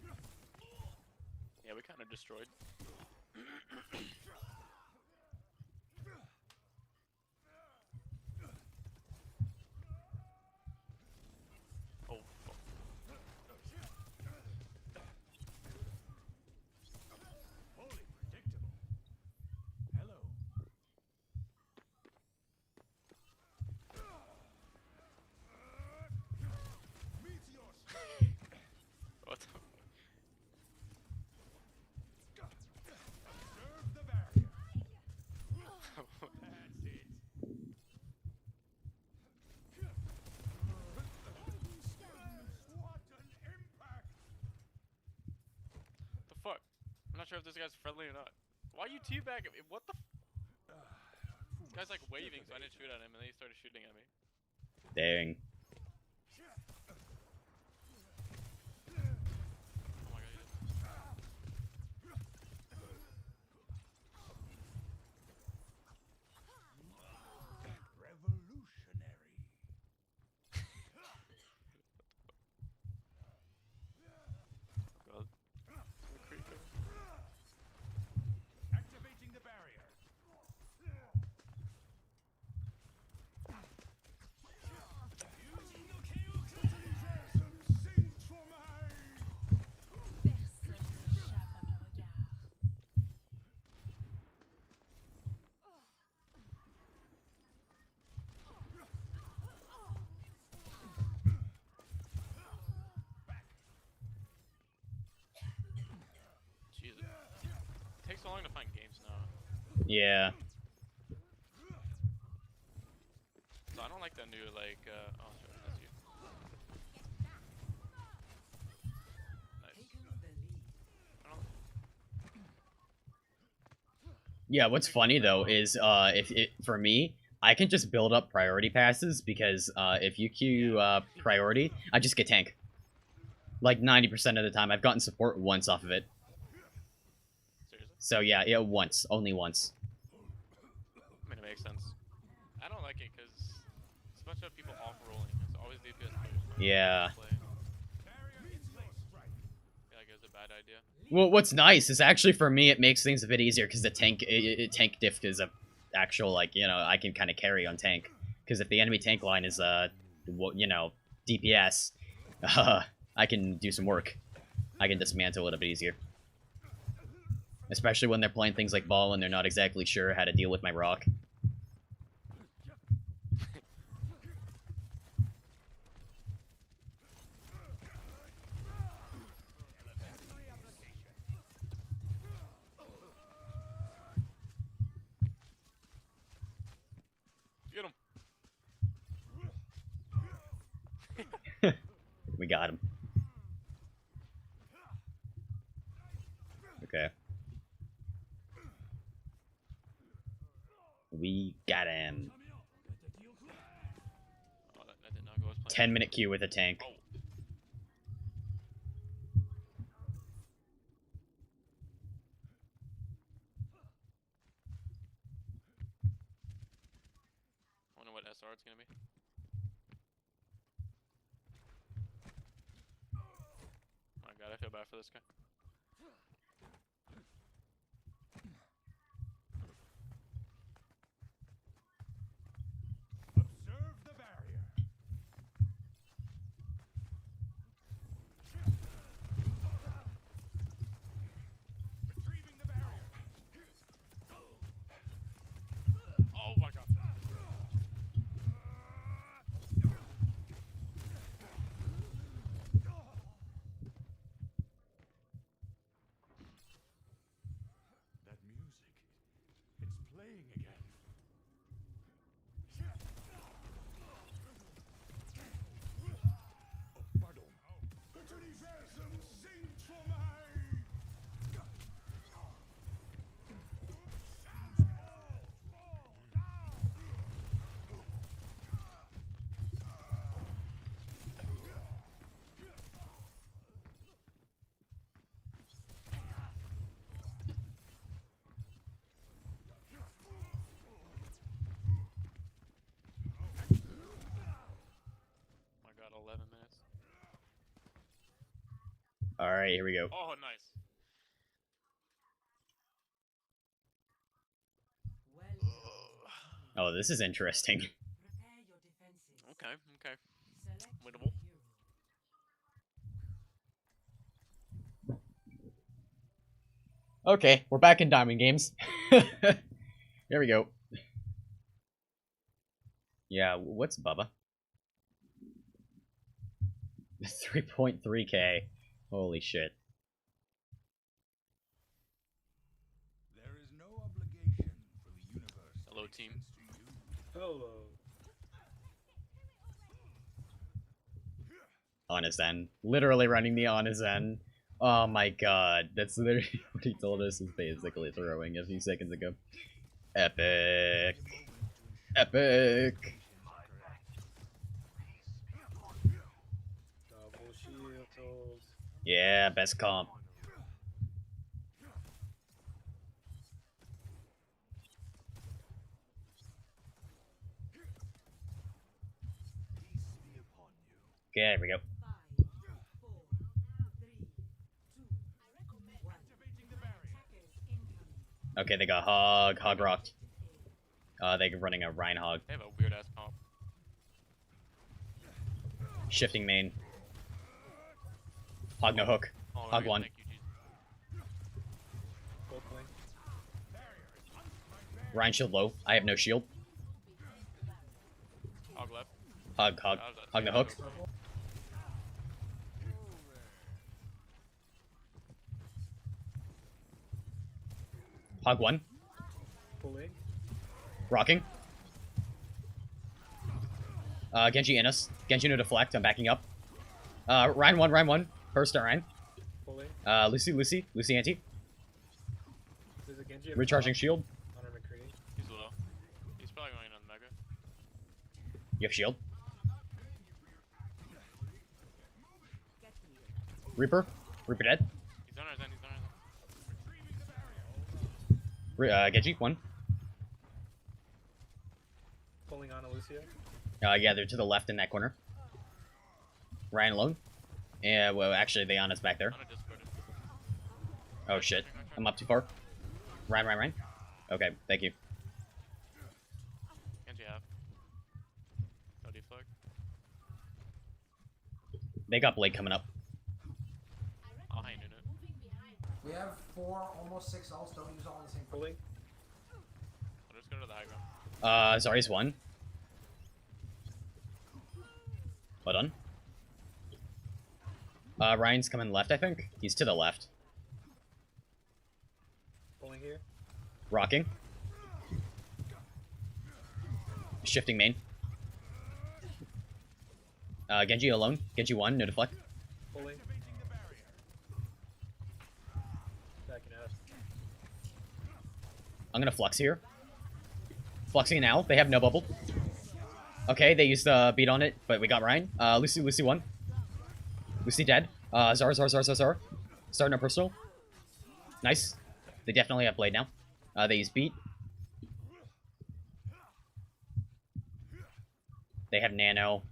Yeah, we kind of destroyed. Oh, fuck. What the fuck? The fuck? I'm not sure if this guy's friendly or not. Why are you teabagging me? What the This guy's like waving, so I didn't shoot at him, and then he started shooting at me.
Dang.
Oh my god, God. The creeper. so long to find games now.
Yeah.
So I don't like the new like. Oh, sure, that's you. Nice. I don't.
Yeah, what's funny though is if it for me, I can just build up priority passes because if you queue priority, I just get tank. Like 90% of the time, I've gotten support once off of it.
Seriously?
So yeah, once, only once.
I mean, it makes sense. I don't like it because it's a bunch of people off rolling. It's always DPS players.
Yeah.
Play. Yeah, like it's a bad idea.
Well, what's nice is actually for me, it makes things a bit easier because the tank tank diff is a actual like I can kind of carry on tank because if the enemy tank line is DPS, I can do some work. I can dismantle it a bit easier. Especially when they're playing things like ball and they're not exactly sure how to deal with my rock.
Get him.
We got him. Okay. We got him.
Oh, that did not go as planned.
10-minute queue with a tank.
Oh. I wonder what SR it's gonna be. Oh my god, I feel bad for this guy. Oh my god.
That music, it's playing again. Oh, pardon. Bitte die Versen singt für mich.
My god, 11 minutes.
Alright, here we go.
Oh, nice.
Oh, this is interesting.
Okay, okay. Winnable.
Okay, we're back in Diamond Games. Here we go. Yeah, what's Bubba? 3.3k. Holy shit.
There is no obligation for the universe.
Hello, team.
Hello.
On his end. Literally running the on his end. Oh my god. That's literally what he told us is basically throwing a few seconds ago. Epic. Epic.
Double shields.
Yeah, best comp. Okay, there we go. Okay, they got hog rocked. They're running a Rhine hog.
They have a weird ass comp.
Shifting main. Hog no hook.
Oh,
Hog
okay,
one.
thank you, Jesus.
Rhine shield low. I have no shield.
Hog left.
Hog no hook. Hog 1.
Pulling.
Rocking. Genji in us. Genji no deflect. I'm backing up. Ryan 1. First Ryan.
Pulling.
Lucy anti.
There's a Genji.
Recharging shield.
On our McCree.
He's low. He's probably going on the mega.
You have shield. Reaper dead.
He's on our Zen, he's on our Zen.
Genji 1.
Pulling on Lucio.
Yeah, they're to the left in that corner. Ryan alone. Yeah, well, actually, they on us back there. Oh shit, I'm up too far. Ryan. Okay, thank you.
Genji half. No deflect.
They got Blade coming up.
I'll hang in it.
We have 4, almost 6 ults. Don't use all on the same
pulling.
I'll just go to the high ground.
Zarya's 1. Well done. Ryan's coming left, I think. He's to the left.
Pulling here.
Rocking. Shifting main. Genji alone. Genji 1, no deflect.
Pulling. Backing out.
I'm gonna flux here. Fluxing now. They have no bubble. Okay, they used the beat on it, but we got Ryan. Lucy 1. Lucy dead. Zara. Starting a personal. Nice. They definitely have Blade now. They use beat. They have Nano.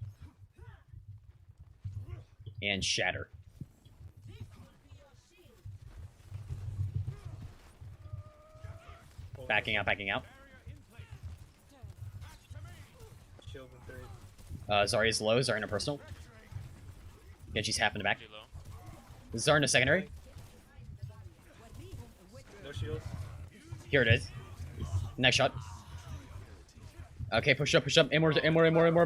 And Shatter. Backing out.
Shield in 3.
Zarya's low. Zarya personal. Genji's half in the back. Zarya in a secondary.
No shield.
Here it is. Nice shot. Okay, push up. More,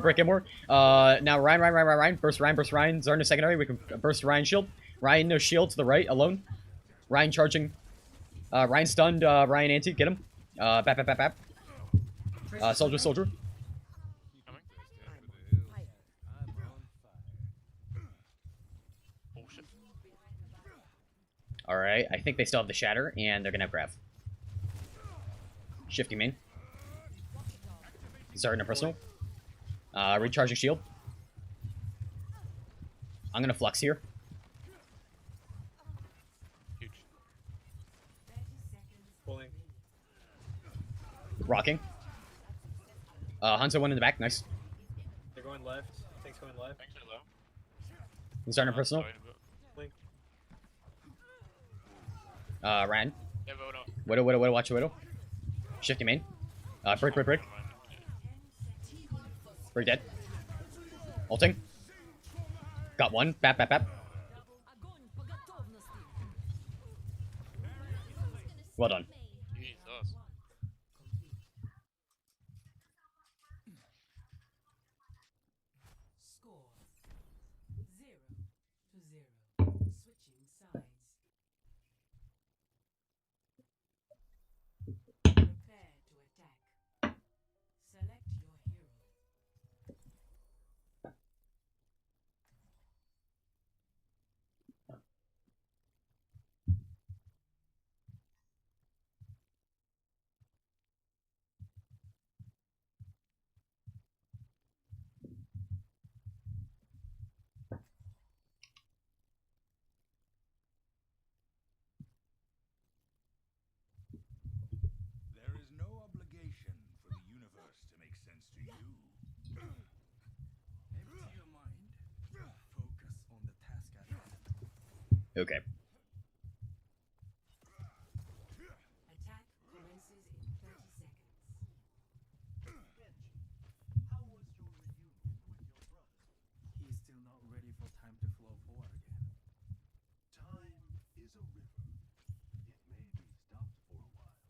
break more. Now Ryan. Burst Ryan. Zarya in a secondary. We can burst Ryan shield. Ryan no shield to the right, alone. Ryan charging. Ryan stunned. Ryan anti. Get him. Bap. Soldier. Alright, I think they still have the Shatter, and they're gonna have Grav. Shifty main. Zarya personal. Recharging shield. I'm gonna flux here.
Huge.
Pulling.
Rocking. Hanzo 1 in the back, nice.
They're going left. Tank's going left.
Thanks for low.
Zarya personal.
Blink.
Ryan.
Yeah,
Widow, watch Widow. Shifty main. Break. Break dead. Ulting. Got 1. Bap. Well done.
Jesus.
Score 0-0. Switching sides. Prepare to attack. Select your hero.
There is no obligation for the universe to make sense to you. Empty your mind. Focus on the task at hand.
Okay.
Attack commences in 30 seconds.
How was your reunion with your brother? He's still not ready for time to flow forward again. Time is a river. It may be stopped for a while,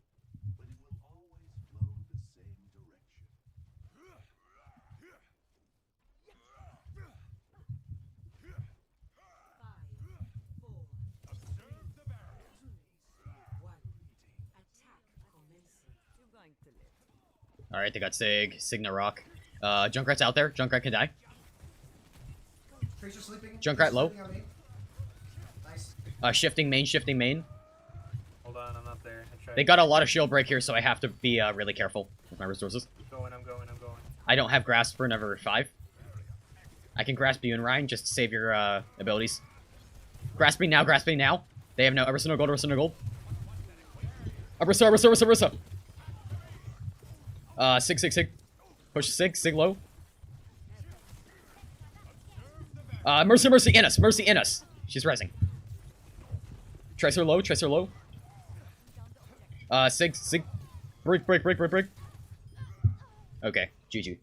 but it will always flow the same direction.
5, 4,
Alright, they got Sig, Signa Rock. Junkrat's out there. Junkrat can die.
Tracer sleeping.
Junkrat low.
Sleeping on me. Nice.
Shifting main, shifting main.
Hold on, I'm not there.
They got a lot of shield break here, so I have to be really careful with my resources.
I'm going.
I don't have grasp for another 5. I can grasp you and Ryan just to save your abilities. Grasping now, grasping now. They have no Arisa no gold, Arisa no gold. Arisa. Sig. Push Sig low. Mercy in us. She's rising. Tracer low. Sig. Break. Okay, GG.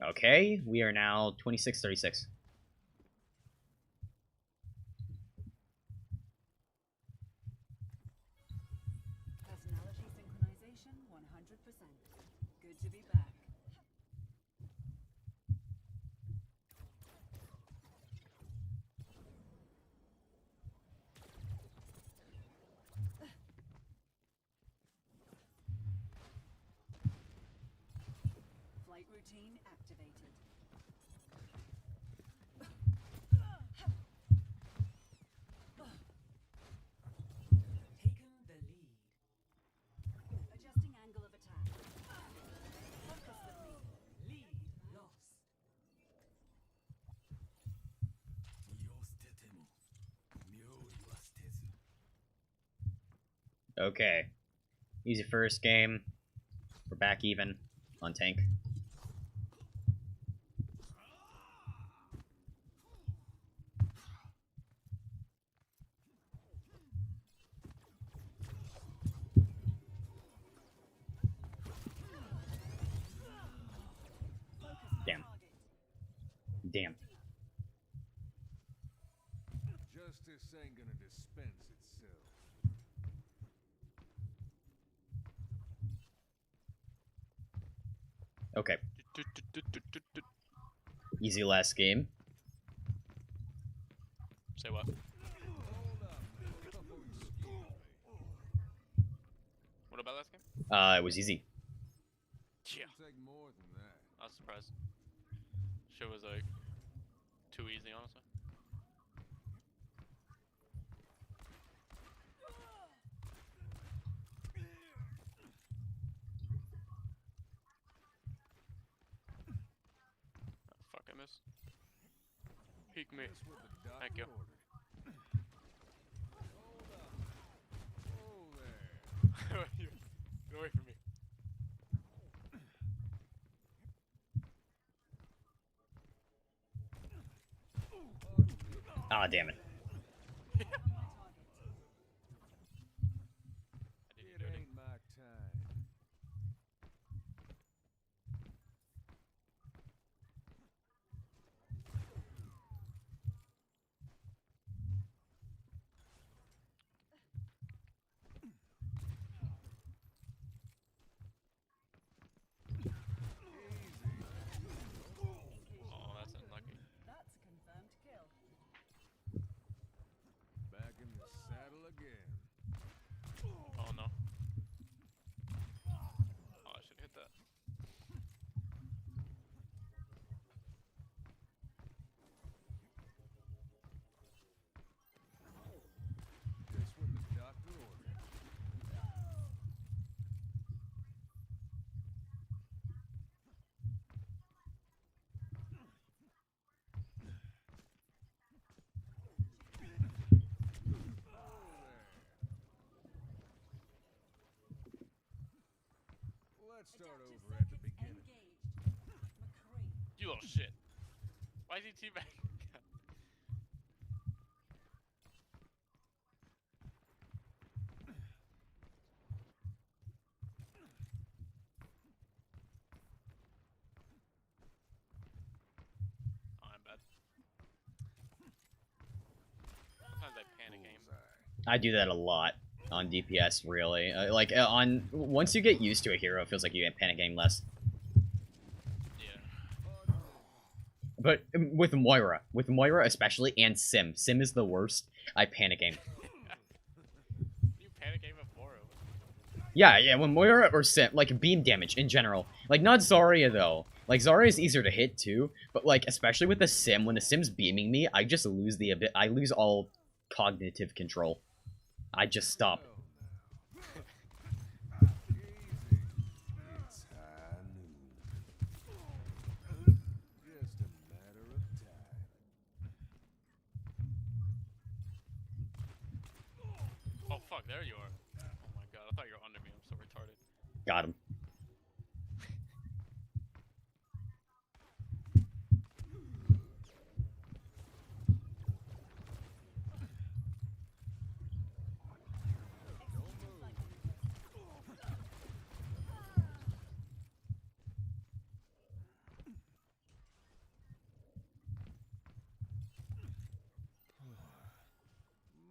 Okay, we are now 26-36.
Personality synchronization 100%. Good to be back. Flight routine activated. Taken the lead. Adjusting angle of attack. Focus the lead. Lead lost.
Okay. Easy first game. We're back even on tank. Damn.
Justice ain't gonna dispense itself.
Okay. Easy last game.
Say what? What about last game?
It was easy.
Yeah.
Take more than that.
I was surprised. Shit was like too easy, honestly. Oh, fuck, I missed. Peek me. Thank you. Get away from me.
Ah, damn it.
It ain't my time.
Oh, that's unlucky.
That's a confirmed kill.
Let's start over at the beginning.
You little shit. Why is he teabagging? Oh, I'm bad. Sometimes I panic aim.
I do that a lot on DPS, really. Once you get used to a hero, it feels like you get panic aim less.
Yeah.
But with Moira especially, and Sim is the worst. I panic aim.
You panic aim with Moro.
Yeah, when Moira or Sim, like beam damage in general. Like not Zarya though. Like Zarya is easier to hit too, but like especially with the Sim, when the Sim's beaming me, I just lose I lose all cognitive control. I just stop.
It's high noon. Just a matter of time.
Oh fuck, there you are. Oh my god, I thought you were under me. I'm so retarded.
Got him.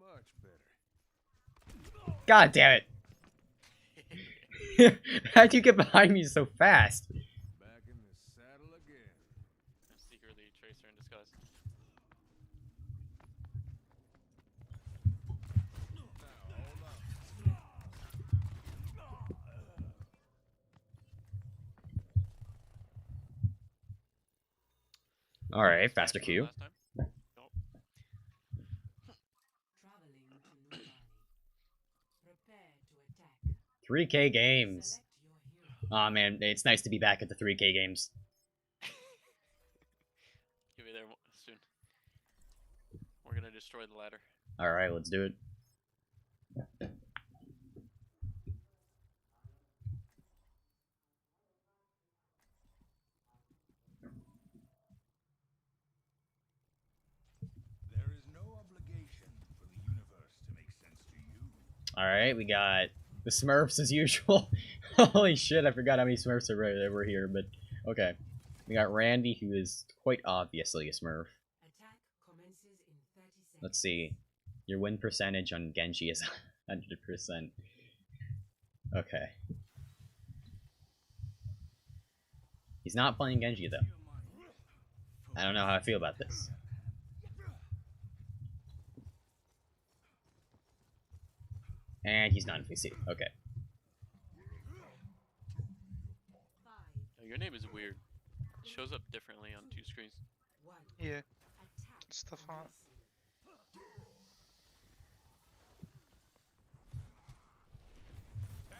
Much better.
God damn it. How'd you get behind me so fast?
Back in the saddle again.
I'm secretly Tracer in disguise.
Alright, faster Q.
Last time? Nope.
Traveling to New Valley. Prepare to attack.
3K games.
Select your hero.
Aw man, it's nice to be back at the 3K games.
You'll be there soon. We're gonna destroy the ladder.
Alright, let's do it.
There is no obligation for the universe to make sense to you.
Alright, we got the Smurfs as usual. Holy shit, I forgot how many Smurfs were here, but okay. We got Randy, who is quite obviously a Smurf.
Attack commences in 30 seconds.
Let's see. Your win percentage on Genji is 100%. Okay. He's not playing Genji, though. I don't know how I feel about this. And he's not in PC. Okay.
Oh, your name is weird. It shows up differently on 2 screens.
Yeah. It's the font.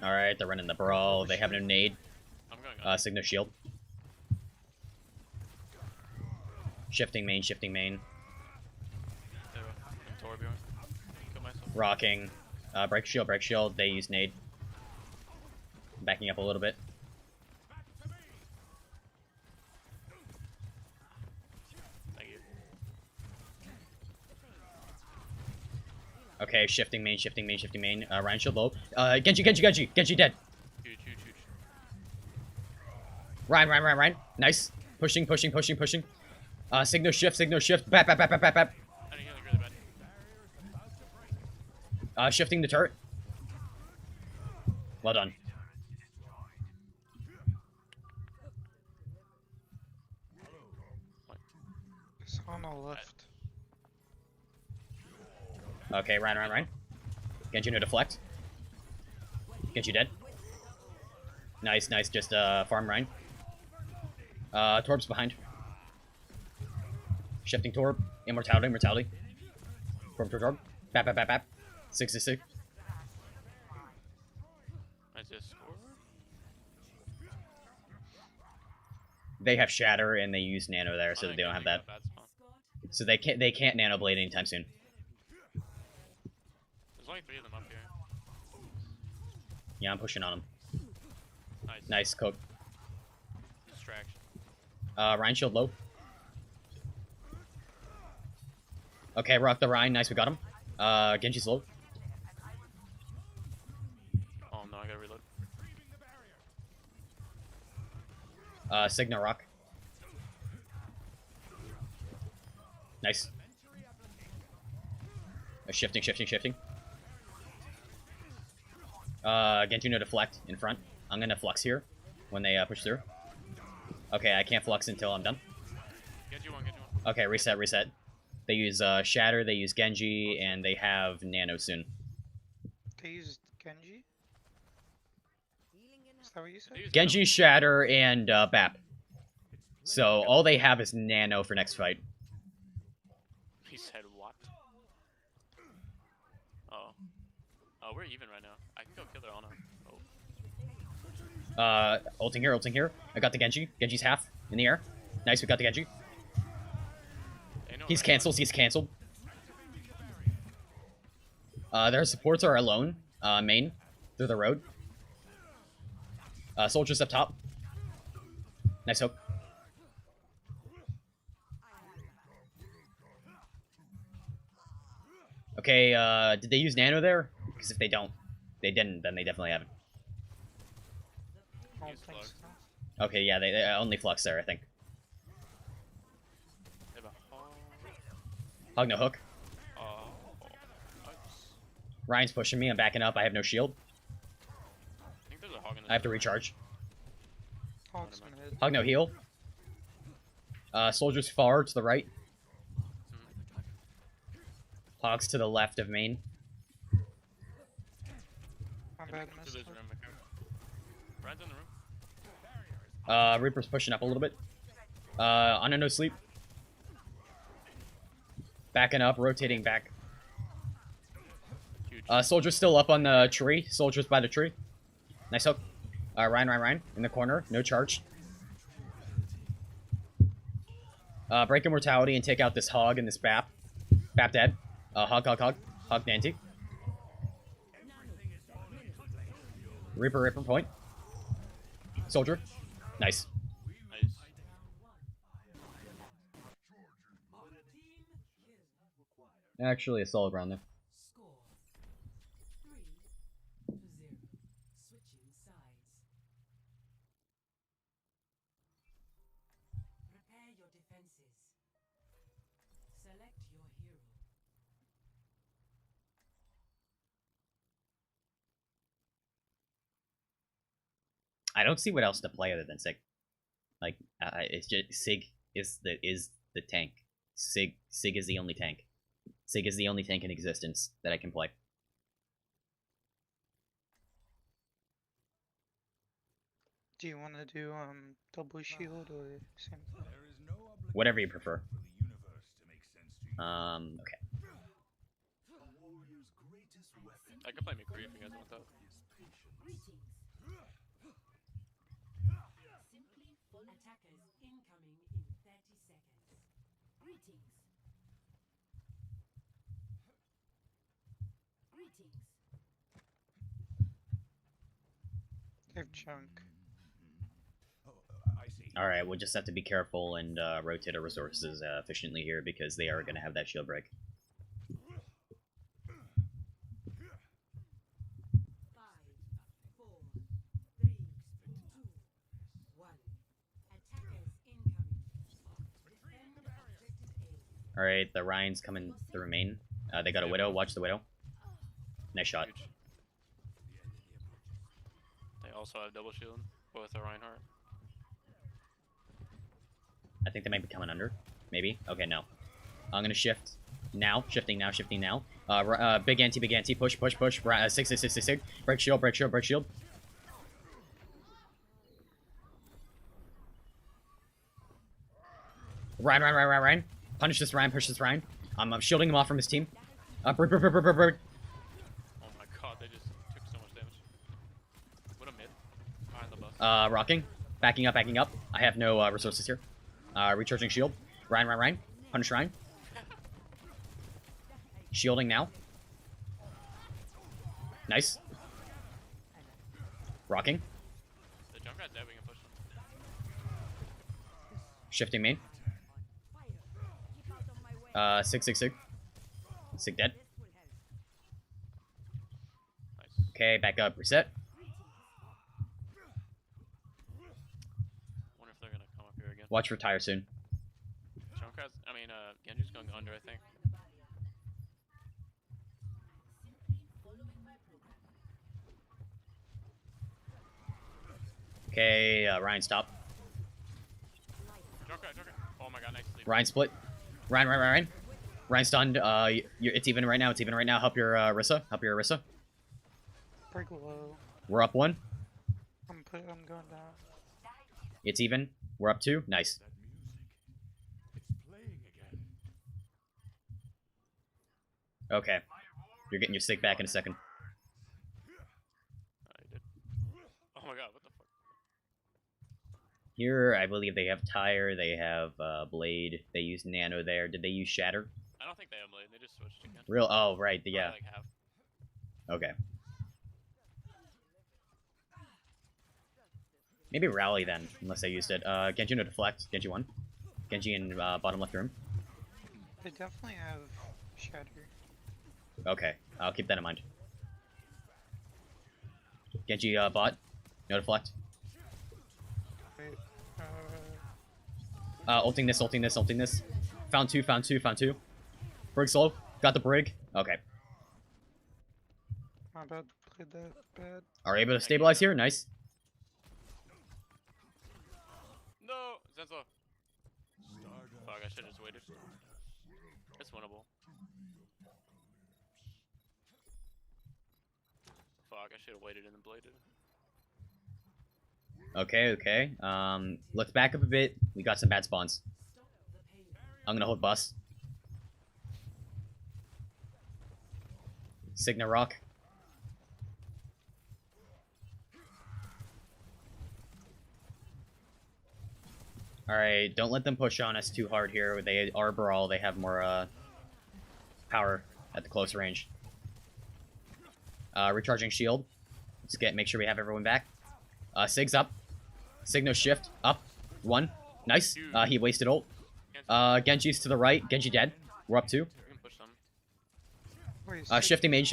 Alright, they're running the brawl. They have no nade.
I'm going
Signal shield. Shifting main, shifting main.
Kill myself.
Rocking. Break shield, break shield. They use nade. Backing up a little bit.
Thank you.
Okay, shifting main, shifting main, shifting main. Ryan shield low. Genji dead.
Huge.
Ryan. Nice. Pushing. Signal shift. Bap.
I think really bad.
Shifting the turret. Well done.
It's on the left.
Okay, Ryan. Genji no deflect. Genji dead. Nice. Just farm Ryan. Torb's behind. Shifting Torb. Immortality. Torb. Bap. 66.
I just scored.
They have Shatter and they use Nano there, so they don't have that. So they can't Nano Blade anytime soon.
There's only 3 of them up here.
Yeah, I'm pushing on them. Nice, cook.
Distraction.
Ryan shield low. Okay, rock the Ryan. Nice, we got him. Genji's low.
Oh no, I gotta reload.
Signa rock. Nice. Shifting. Genji no deflect in front. I'm gonna flux here when they push through. Okay, I can't flux until I'm done.
Genji one.
Okay, reset. They use Shatter, they use Genji, and they have Nano soon.
They used Genji? Is that what you said?
Genji, Shatter, and Bap. So all they have is Nano for next fight.
He said what? Oh. Oh, we're even right now. I can go kill their Ana. Oh.
Ulting here. I got the Genji. Genji's half in the air. Nice, we got the Genji. He's cancelled. Their supports are alone. Main. Through the road. Soldiers up top. Nice hook. Okay, did they use Nano there? Because if they didn't, then they definitely haven't. Okay, yeah, they only flux there, I think. Hog no hook. Ryan's pushing me. I'm backing up. I have no shield. I have to recharge. Hog no heal. Soldiers far to the right. Hogs to the left of main. Reaper's pushing up a little bit. On a no sleep. Backing up, rotating back. Soldier's still up on the tree. Soldier's by the tree. Nice hook. Ryan. In the corner. No charge. Break immortality and take out this hog and this Bap. Bap dead. Hog. Hog Nancy. Reaper point. Soldier. Nice. Actually, a solid round there.
Score 3-0. Switching sides. Prepare your defenses. Select your hero.
I don't see what else to play other than Sig. Like, it's just Sig is the tank. Sig is the only tank. Sig is the only tank in existence that I can play.
Do you want to do double shield or same thing?
Whatever you prefer. Okay.
I can play McCree if you guys want that.
Attackers incoming in 30 seconds. Greetings.
They have chunk.
Alright, we'll just have to be careful and rotate our resources efficiently here because they are going to have that shield break.
5, 4, 3, 2, 1. Attackers incoming. Defend objective A.
Alright, the Ryan's coming through main. They got a Widow. Watch the Widow. Nice shot.
They also have double shield with a Reinhardt.
I think they might be coming under. Maybe. Okay, no. I'm gonna shift now. Shifting now. Big anti. Push. 6. Break shield. Ryan. Punish this Ryan. Push this Ryan. I'm shielding him off from his team. Bird.
Oh my god, they just took so much damage. What a mid. Behind the bus.
Rocking. Backing up. I have no resources here. Recharging shield. Ryan. Punish Ryan. Shielding now. Nice. Rocking. Shifting main. 6. Sig dead. Okay, back up. Reset.
Wonder if they're gonna come up here again.
Watch retire soon.
Genji's going under, I think.
Okay, Ryan, stop.
Joker. Oh my god, nice sleep.
Ryan split. Ryan. Ryan stunned. It's even right now. It's even right now. Help your Orisa. Help your Orisa.
Break low.
We're up 1.
I'm going down.
It's even. We're up 2. Nice. Okay. You're getting your stick back in a second.
You did. Oh my god, what the fuck?
Here, I believe they have Tire. They have Blade. They use Nano there. Did they use Shatter?
I don't think they have Blade. They just switched again.
Real? Oh, right. Yeah.
Like half.
Okay. Maybe Rally then, unless they used it. Genji no deflect. Genji 1. Genji in bottom left room.
They definitely have Shatter.
Okay, I'll keep that in mind. Genji bot. No deflect.
Wait,
Ulting this. Found two. Brig slow. Got the brig. Okay.
my bad. Played that bad.
Are able to stabilize here. Nice.
No! Zenzo! Fuck, I should've just waited. It's winnable. Fuck, I should've waited and then bladed.
Okay. Let's back up a bit. We got some bad spawns. I'm gonna hold bus. Signa Rock. Alright, don't let them push on us too hard here. They are Brawl, they have more power at the close range. Recharging shield. Let's make sure we have everyone back. Sig's up. Signo shift. Up. 1. Nice. He wasted ult. Genji's to the right. Genji dead. We're up 2. Shifting main.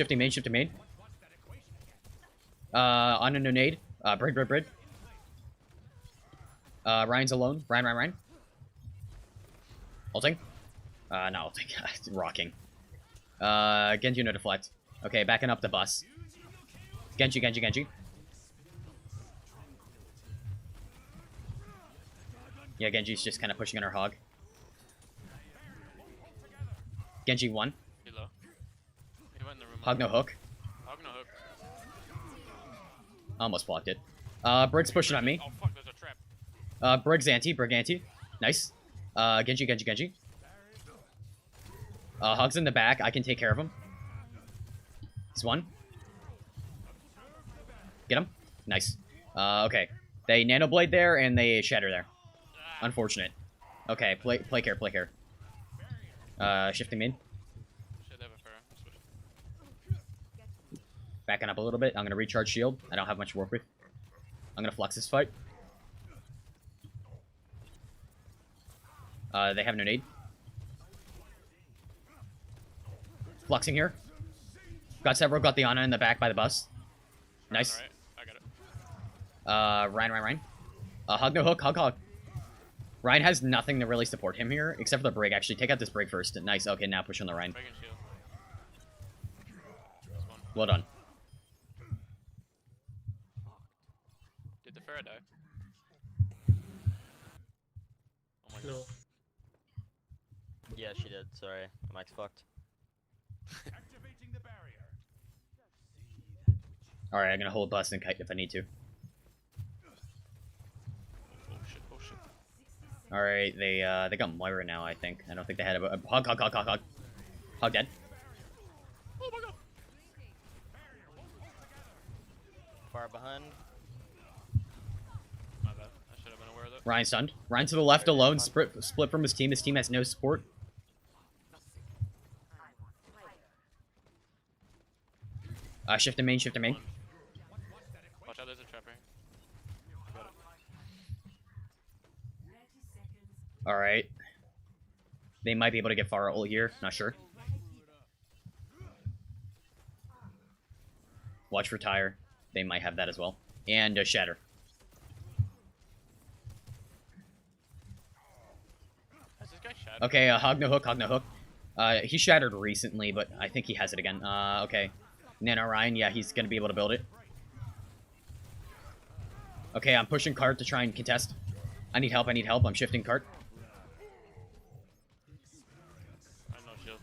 On a no nade. Brig. Ryan's alone. Ryan. Ulting. Not ulting. Rocking. Genji no deflect. Okay, backing up the bus. Genji. Yeah, Genji's just kind of pushing on our hog. Genji 1. Hog no hook. Almost blocked it. Brig's pushing on me.
Oh fuck, there's a trap.
Brig anti. Nice. Genji. Hog's in the back. I can take care of him. He's 1. Get him. Nice. Okay. They Nano Blade there, and they Shatter there. Unfortunate. Okay, play care. Shifting main. Backing up a little bit. I'm gonna recharge shield. I don't have much to work with. I'm gonna flex this fight. They have no nade. Fluxing here. Got several. Got the Ana in the back by the bus. Nice.
Alright, I got it.
Ryan. Hog no hook. Hog. Ryan has nothing to really support him here, except for the Brig. Actually, take out this Brig first. Nice. Okay, now push on the Ryan. Well done.
Did the Pharah die? Oh my
No.
god.
Yeah, she did. Sorry, my mic's fucked.
Alright, I'm gonna hold bus and kite if I need to.
Oh shit.
Alright, they got Moira now, I think. I don't think they had a hog. Hog dead.
Oh my god!
Far behind.
My bad. I should have been aware of that.
Ryan stunned. Ryan to the left alone, split from his team. His team has no support. Shift to main.
Watch out, there's a trap here. Got
They might be able to get far ult here. Not sure. Watch for Tire. They might have that as well. And Shatter.
Has this guy shattered?
Okay, Hog no hook, Hog no hook. He shattered recently, but I think he has it again. Okay. Nano Ryan, yeah, he's gonna be able to build it. Okay, I'm pushing cart to try and contest. I need help, I'm shifting cart.
I have no shield.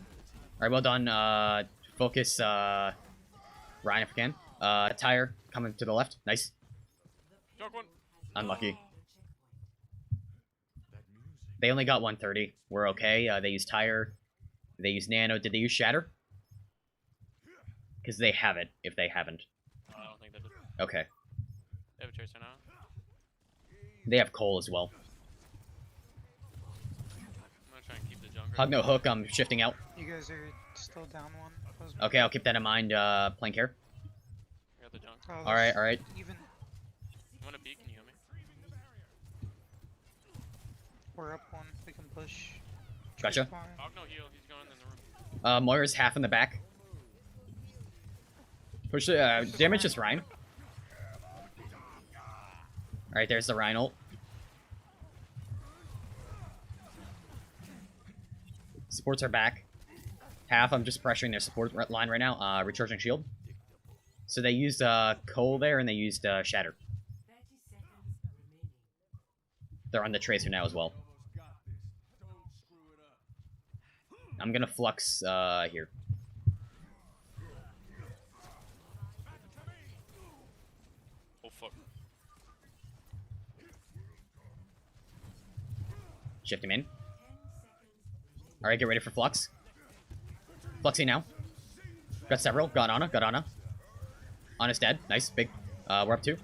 Alright, well done. Focus, Ryan if you can. Tire, coming to the left. Nice.
Choke one.
Unlucky. They only got 130. We're okay. They used Tire. They used Nano. Did they use Shatter? Because they have it, if they haven't.
I don't think they did.
Okay.
They have a Tracer now.
They have Cole as well.
I'm gonna try and keep the jungle.
Hug no hook, I'm shifting out.
You guys are still down one.
Okay, I'll keep that in mind, playing care.
I got the junk.
Oh,
Alright, alright.
Even.
I'm gonna peek, can you heal me?
We're up one. We can push.
Gotcha.
Hog no heal, he's going in the room.
Moira's half in the back. Push the, damage this Ryan. Alright, there's the Ryan ult. Supports are back. Half, I'm just pressuring their support line right now. Recharging shield. So they used Cole there, and they used Shatter. They're on the Tracer now as well. I'm gonna Flux here.
Oh fuck.
Shift him in. Alright, get ready for Flux. Fluxing now. Got several. Got Ana. Got Ana. Ana's dead. Nice. Big. We're up 2.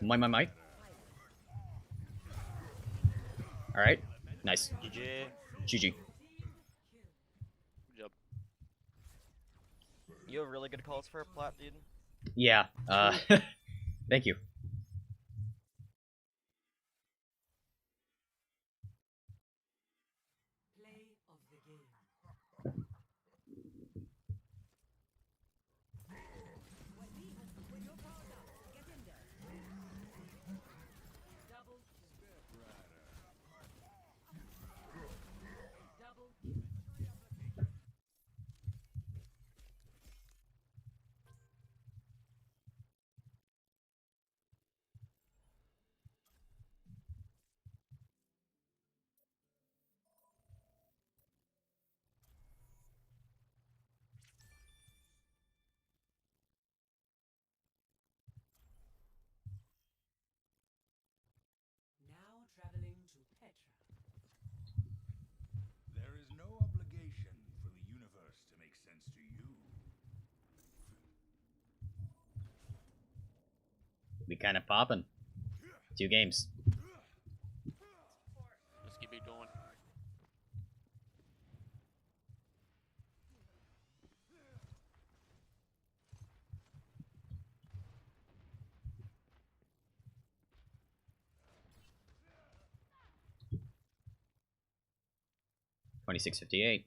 Might. Alright. Nice.
GG.
GG.
Yep.
You have really good calls for a plat, dude.
Yeah. Thank you.
Play of the game. Now traveling to Petra.
There is no obligation for the universe to make sense to you.
We kind of popping. 2 games.
Let's keep it going.
$26.58.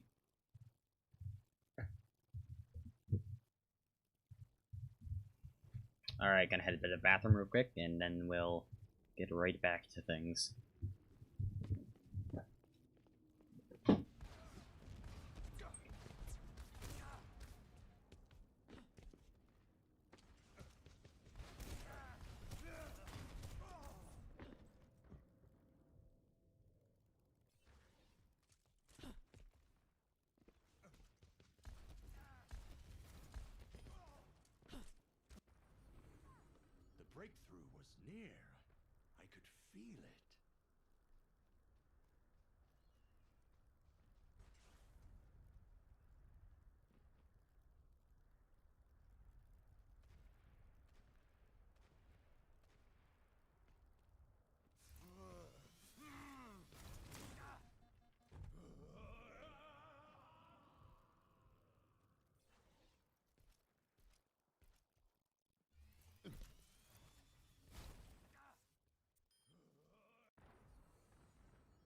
Alright, gonna head to the bathroom real quick, and then we'll get right back to things.
The breakthrough was near. I could feel it.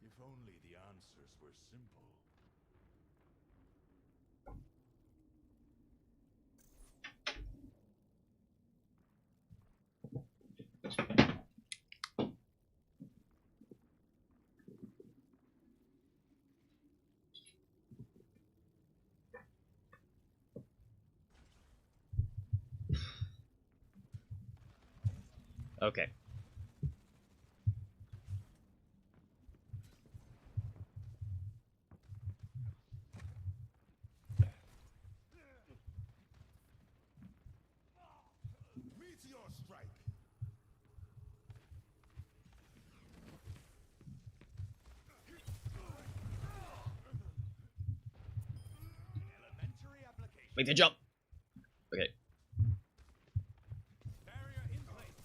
If only the answer answers were simple.
Okay.
Meteor strike. Elementary application.
Make the jump. Okay.
Barrier in place.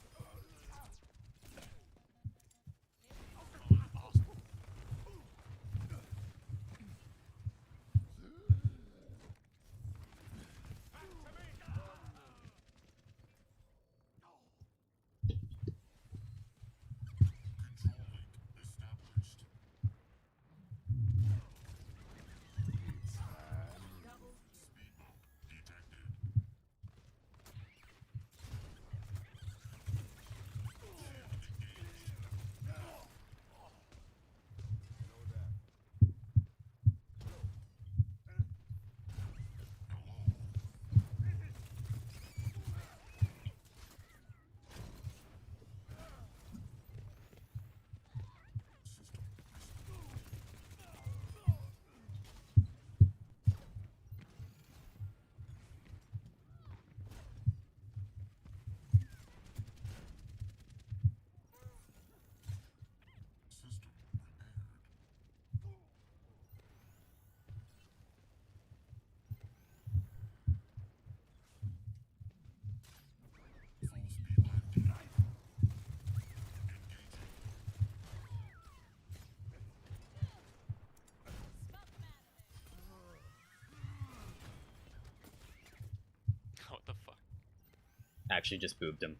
What the fuck?
Actually just booped him.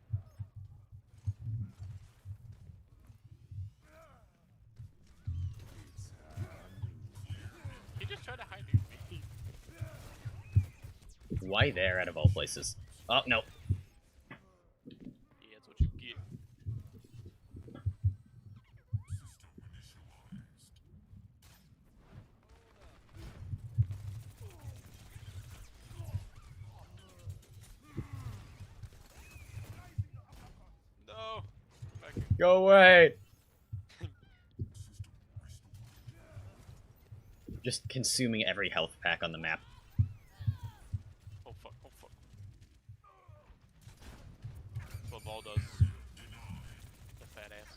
He just tried to hide me.
Why there out of all places? Oh, no.
Yeah, that's what you get. No. Back here.
Go away. Just consuming every health pack on the map.
Oh fuck, oh fuck. That's what ball does. The fat ass.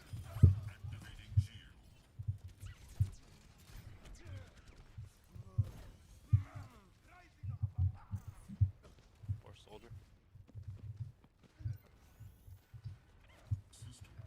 Poor soldier.
Oh, excuse me.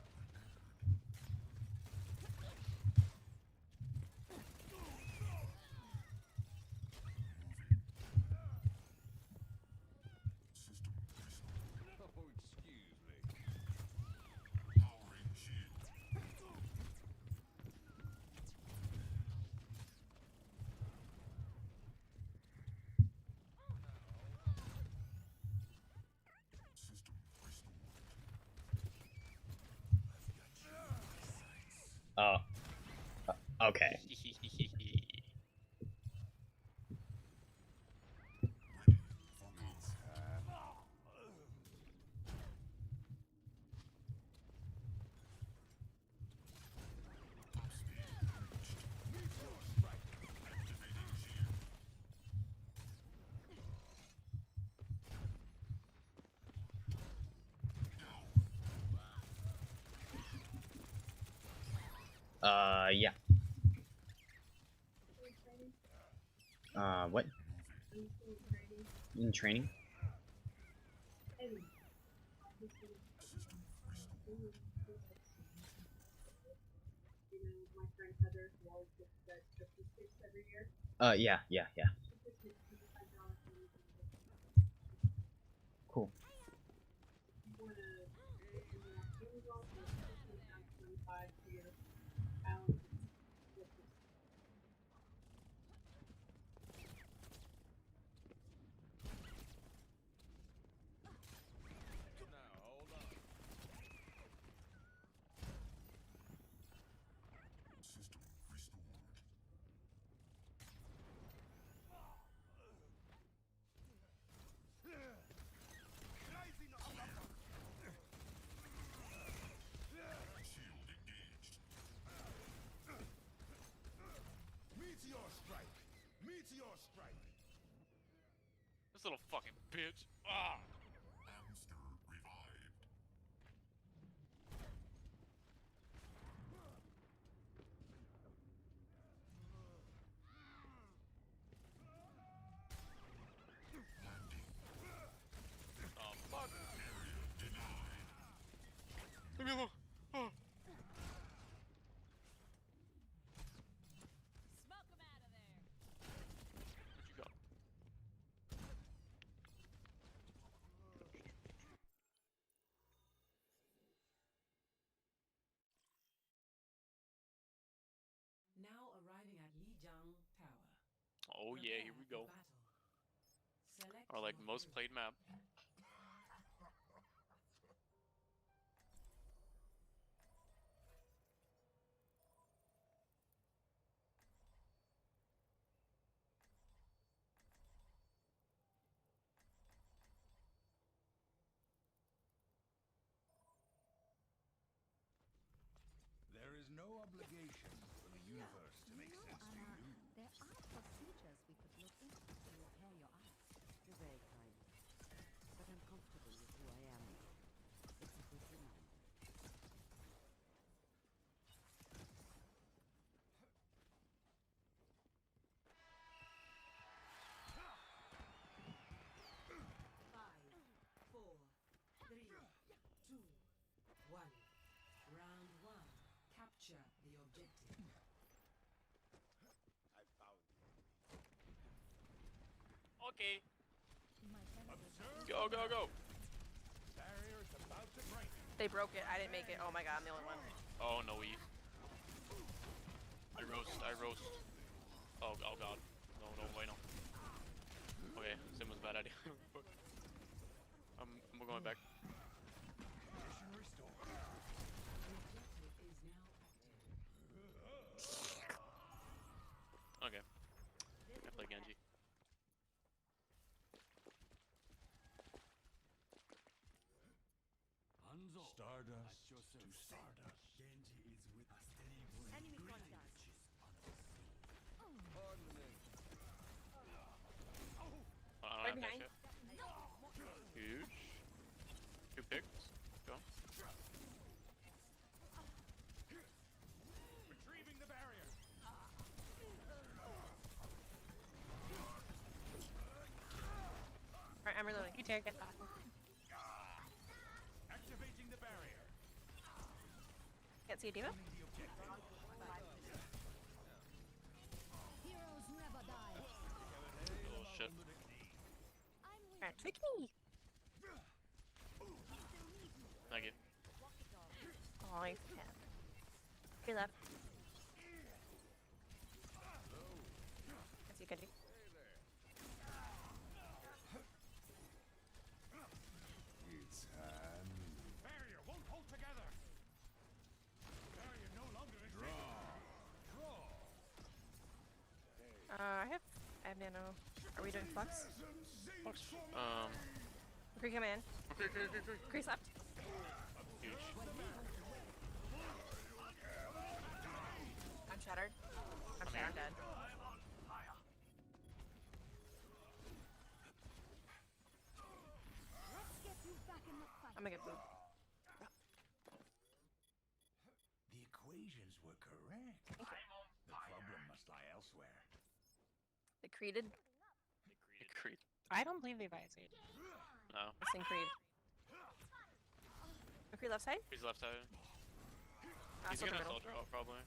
Oh. Okay. Yeah. What? In training? Yeah. Cool.
This little fucking bitch. Ah.
Hamster revived.
Oh fuck. Leave me alone. Oh. Where'd you go?
Now arriving at Lijiang Tower.
Oh yeah, here we go.
Select
Or like
your
most
hero.
played map.
There is no obligation for the universe to make sense to you.
There are procedures we could look into to repair your eyes. You're very kind. But I'm comfortable with who I am. It's a good reminder.
Five, four, three, two, one. Round one. Capture the objective.
Okay.
Observe
Go,
the
go, go.
barrier is about to break.
They broke it. I didn't make it. Oh my god, I'm the only one.
Oh no, I roast. Oh god. No, wait, no. Okay, Sim was a bad idea. I'm going back.
Condition restored.
The objective is now active.
Okay. I play Genji.
Stardust to stardust.
Genji is with a steady blade.
Enemy contact.
I don't
Right
have
behind.
that shit. Huge. 2 picks. Go.
Retrieving the barrier.
Alright, I'm reloading. You take it.
Activating the barrier.
Can't see a diva.
The objective.
Heroes never die.
Oh shit.
Alright, trick me.
Thank you.
Oh, he's cat. He left. That's you, Genji.
It's barrier won't hold together. Barrier no longer exists. Draw.
I have nano. Are we doing flux? Kree come in.
Okay.
Kree left.
Huge.
I'm shattered. I'm shattered. I'm dead.
Let's get you back in the fight.
I'm gonna get booed.
The equations were correct. The problem must lie elsewhere.
They created.
Creed.
I don't believe they vised.
No.
Missing Creed. Creed left side?
He's left side. He's
Soldier
gonna
middle.
soldier out probably.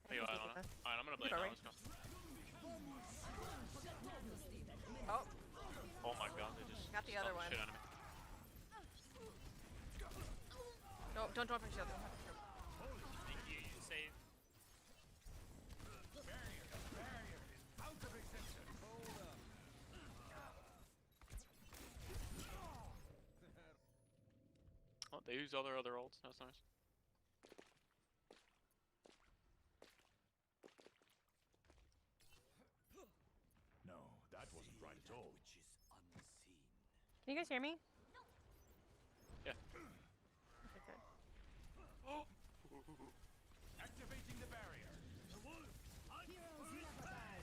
Hey, I don't know. Alright, I'm gonna blade
Go
now.
right.
Let's go.
Oh,
Oh my god, they just
got the other
stomped
one.
the shit out of me.
no, don't drop your shield.
Thank you, you saved.
Barrier is out of existence.
Oh, they use all their other ults. That's nice.
No, that wasn't right at all.
Can you guys hear me?
Yeah.
Okay, good.
Activating the barrier.
Heroes never die.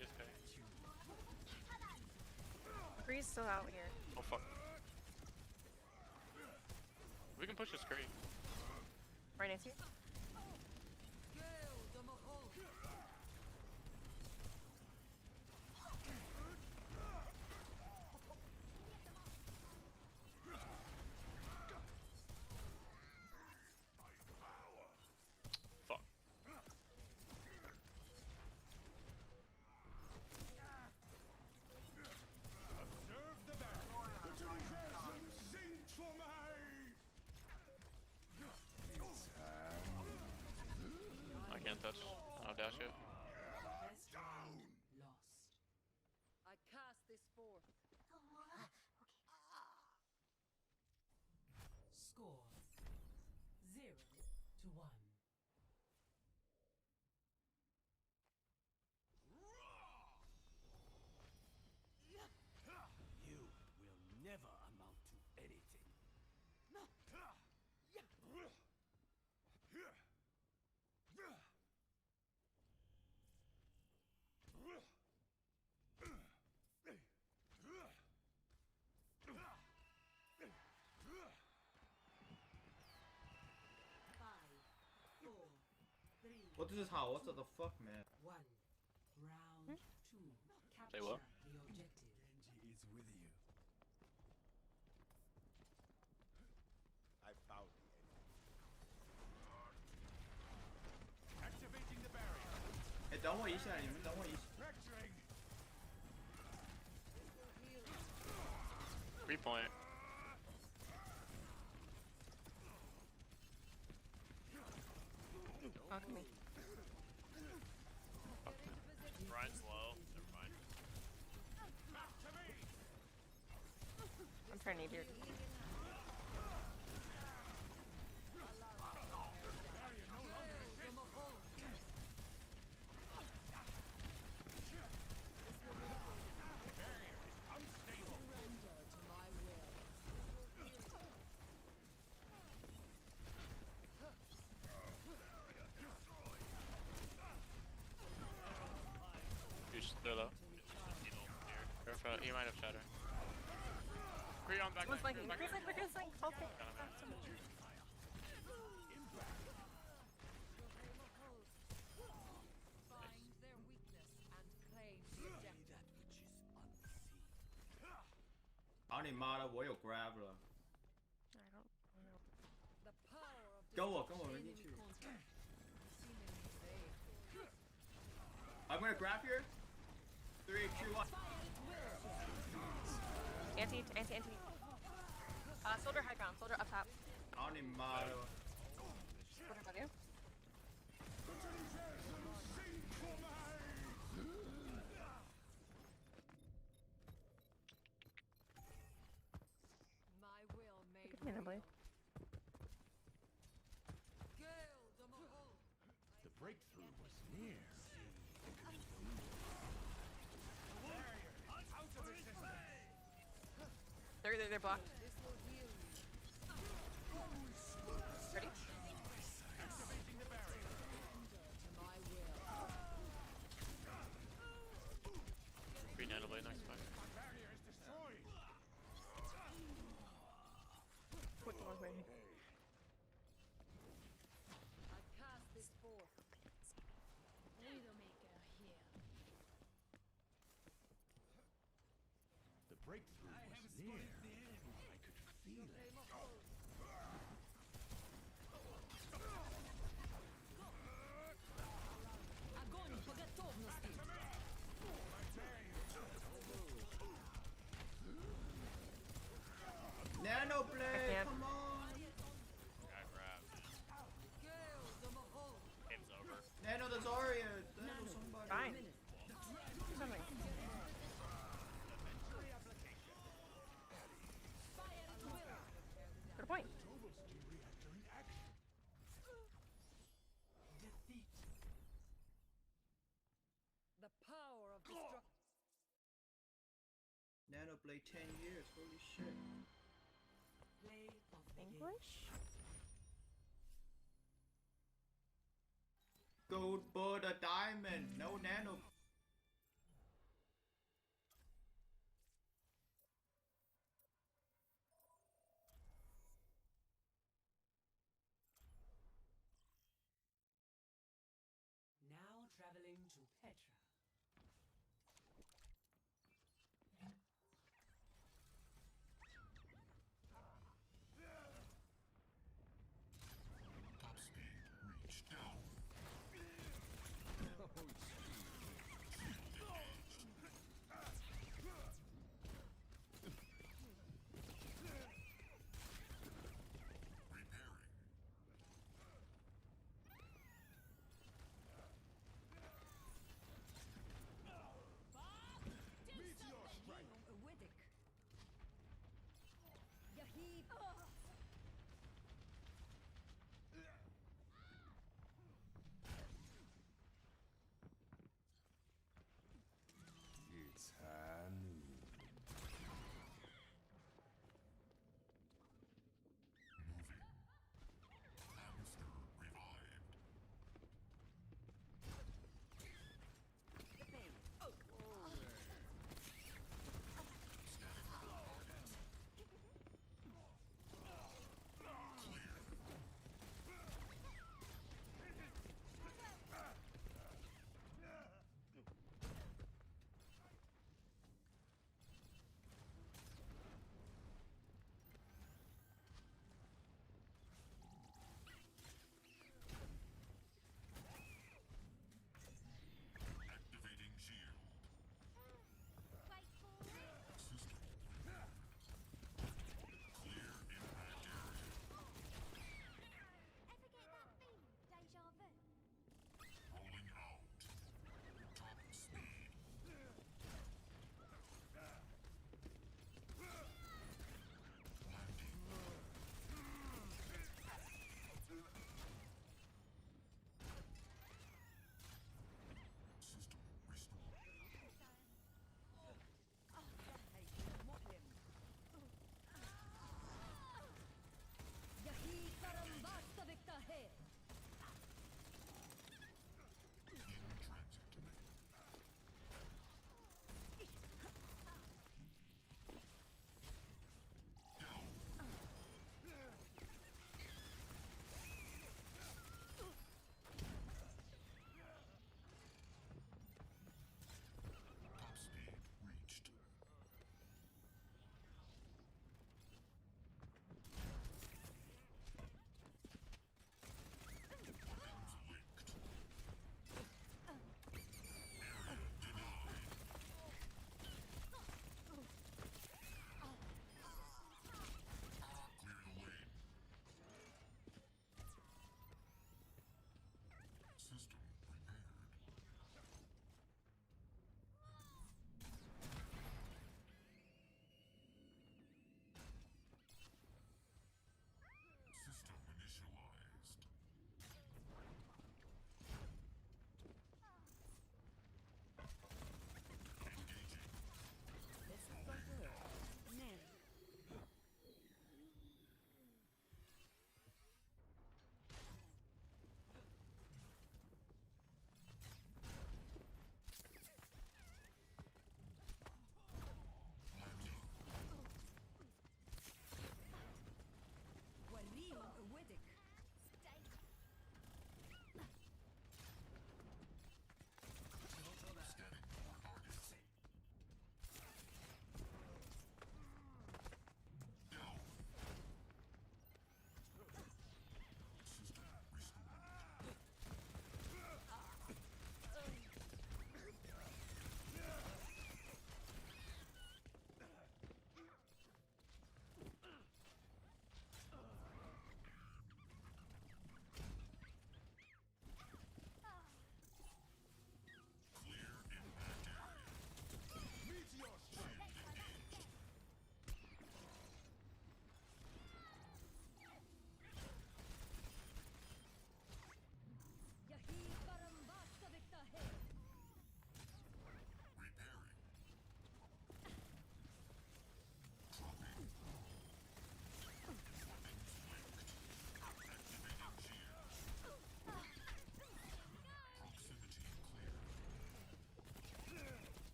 just pay.
Bree's still out here.
Oh fuck. We can push this Kree.
Right next to you.
Fuck. I can't touch. I'll dash it.
I cast this forth.
Score 0-1.
You will never amount to anything.
What is this? How? What the fuck, man?
Round 2. Capture
Say what?
the objective.
Genji is with you.
I found the enemy.
Activating the barrier.
哎，等我一下，你们等我一下。
Fracturing.
Free point.
Fuck me.
Ryan's low. Never mind.
I'm trying to need your.
They're low. Careful, he might have shatter. Kree on back.
Someone's flanking. Kree's like, Kree's like, okay.
Find their weakness and claim the objective.
That which is unseen.
好你妈的，我有 grab 了。
I don't know.
The power of
跟我们进去。I'm gonna grab here. 3, 2, 1.
Anti. Soldier high ground. Soldier up top.
好你妈的。
Soldier above you.
My will made
Good hand, boy.
The breakthrough was near.
They're blocked. Ready?
Free nano blade next time.
What the one's waiting?
I cast this forth. Widowmaker here.
The breakthrough was near. I could feel it.
Огонь по готовности.
Nano blade, come on.
Got grabbed. Game's over.
Nano the Zarya. Nano somebody.
Fine. Do something. Good point.
The power of destruction.
Nano blade 10 years. Holy shit.
Play of the game.
English?
Gold, butter, diamond. No nano.
Traveling to Petra.
Top speed reached down.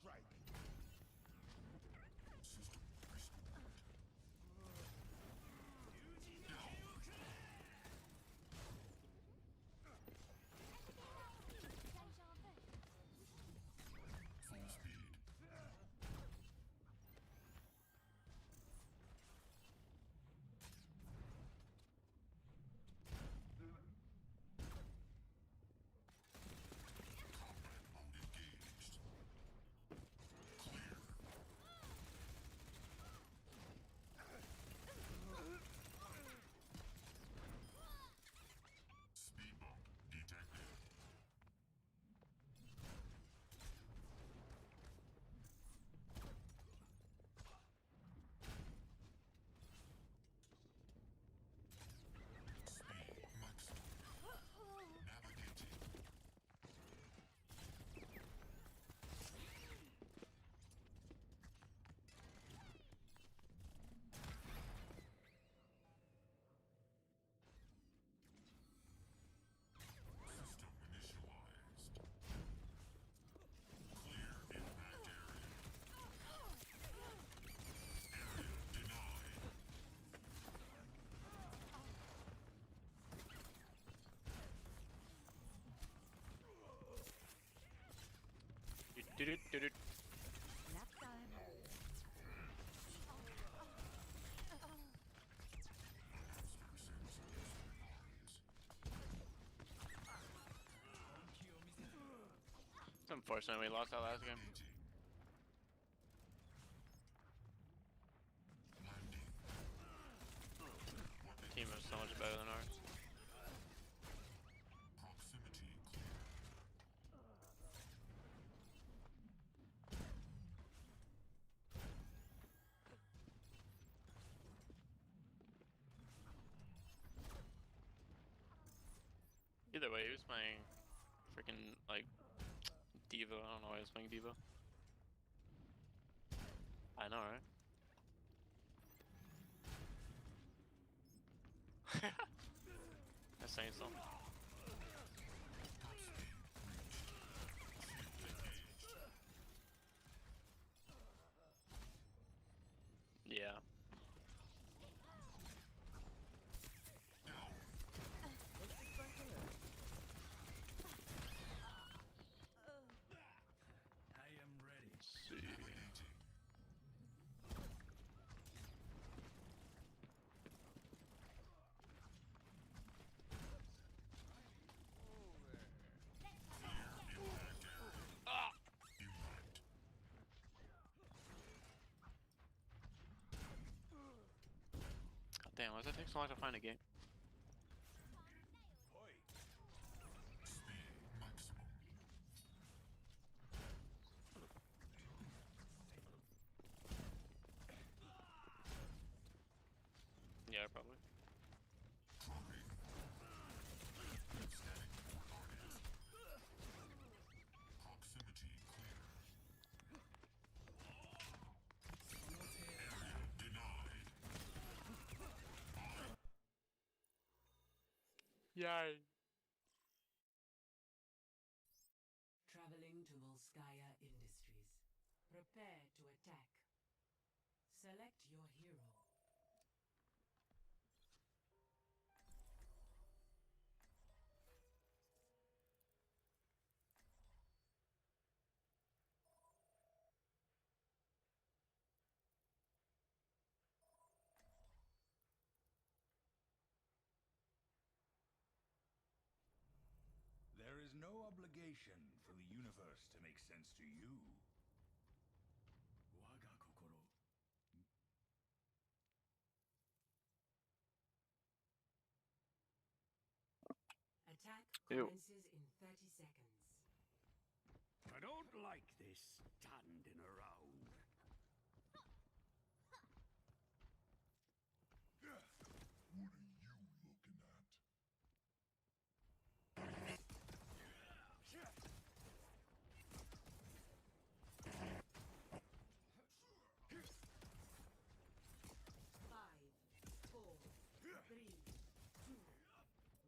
strike.
Nap time.
It's unfortunate we lost that last game. The team is so much better than ours. Either way, he was playing freaking like Diva. I don't know why he was playing Diva. I know, right? That's saying something. Yeah.
I am ready.
See. God damn, why does it take so long to find a game? Yeah, probably. Yay.
Traveling to Volskaya Industries. Prepare to attack. Select your hero.
There is no obligation for the universe to make sense to you. Waga kokoro.
Attack
Ew.
commences in 30 seconds.
I don't like this standing around. What are you looking at?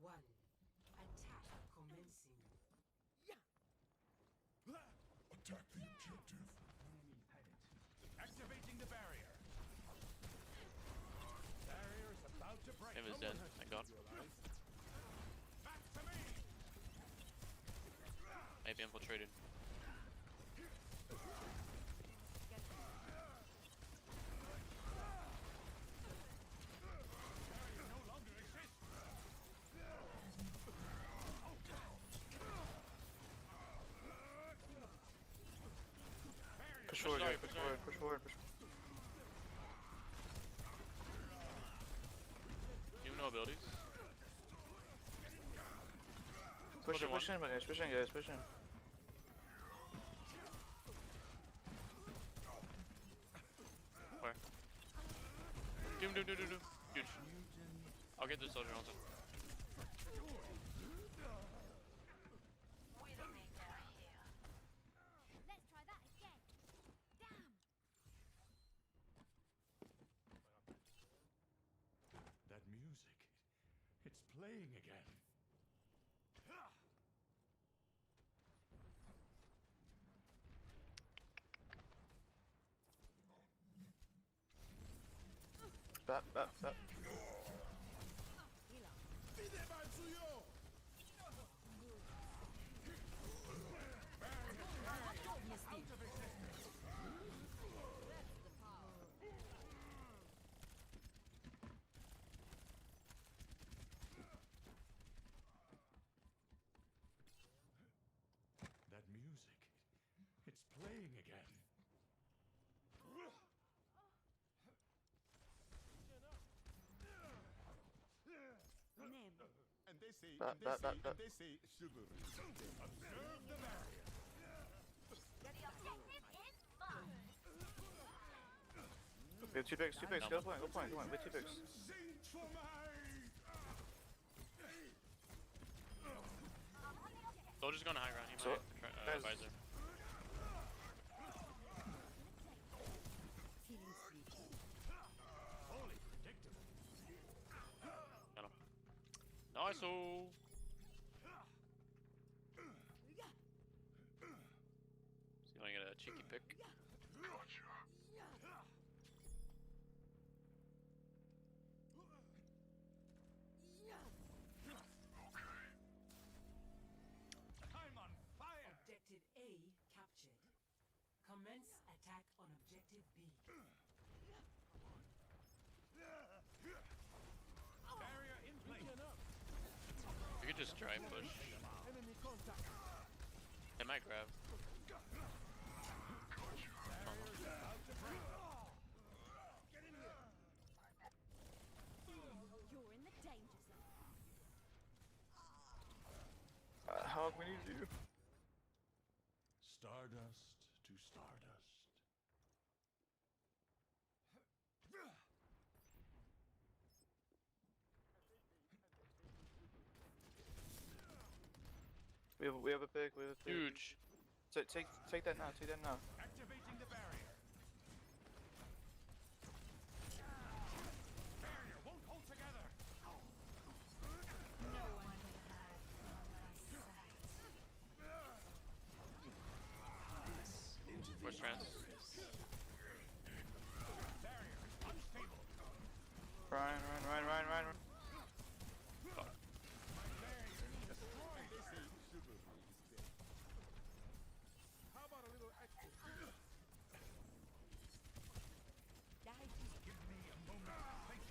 1. Attack commencing.
Attack the objective.
Him is dead. Thank God. Maybe infiltrated.
Push forward,
sorry,
guys, push forward, push forward, push forward.
You have no abilities.
Push in, guys, push in, guys, push in.
Where? Doom. Huge. I'll get this soldier on top.
Let's try that again. Damn.
That music. It's playing again.
Stop.
That music. It's playing again. And they say, chivalry. Observe the barrier.
We have two picks, go point, we have two picks.
Soldier's going high ground. He might visor. Got him. Nice. Oh. He's gonna get a cheeky pick.
Gotcha. I'm on fire.
Objective A captured. Commence attack on objective B.
Barrier in place.
We could just try and push. They might grab.
You're in the danger zone.
How we need to do?
Stardust to stardust.
We have a pick,
Huge.
So take that now,
Activating the barrier. Barrier won't hold together.
Where's trans?
Barrier unstable.
Ryan.
Fuck.
How about a little extra? Give me a moment to think.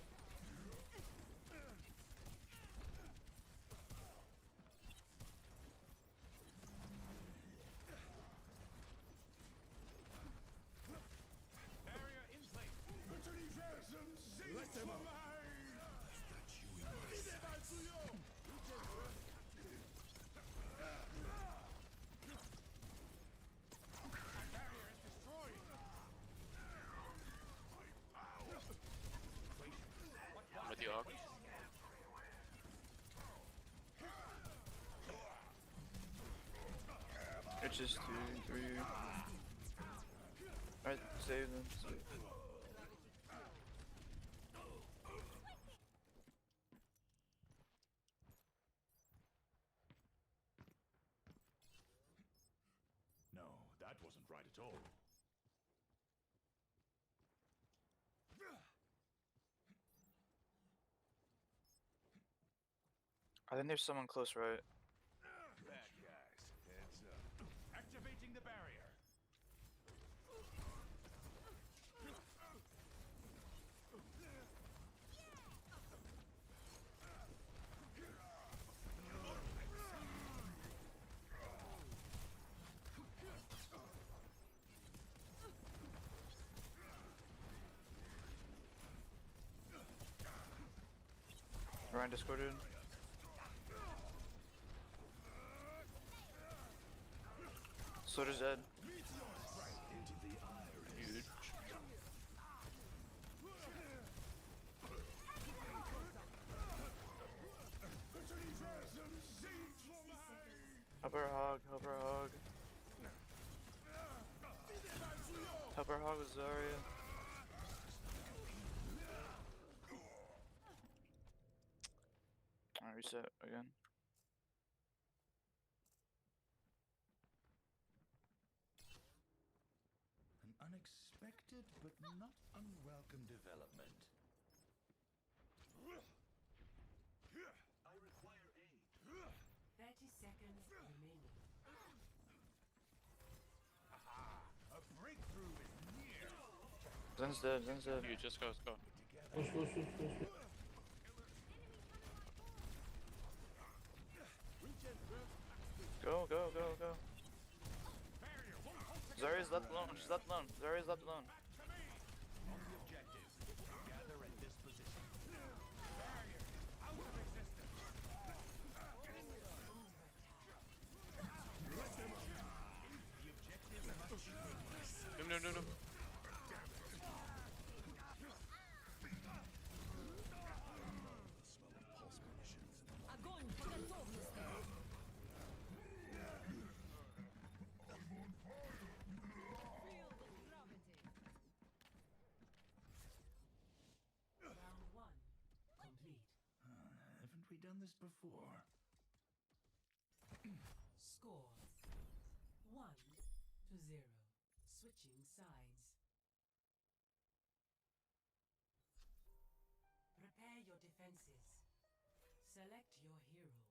Barrier in place. Let them out. I've got you in my sights. Barrier is destroyed.
I'm with you, Hawk.
It's just 2, 3. Alright, save them.
No, that wasn't right at all.
I think there's someone close right.
Bad guys, heads up. Activating the barrier.
Ryan discorded. Soldier's dead.
Huge.
Help her hog, help her hog. Help her hog with Zarya. Alright, reset again.
An unexpected but not unwelcome development. I require aid.
30 seconds remaining.
Aha! A breakthrough is near.
Zen's dead, Zen's dead.
You just go, let's go.
Push, push, push, push, push.
Go, go, go, go. Zarya's left alone, she's left alone. Zarya's left alone.
On the objective. Gather at this position. Barrier out of existence. The objective must be
No, no, no, no.
Round 1 complete.
Haven't we done this before?
Score 1-0. Switching sides. Prepare your defenses. Select your hero.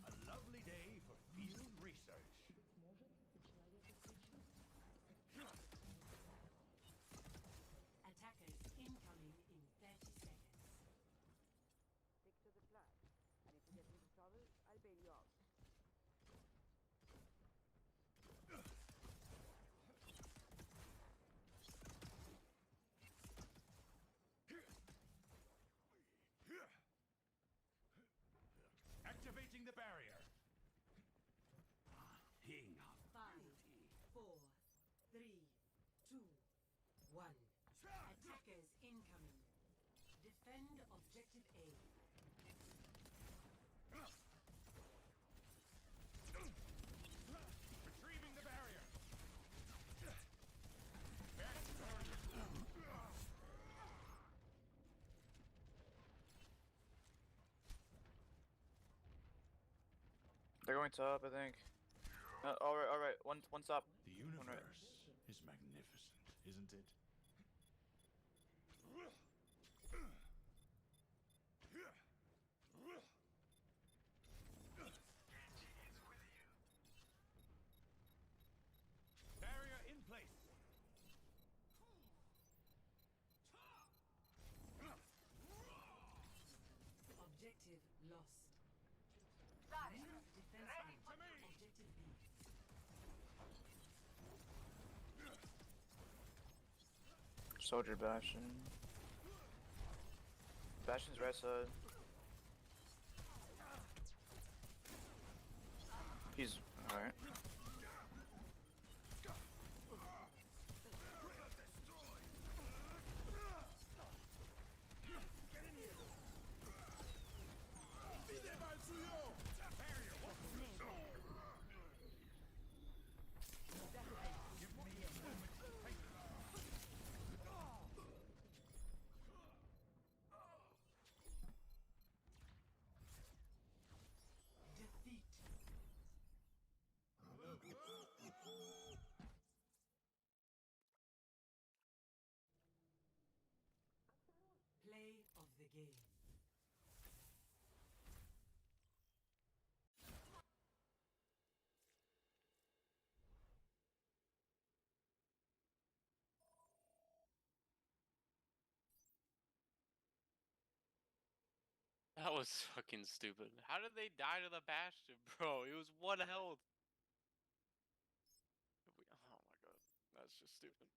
A lovely day for field research.
Attackers incoming in 30 seconds.
Stick to the plan. And if you get into trouble, I'll bail you out.
Activating the barrier.
5, 4, 3, 2, 1. Attackers incoming. Defend objective A.
Retrieving the barrier.
They're going top, I think. Alright, alright. One top.
The universe is magnificent, isn't it? Barrier in place.
Objective lost. Move defense objective B.
Soldier Bastion. Bastion's right side. He's alright.
That was fucking stupid. How did they die to the Bastion, bro? It was 1 health. Oh my god. That's just stupid.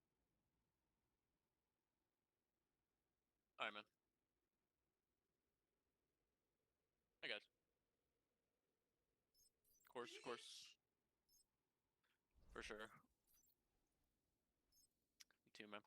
Alright, man. Hi, guys. Course. For sure. Me too, man.